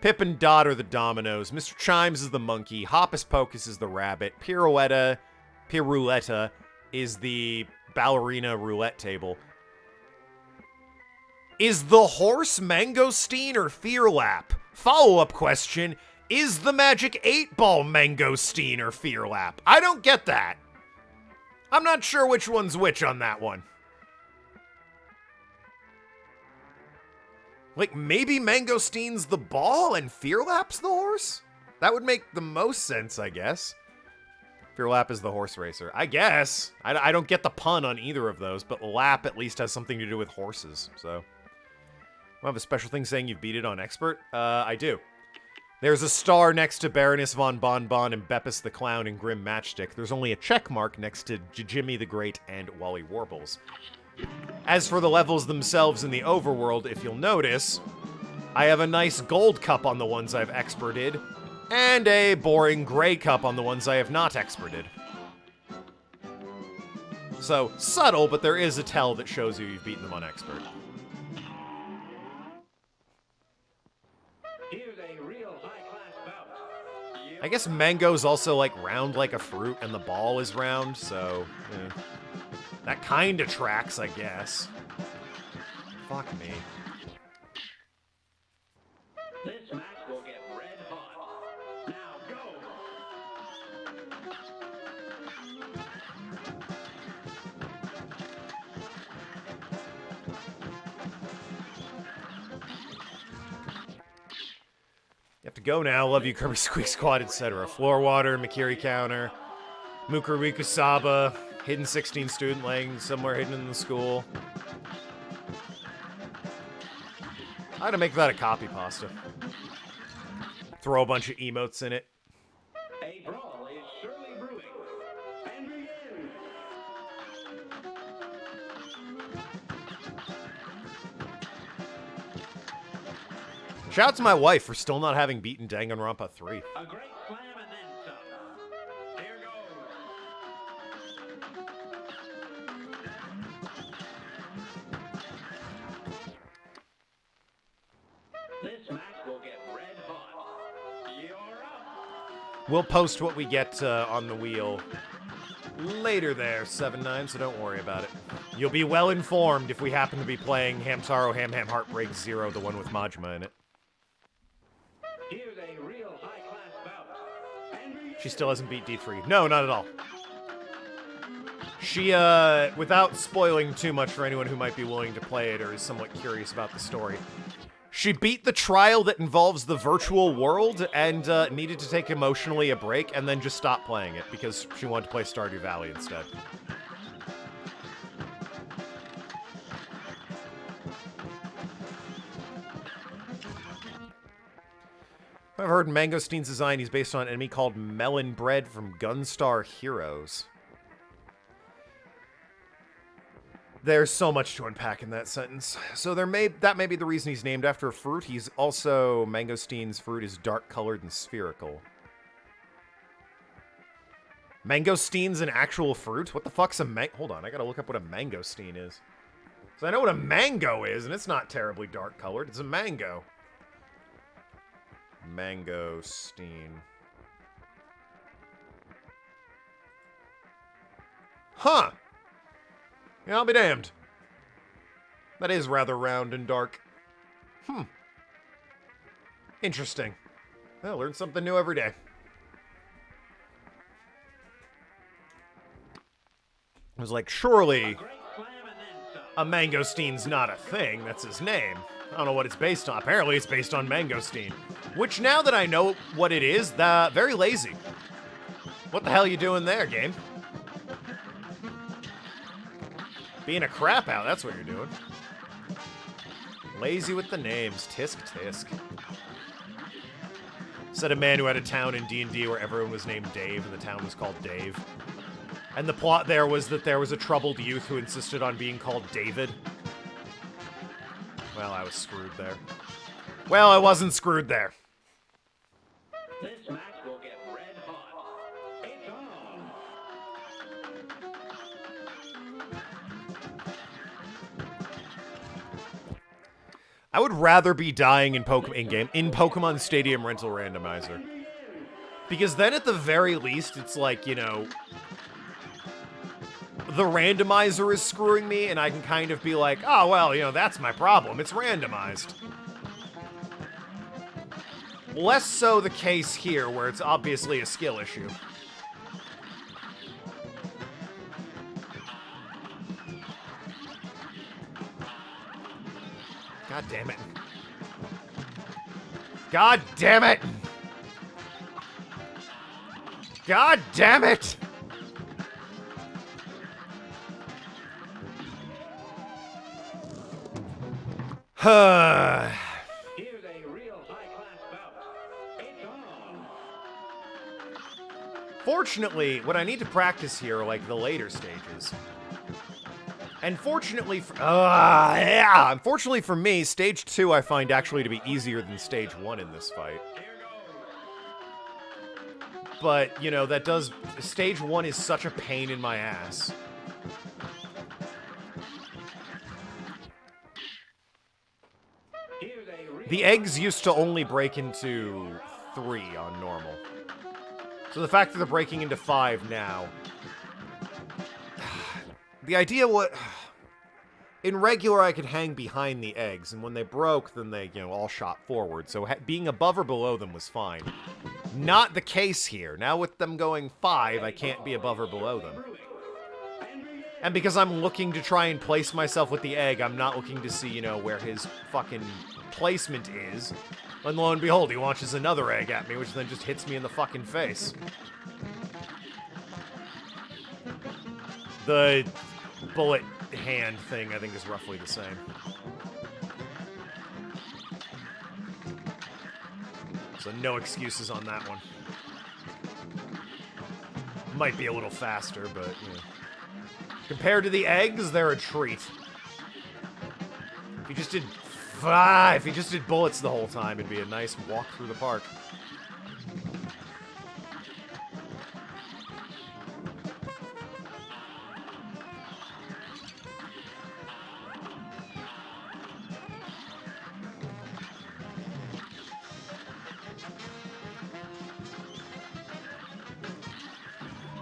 S1: Pip and Dot are the dominoes, Mr. Chimes is the monkey, Hoppus Pocus is the rabbit, Piruletta is the ballerina roulette table. Is the horse Mangosteen or Fearlap? Follow-up question, is the magic 8-ball Mangosteen or Fearlap? I don't get that. I'm not sure which one's which on that one. Like, maybe Mangosteen's the ball and Fearlap's the horse? That would make the most sense, I guess. Fearlap is the horse racer. I guess. I don't get the pun on either of those, but lap at least has something to do with horses, so... I have a special thing saying you've beat it on Expert? I do. There's a star next to Baroness von Bonbon and Beppis the Clown and Grim Matchstick. There's only a check mark next to Jimmy the Great and Wally Warbles. As for the levels themselves in the overworld, if you'll notice, I have a nice gold cup on the ones I've experted, and a boring gray cup on the ones I have not experted. So, subtle, but there is a tell that shows you've beaten them on Expert.
S2: Here's a real high-class bout.
S1: I guess mango's also, like, round like a fruit, and the ball is round, so... that kinda tracks, I guess. Fuck me.
S2: This match will get red hot. Now go.
S1: You have to go now. Love you, Kirby Squeak Squad, etc. Floor Water, Makiri Counter, Mukuriku Saba, Hidden 16 Student laying somewhere hidden in the school. I gotta make that a copy pasta. Throw a bunch of emotes in it.
S2: A brawl is surely brewing. And begin.
S1: Shout out to my wife for still not having beaten Danganronpa 3.
S2: A great slam and then some. Here goes. This match will get red hot. You're up.
S1: We'll post what we get on the wheel later there, 7-9, so don't worry about it. You'll be well informed if we happen to be playing Hamtaro Ham Ham Heartbreak Zero, the one with Majima in it.
S2: Here's a real high-class bout. And
S1: She still hasn't beat D3. No, not at all. She, without spoiling too much for anyone who might be willing to play it or is somewhat curious about the story, she beat the trial that involves the virtual world and needed to take emotionally a break and then just stopped playing it because she wanted to play Stardew Valley instead. I've heard Mangostein's design. He's based on an enemy called Melon Bread from Gunstar Heroes. There's so much to unpack in that sentence. So that may be the reason he's named after a fruit. He's also, Mangostein's fruit is dark colored and spherical. Mangostein's an actual fruit? What the fuck's a hold on, I gotta look up what a mangosteen is. So I know what a mango is, and it's not terribly dark colored. It's a mango. Mangosteen. Huh! Yeah, I'll be damned. That is rather round and dark. Interesting. I learn something new every day. I was like, surely a mangosteen's not a thing. That's his name. I don't know what it's based on. Apparently it's based on mangosteen. Which, now that I know what it is, very lazy. What the hell are you doing there, game? Being a crap out, that's what you're doing. Lazy with the names. Tisk, tisk. Said a man who had a town in D&D where everyone was named Dave and the town was called Dave. And the plot there was that there was a troubled youth who insisted on being called David. Well, I was screwed there. Well, I wasn't screwed there.
S2: this match will get red hot. It's on.
S1: I would rather be dying in Pokemon Stadium Rental Randomizer. Because then at the very least, it's like, you know, the randomizer is screwing me, and I can kind of be like, oh, well, you know, that's my problem. It's randomized. Less so the case here, where it's obviously a skill issue. God damn it. God damn it! God damn it!
S2: Here's a real high-class bout. It's on.
S1: Fortunately, what I need to practice here are like the later stages. And fortunately unfortunately for me, stage 2 I find actually to be easier than stage 1 in this fight. But, you know, stage 1 is such a pain in my ass. The eggs used to only break into 3 on normal. So the fact that they're breaking into 5 now. The idea in regular I could hang behind the eggs, and when they broke, then they, you know, all shot forward. So being above or below them was fine. Not the case here. Now with them going 5, I can't be above or below them. And because I'm looking to try and place myself with the egg, I'm not looking to see, you know, where his fucking placement is. And lo and behold, he launches another egg at me, which then just hits me in the fucking face. The bullet hand thing, I think, is roughly the same. So no excuses on that one. Might be a little faster, but, you know. Compared to the eggs, they're a treat. If you just did bullets the whole time, it'd be a nice walk through the park.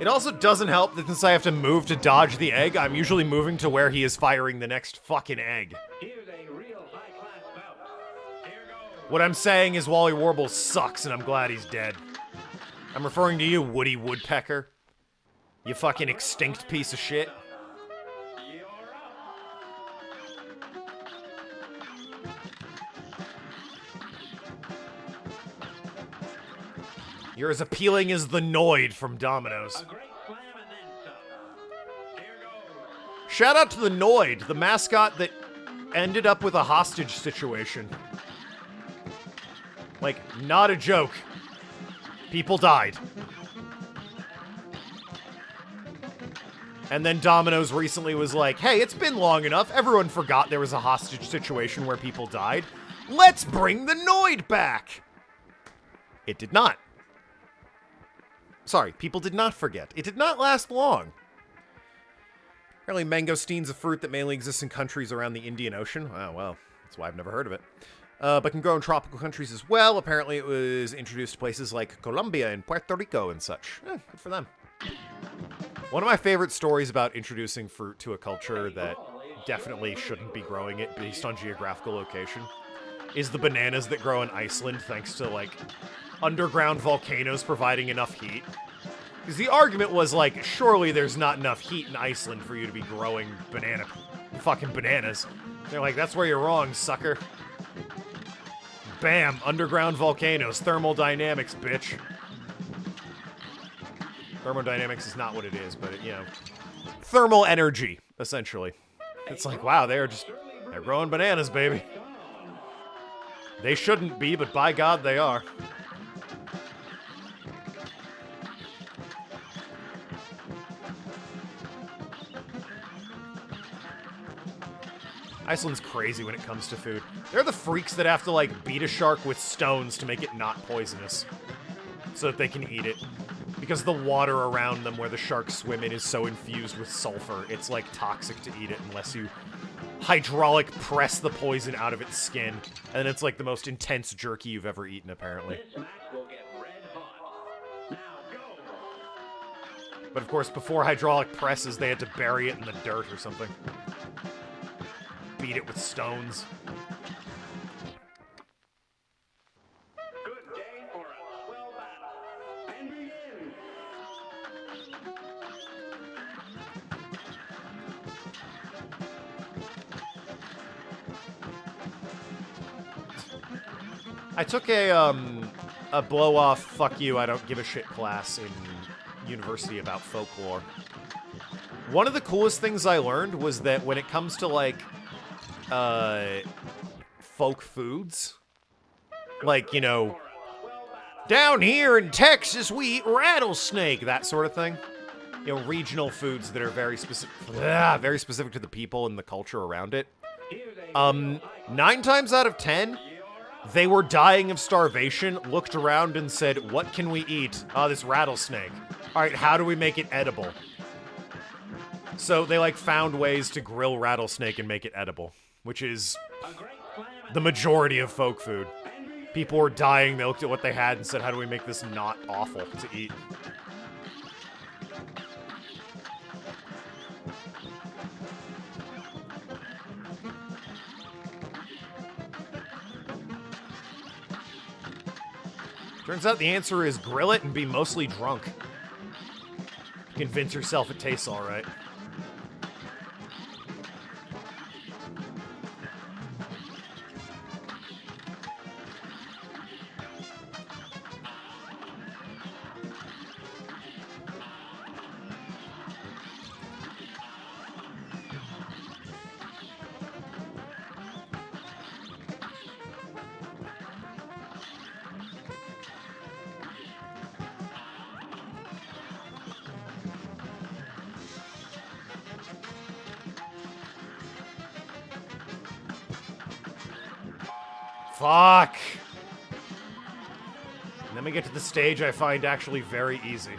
S1: It also doesn't help that since I have to move to dodge the egg, I'm usually moving to where he is firing the next fucking egg.
S2: Here's a real high-class bout. Here goes.
S1: What I'm saying is Wally Warble sucks, and I'm glad he's dead. I'm referring to you, Woody Woodpecker. You fucking extinct piece of shit.
S2: You're up.
S1: You're as appealing as the Noid from Domino's.
S2: A great slam and then some. Here goes.
S1: Shout out to the Noid, the mascot that ended up with a hostage situation. Like, not a joke. People died. And then Domino's recently was like, hey, it's been long enough. Everyone forgot there was a hostage situation where people died. Let's bring the Noid back. It did not. Sorry, people did not forget. It did not last long. Apparently mangosteen's a fruit that mainly exists in countries around the Indian Ocean. Oh, well, that's why I've never heard of it. But can grow in tropical countries as well. Apparently it was introduced to places like Colombia and Puerto Rico and such. Good for them. One of my favorite stories about introducing fruit to a culture that definitely shouldn't be growing it based on geographical location is the bananas that grow in Iceland thanks to, like, underground volcanoes providing enough heat. Because the argument was, like, surely there's not enough heat in Iceland for you to be growing fucking bananas. They're like, that's where you're wrong, sucker. Bam, underground volcanoes, thermodynamics, bitch. Thermodynamics is not what it is, but, thermal energy, essentially. It's like, wow, they're growing bananas, baby. They shouldn't be, but by God, they are. Iceland's crazy when it comes to food. They're the freaks that have to, like, beat a shark with stones to make it not poisonous. So that they can eat it. Because the water around them where the sharks swim in is so infused with sulfur, it's, like, toxic to eat it unless you hydraulic press the poison out of its skin. And it's, like, the most intense jerky you've ever eaten, apparently.
S2: This match will get red hot. Now go.
S1: But, of course, before hydraulic presses, they had to bury it in the dirt or something. Beat it with stones.
S2: Good day for a swell battle. And begin.
S1: I took a blow-off, fuck you, I don't give a shit class in university about folklore. One of the coolest things I learned was that when it comes to, like, folk foods, like, down here in Texas we eat rattlesnake, that sort of thing. Regional foods that are very specific to the people and the culture around it. 9 times out of 10, they were dying of starvation, looked around and said, what can we eat? Oh, this rattlesnake. All right, how do we make it edible? So they, like, found ways to grill rattlesnake and make it edible, which is the majority of folk food. People were dying, they looked at what they had and said, how do we make this not awful to eat? Turns out the answer is grill it and be mostly drunk. Convince yourself it tastes alright. Fuck! And then we get to the stage I find actually very easy.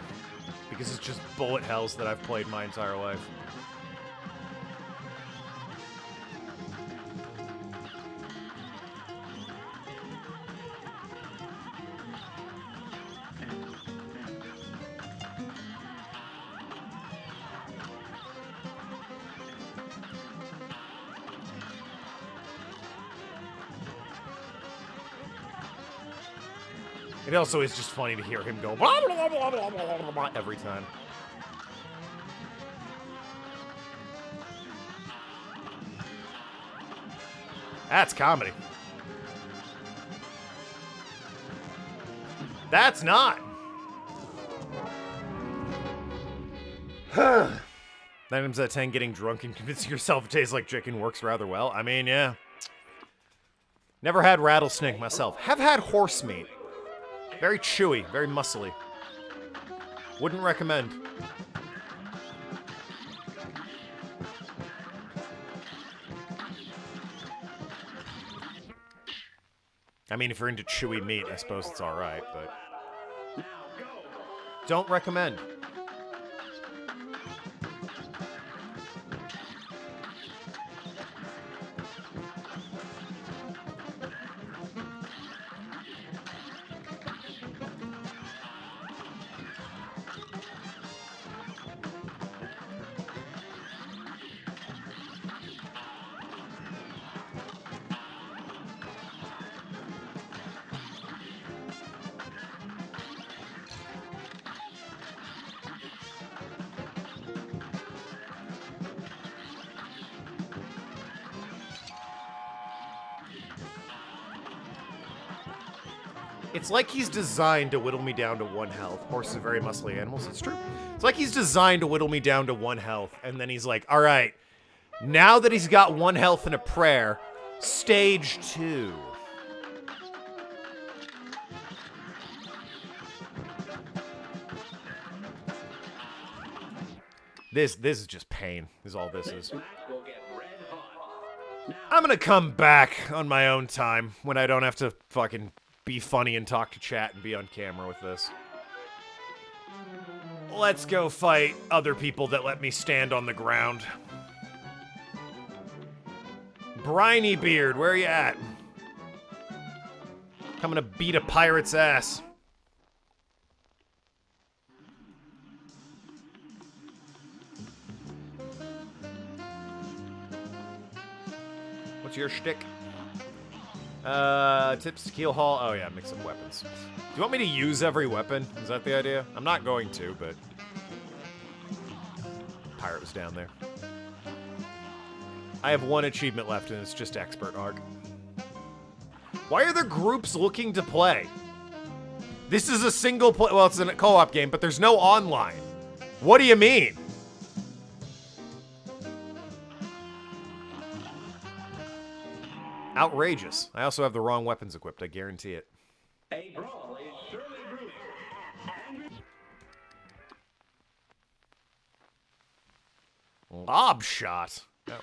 S1: Because it's just bullet hells that I've played my entire life. It also is just funny to hear him go blah, blah, blah, blah, blah, blah, blah, every time. That's comedy. That's not. 9 times out of 10, getting drunk and convincing yourself it tastes like chicken works rather well. I mean, yeah. Never had rattlesnake myself. Have had horse meat. Very chewy, very muscly. Wouldn't recommend. I mean, if you're into chewy meat, I suppose it's alright, but... Don't recommend. It's like he's designed to whittle me down to 1 health. Horses are very muscly animals, it's true. It's like he's designed to whittle me down to 1 health, and then he's like, alright, now that he's got 1 health and a prayer, stage 2. This is just pain, is all this is. I'm gonna come back on my own time when I don't have to fucking be funny and talk to chat and be on camera with this. Let's go fight other people that let me stand on the ground. Briny Beard, where you at? Coming to beat a pirate's ass. What's your shtick? Tips to Keel Haul. Oh yeah, mix up weapons. Do you want me to use every weapon? Is that the idea? I'm not going to, but... Pirate was down there. I have 1 achievement left, and it's just Expert Arc. Why are there groups looking to play? This is a single play... Well, it's a co-op game, but there's no online. What do you mean? Outrageous. I also have the wrong weapons equipped, I guarantee it.
S2: A brawl is surely brewing.
S1: Lob shot. Oh.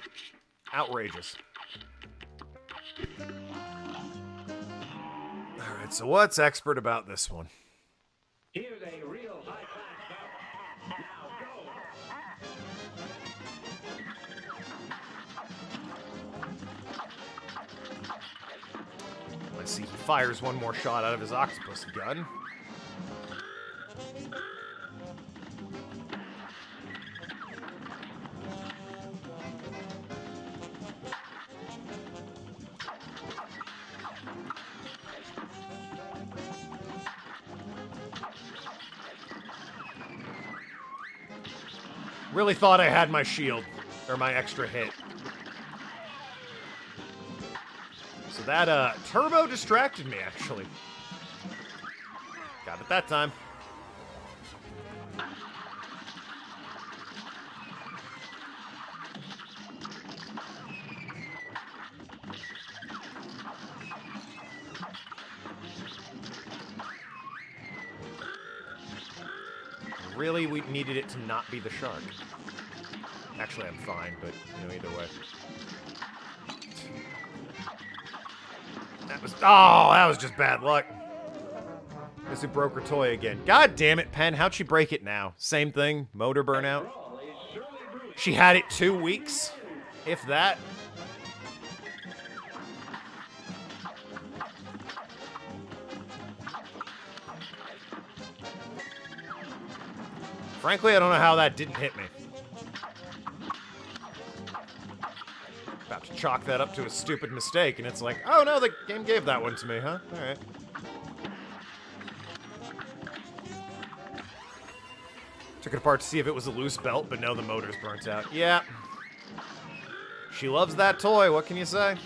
S1: Outrageous. Alright, so what's expert about this one?
S2: Here's a real high-class bout. Now go.
S1: I see he fires 1 more shot out of his octopus gun. Really thought I had my shield, or my extra hit. So that, turbo distracted me, actually. Got it that time. Really, we needed it to not be the shark. Actually, I'm fine, but, you know, either way. That was just bad luck. Guess who broke her toy again? God damn it, Pen. How'd she break it now? Same thing? Motor burnout? She had it 2 weeks? If that? Frankly, I don't know how that didn't hit me. About to chalk that up to a stupid mistake, and it's like, oh no, the game gave that one to me, huh? Alright. Took it apart to see if it was a loose belt, but no, the motor's burnt out. Yeah. She loves that toy, what can you say?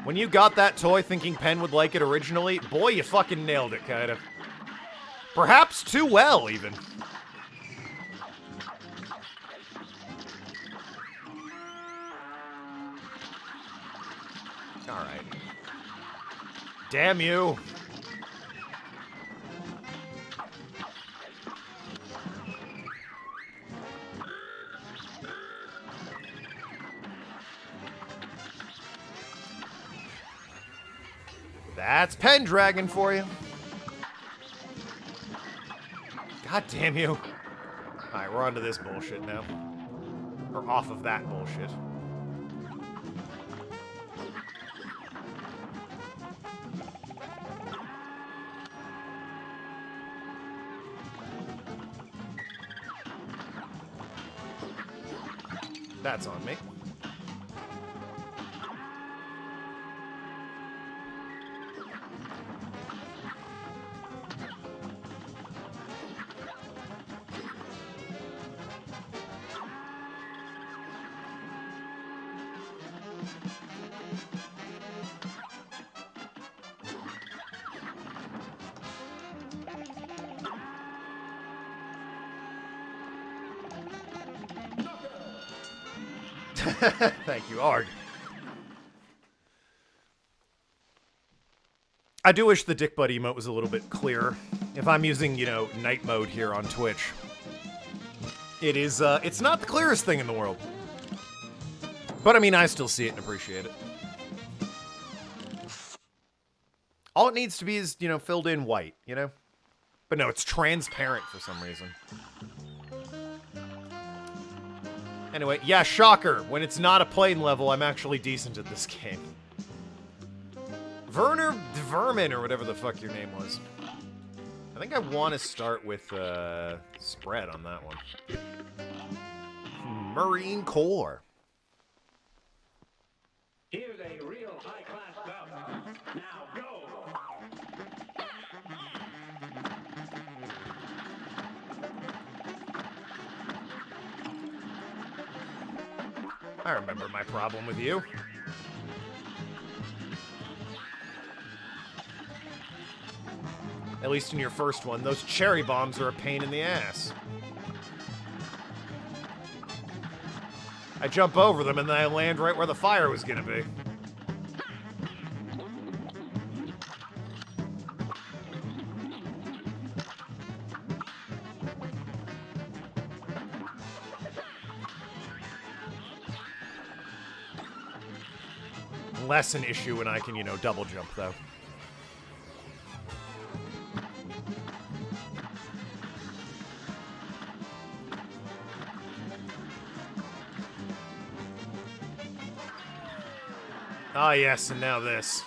S1: When you got that toy thinking Penn would like it originally, boy, you fucking nailed it, kinda. Perhaps too well, even. Alright. Damn you. That's Pendragon for you. God damn you. Alright, we're on to this bullshit now. Or off of that bullshit. That's on me. Thank you, Arg. I do wish the Dick Butt emote was a little bit clearer. If I'm using, you know, night mode here on Twitch, it is, it's not the clearest thing in the world. But I mean, I still see it and appreciate it. All it needs to be is, you know, filled in white, you know? But no, it's transparent for some reason. Anyway, yeah, shocker. When it's not a plane level, I'm actually decent at this game. Werner Vermin, or whatever the fuck your name was. I think I want to start with spread on that one. Marine Corps.
S2: Here's a real high-class bout. Now go!
S1: I remember my problem with you. At least in your first one, those cherry bombs are a pain in the ass. I jump over them and then I land right where the fire was gonna be. Less an issue when I can, you know, double jump, though. Ah, yes, and now this.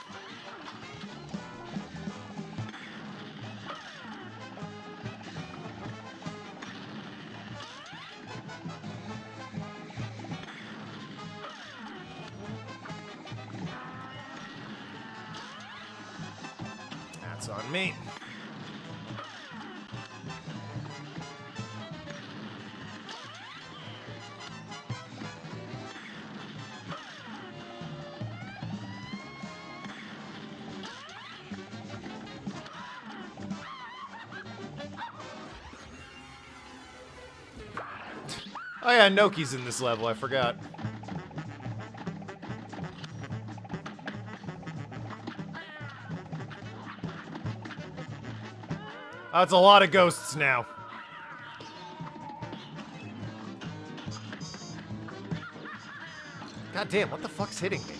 S1: That's on me. Oh yeah, Noki's in this level, I forgot. Oh, it's a lot of ghosts now. God damn, what the fuck's hitting me?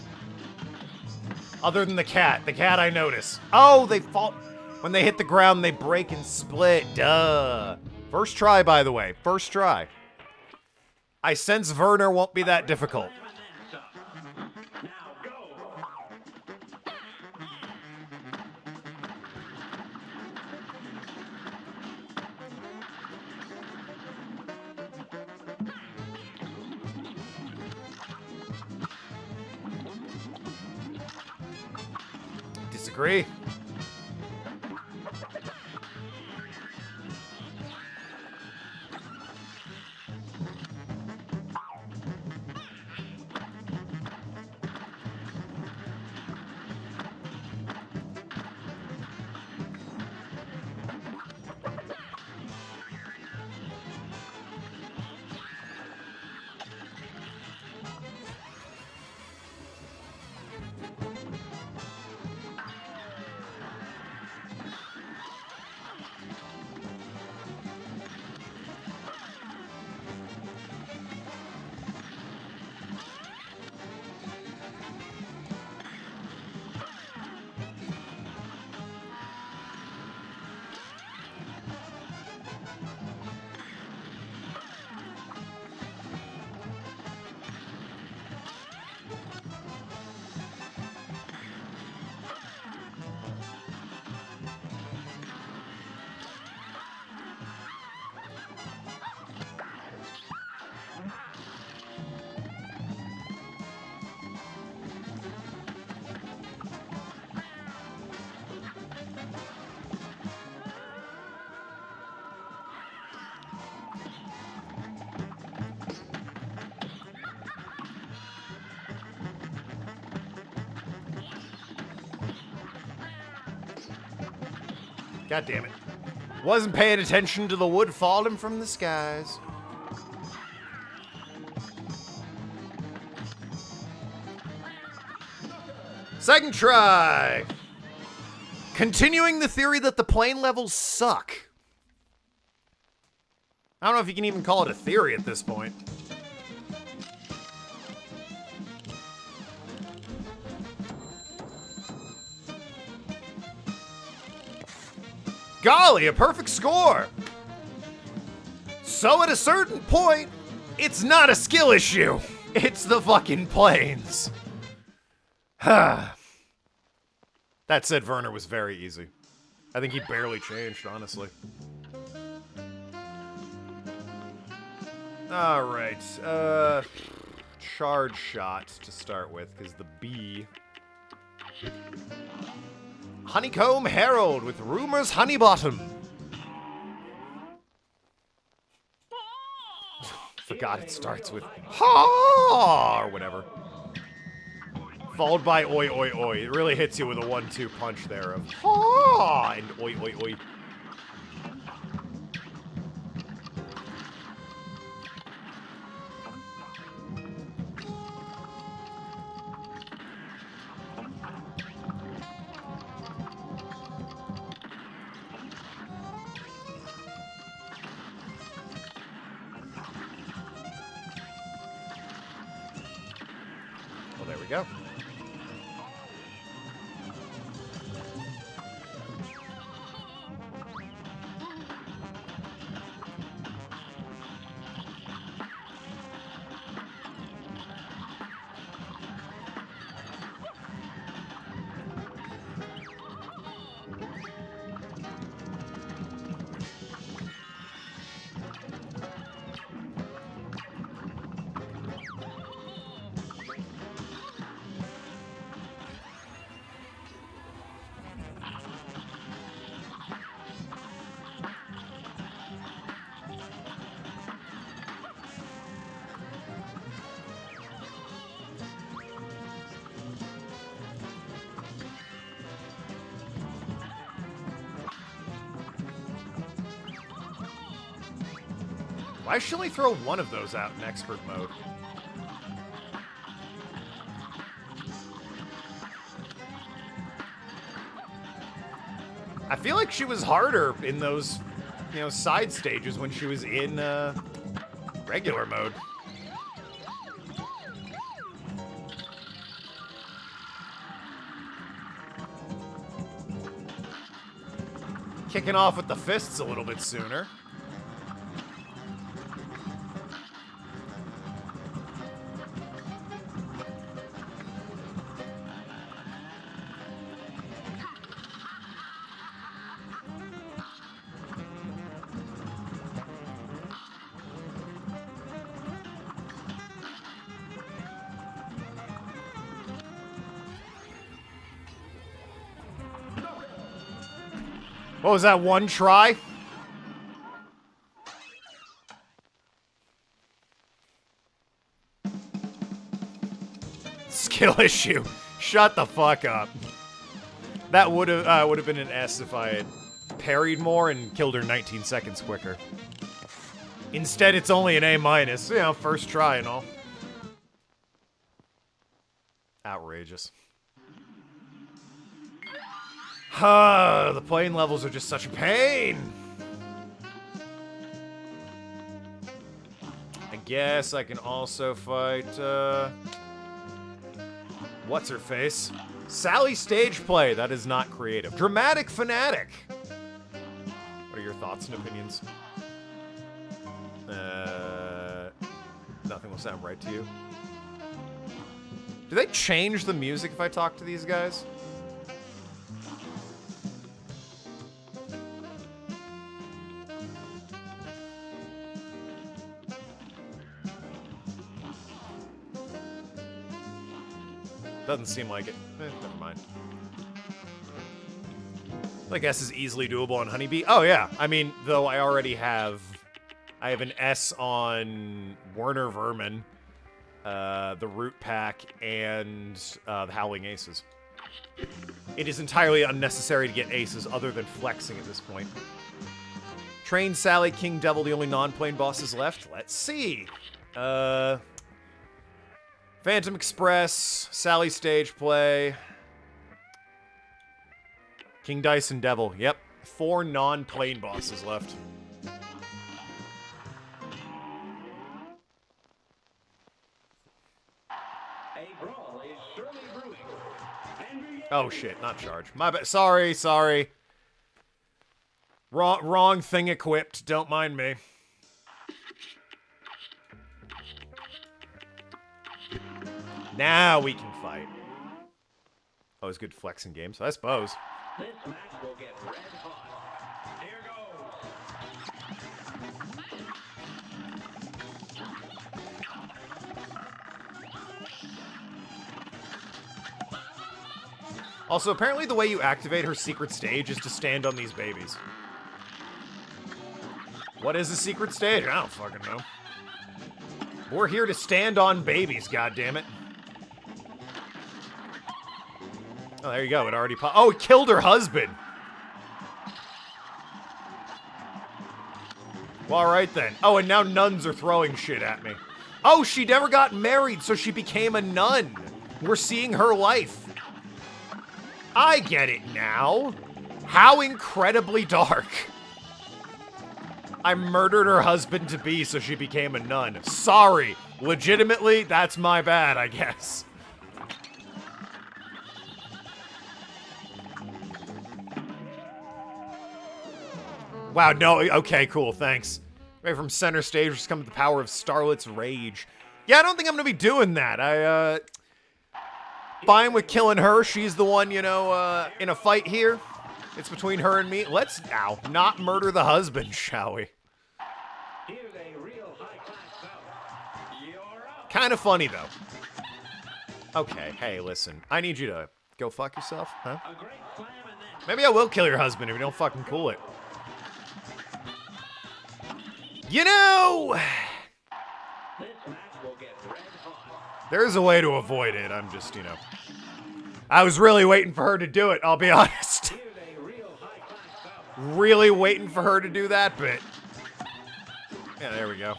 S1: Other than the cat. The cat I notice. Oh, they fall. When they hit the ground, they break and split. Duh. First try, by the way. First try. I sense Werner won't be that difficult.
S2: Now go!
S1: disagree. God damn it. Wasn't paying attention to the wood falling from the skies. Second try. Continuing the theory that the plane levels suck. I don't know if you can even call it a theory at this point. Golly, a perfect score! So at a certain point, it's not a skill issue. It's the fucking planes. That said, Werner was very easy. I think he barely changed, honestly. Alright, charge shot to start with, because the B. Honeycomb Herald with Rumor's Honeybottom. Forgot it starts with ha or whatever. Followed by oi oi oi. It really hits you with a 1-2 punch there of ha and oi oi oi. Well, there we go. Why should we throw one of those out in expert mode? I feel like she was harder in those, side stages when she was in regular mode. Kicking off with the fists a little bit sooner. What was that, one try? Skill issue. Shut the fuck up. That would have been an S if I had parried more and killed her 19 seconds quicker. Instead, it's only an A minus. You know, first try and all. Outrageous. The plane levels are just such a pain. I guess I can also fight, what's her face? Sally Stage Play. That is not creative. Dramatic Fanatic. What are your thoughts and opinions? Nothing will sound right to you. Do they change the music if I talk to these guys? Doesn't seem like it. Never mind. I guess is easily doable on Honeybee. Oh yeah, I mean, though I already have... I have an S on Werner Vermin, the Root Pack, and the Howling Aces. It is entirely unnecessary to get aces other than flexing at this point. Train, Sally, King Devil, the only non-plane bosses left. Let's see. Phantom Express, Sally Stage Play, King Dice and Devil. Yep, 4 non-plane bosses left. Oh shit, not charge. My bad. Sorry. Wrong thing equipped. Don't mind me. Now we can fight. Oh, it's good flexing games, I suppose.
S2: This match will get red hot. Here goes.
S1: Also, apparently the way you activate her secret stage is to stand on these babies. What is a secret stage? I don't fucking know. We're here to stand on babies, goddammit. Oh, there you go. It already popped. Oh, it killed her husband. Well, alright then. Oh, and now nuns are throwing shit at me. Oh, she never got married, so she became a nun. We're seeing her life. I get it now. How incredibly dark. I murdered her husband-to-be so she became a nun. Sorry. Legitimately, that's my bad, I guess. Wow, no, okay, cool, thanks. Right from center stage, just come with the power of Starlet's Rage. Yeah, I don't think I'm gonna be doing that. Fine with killing her. She's the one, you know, in a fight here. It's between her and me. Let's now not murder the husband, shall we?
S2: Here's a real high-class bout. You're up.
S1: Kind of funny, though. Okay, hey, listen. I need you to go fuck yourself, huh?
S2: A great slam and then
S1: Maybe I will kill your husband if you don't fucking cool it. You know,
S2: this match will get red hot.
S1: there's a way to avoid it. I'm just, you know. I was really waiting for her to do it, I'll be honest.
S2: Here's a real high-class bout.
S1: Really waiting for her to do that bit. Yeah, there we go.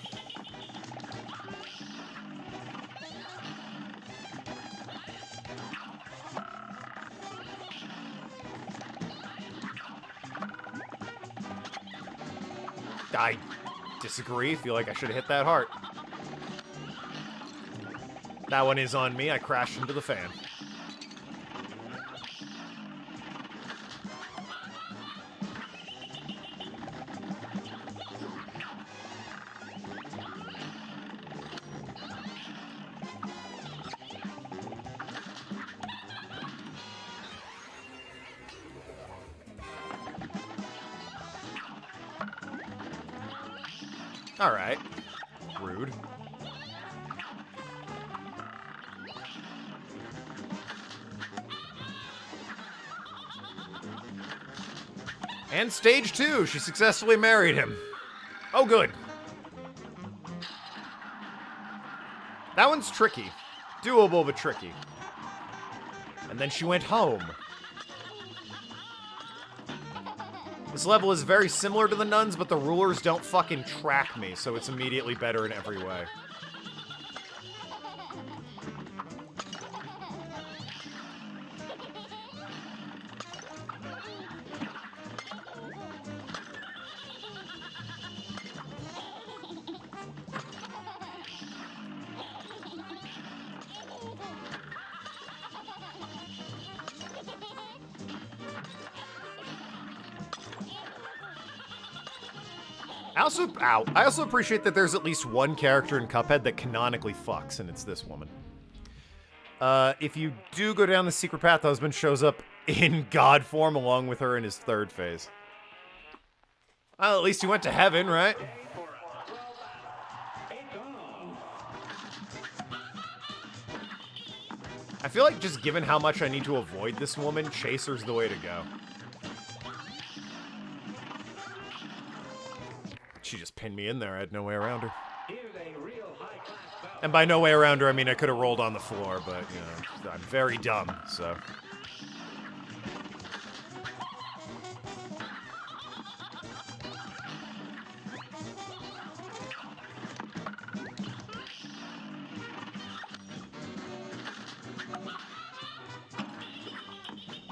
S1: I disagree. Feel like I should have hit that heart. That one is on me. I crashed into the fan. All right. Rude. And stage 2, she successfully married him. Oh, good. That one's tricky. Doable, but tricky. And then she went home. This level is very similar to the nuns, but the rulers don't fucking track me, so it's immediately better in every way. I also appreciate that there's at least one character in Cuphead that canonically fucks, and it's this woman. If you do go down the secret path, the husband shows up in god form along with her in his third phase. Well, at least he went to heaven, right? I feel like just given how much I need to avoid this woman, Chaser's the way to go. She just pinned me in there. I had no way around her. And by no way around her, I mean I could have rolled on the floor, but, you know, I'm very dumb, so...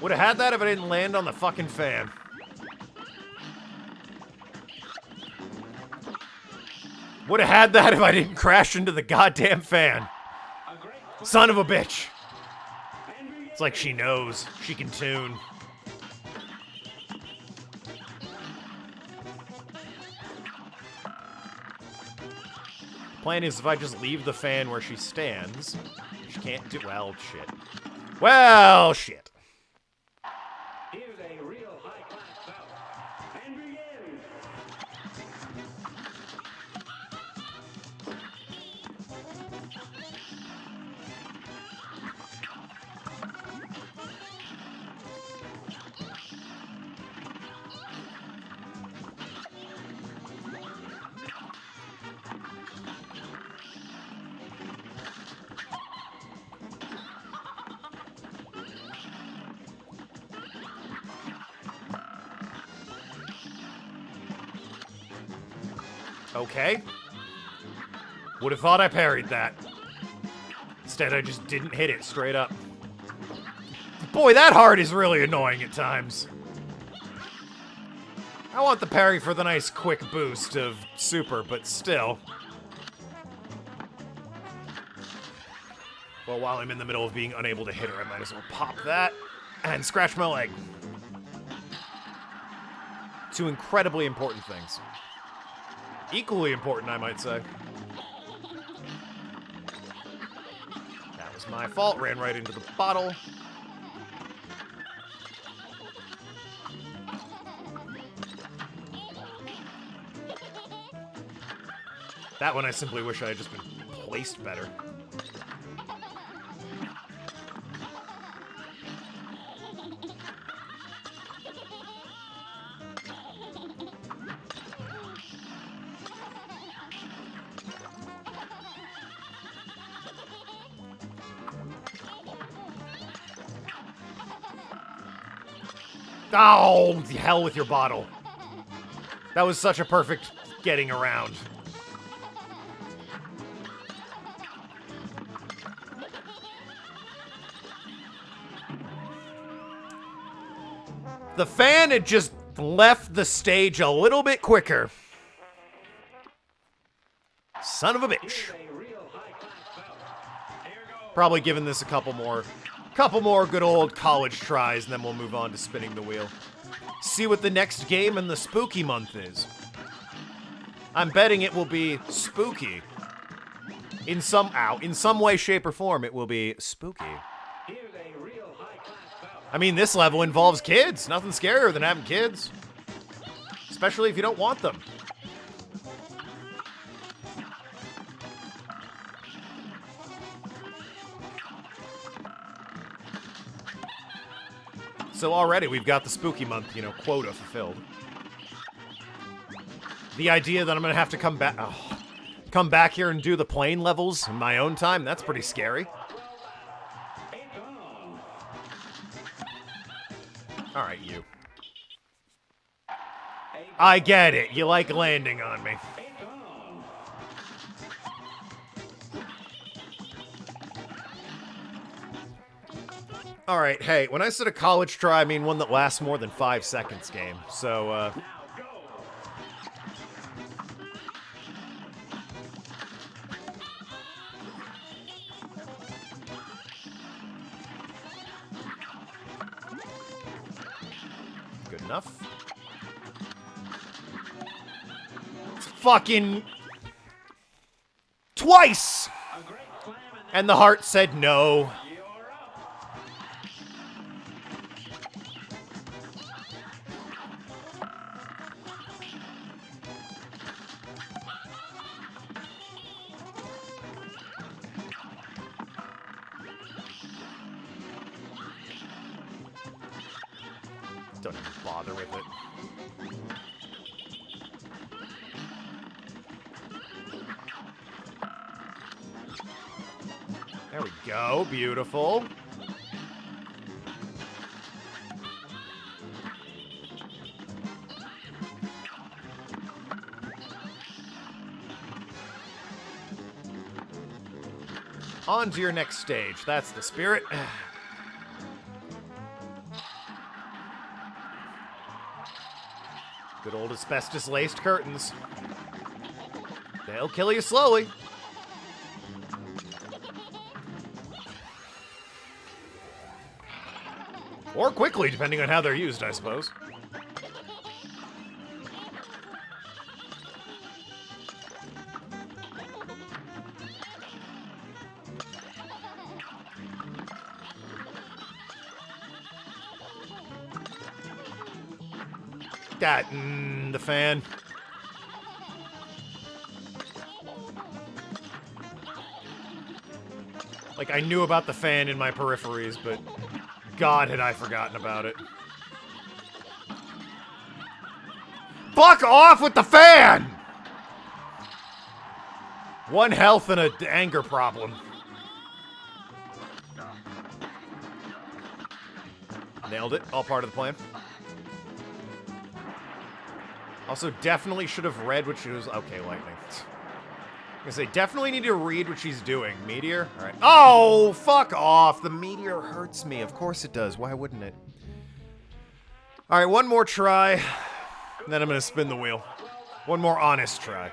S1: Would have had that if I didn't land on the fucking fan. Would have had that if I didn't crash into the goddamn fan. Son of a bitch. It's like she knows. She can tune. Plan is if I just leave the fan where she stands, she can't do... Well, shit. Well, shit.
S2: Here's a real high-class bout. And begin.
S1: Okay. Would have thought I parried that. Instead, I just didn't hit it straight up. Boy, that heart is really annoying at times. I want the parry for the nice quick boost of super, but still. Well, while I'm in the middle of being unable to hit her, I might as well pop that and scratch my leg. Two incredibly important things. Equally important, I might say. That was my fault. Ran right into the bottle. That one I simply wish I had just been placed better. Oh, the hell with your bottle. That was such a perfect getting around. The fan had just left the stage a little bit quicker. Son of a bitch. Probably giving this a couple more good old college tries, and then we'll move on to spinning the wheel. See what the next game in the spooky month is. I'm betting it will be spooky. In some way, shape, or form, it will be spooky. I mean, this level involves kids. Nothing scarier than having kids. Especially if you don't want them. So already we've got the spooky month, quota fulfilled. The idea that I'm gonna have to come back here and do the plane levels in my own time, that's pretty scary.
S2: It's on.
S1: Alright, you. I get it. You like landing on me.
S2: It's on.
S1: Alright, hey, when I said a college try, I mean one that lasts more than 5 seconds game. So,
S2: Now go.
S1: good enough. It's fucking... twice!
S2: A great slam
S1: And the heart said no.
S2: and you're up.
S1: Don't even bother with it. There we go. Beautiful. On to your next stage. That's the spirit. Good old asbestos-laced curtains. They'll kill you slowly. Or quickly, depending on how they're used, I suppose. That, the fan. Like, I knew about the fan in my peripheries, but God, had I forgotten about it. Fuck off with the fan! One health and an anger problem. Nailed it. All part of the plan. Also, definitely should have read what she was... Okay, lightning. I was gonna say, definitely need to read what she's doing. Meteor? Alright. Oh, fuck off! The meteor hurts me. Of course it does. Why wouldn't it? Alright, one more try. And then I'm gonna spin the wheel. One more honest try.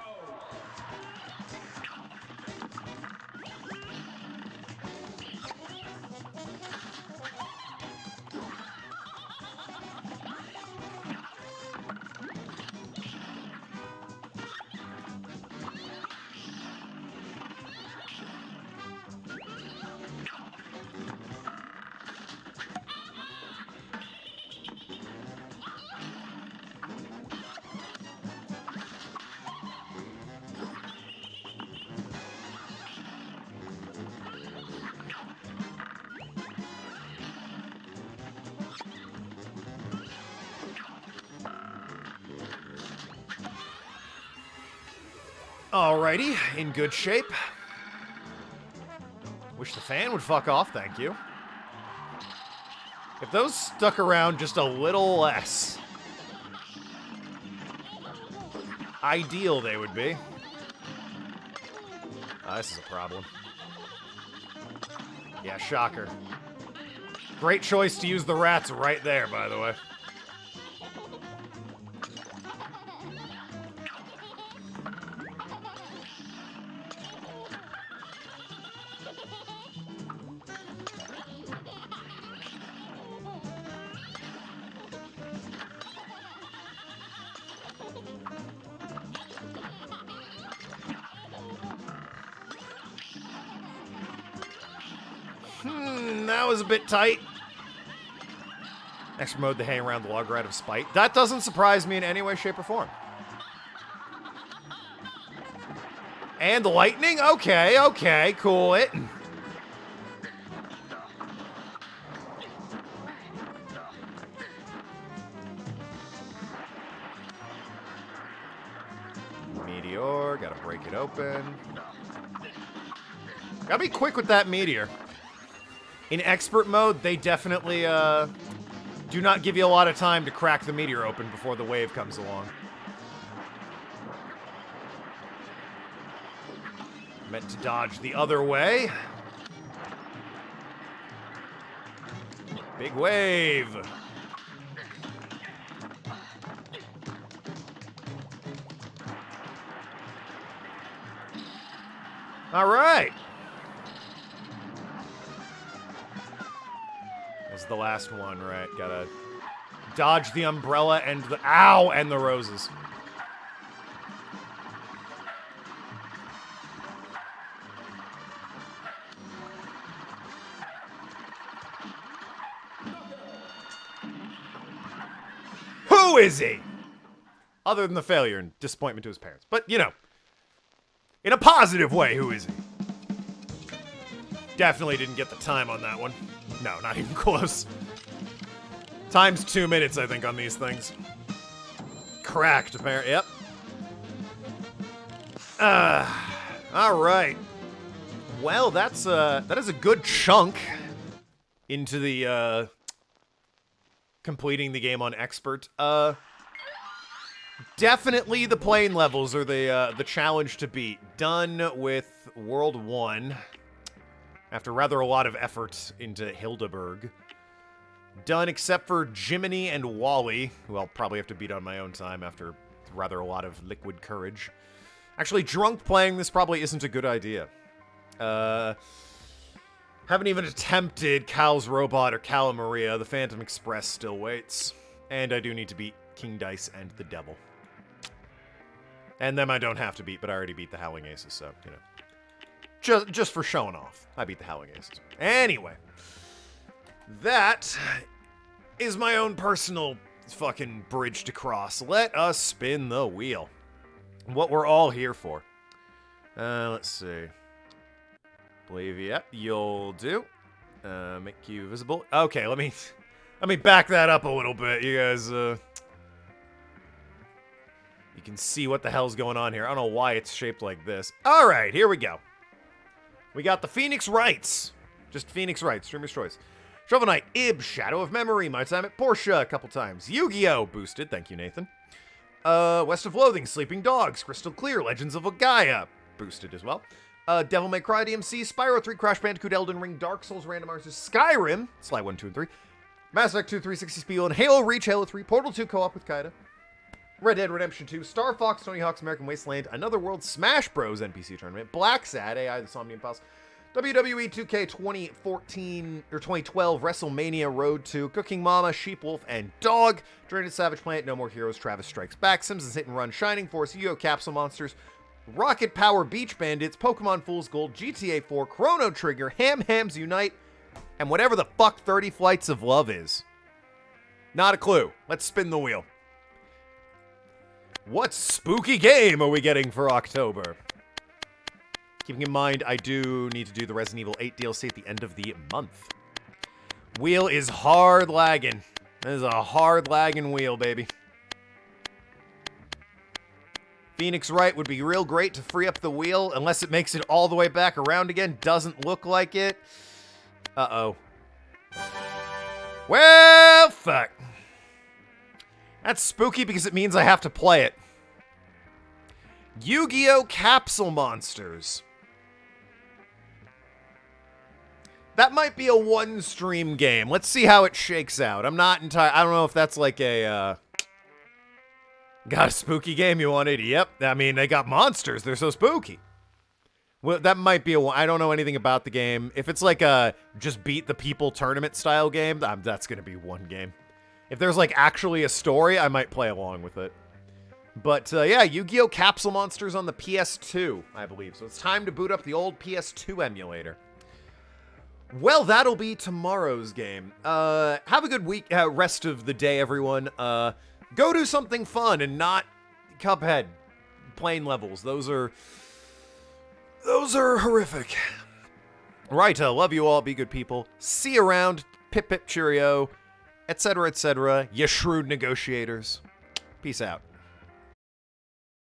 S1: Alrighty, in good shape. Wish the fan would fuck off, thank you. If those stuck around just a little less ideal they would be. This is a problem. Yeah, shocker. Great choice to use the rats right there, by the way. That was a bit tight. Extra mode the hay around the log right of spite. That doesn't surprise me in any way, shape, or form. And the lightning? Okay, okay, cool it. meteor. Gotta break it open. Gotta be quick with that meteor. In expert mode, they definitely do not give you a lot of time to crack the meteor open before the wave comes along. Meant to dodge the other way. Big wave. All right. This is the last one, right? Gotta dodge the umbrella and the ow and the roses. Who is he? Other than the failure and disappointment to his parents. But, you know, in a positive way, who is he? Definitely didn't get the time on that one. No, not even close. Time's 2 minutes, I think, on these things. Cracked, apparently. Yep. All right. Well, that is a good chunk into the completing the game on expert. Definitely the plane levels are the challenge to beat. Done with World 1 after rather a lot of effort into Hildeberg. Done except for Jiminy and Wally, who I'll probably have to beat on my own time after rather a lot of liquid courage. Actually, drunk playing this probably isn't a good idea. Haven't even attempted Cal's Robot or Calamaria. The Phantom Express still waits. And I do need to beat King Dice and the Devil. And them I don't have to beat, but I already beat the Howling Aces, so, you know. Just for showing off, I beat the Howling Aces. Anyway. That is my own personal fucking bridge to cross. Let us spin the wheel. What we're all here for. Let's see. Believe, yep, you'll do. Make you visible. Okay, let me back that up a little bit. You guys, you can see what the hell's going on here. I don't know why it's shaped like this. All right, here we go. We got the Phoenix Wrights. Just Phoenix Wrights, Streamer's Choice. Shovel Knight, Ib, Shadow of Memory, My Time at Porsche a couple times. Yu-Gi-Oh! Boosted, thank you, Nathan. West of Loathing, Sleeping Dogs, Crystal Clear, Legends of Gaia, boosted as well. Devil May Cry DMC, Spyro 3, Crash Bandicoot, Elden Ring, Dark Souls, Randomizers, Skyrim, Sly 1, 2, and 3, Mass Effect 2, 360 Spiel, and Halo Reach, Halo 3, Portal 2 Co-op with Kaida, Red Dead Redemption 2, Star Fox, Tony Hawk's American Wasteland, Another World, Smash Bros. NPC Tournament, Black Sad, AI, The Somnium Palace, WWE 2K 2014 or 2012, WrestleMania Road 2, Cooking Mama, Sheep Wolf, and Dog, Drained Savage Planet, No More Heroes, Travis Strikes Back, Simpsons Hit and Run, Shining Force, Yu-Gi-Oh! Capsule Monsters, Rocket Power Beach Bandits, Pokemon Fool's Gold, GTA 4, Chrono Trigger, Hams Unite, and whatever the fuck 30 Flights of Love is. Not a clue. Let's spin the wheel. What spooky game are we getting for October? Keeping in mind, I do need to do the Resident Evil 8 DLC at the end of the month. Wheel is hard lagging. This is a hard lagging wheel, baby. Phoenix Wright would be real great to free up the wheel, unless it makes it all the way back around again. Doesn't look like it. Uh-oh. Well, fuck. That's spooky because it means I have to play it. Yu-Gi-Oh! Capsule Monsters. That might be a one-stream game. Let's see how it shakes out. I'm not entirely... I don't know if that's like a, got a spooky game you wanted? Yep. I mean, they got monsters. They're so spooky. Well, that might be a one. I don't know anything about the game. If it's like a just beat the people tournament style game, that's going to be one game. If there's like actually a story, I might play along with it. But yeah, Yu-Gi-Oh! Capsule Monsters on the PS2, I believe. So it's time to boot up the old PS2 emulator. Well, that'll be tomorrow's game. Have a good week, rest of the day, everyone. Go do something fun and not Cuphead plane levels. Those are horrific. Right, love you all. Be good people. See you around. Pip pip cheerio, etc., etc. You shrewd negotiators. Peace out.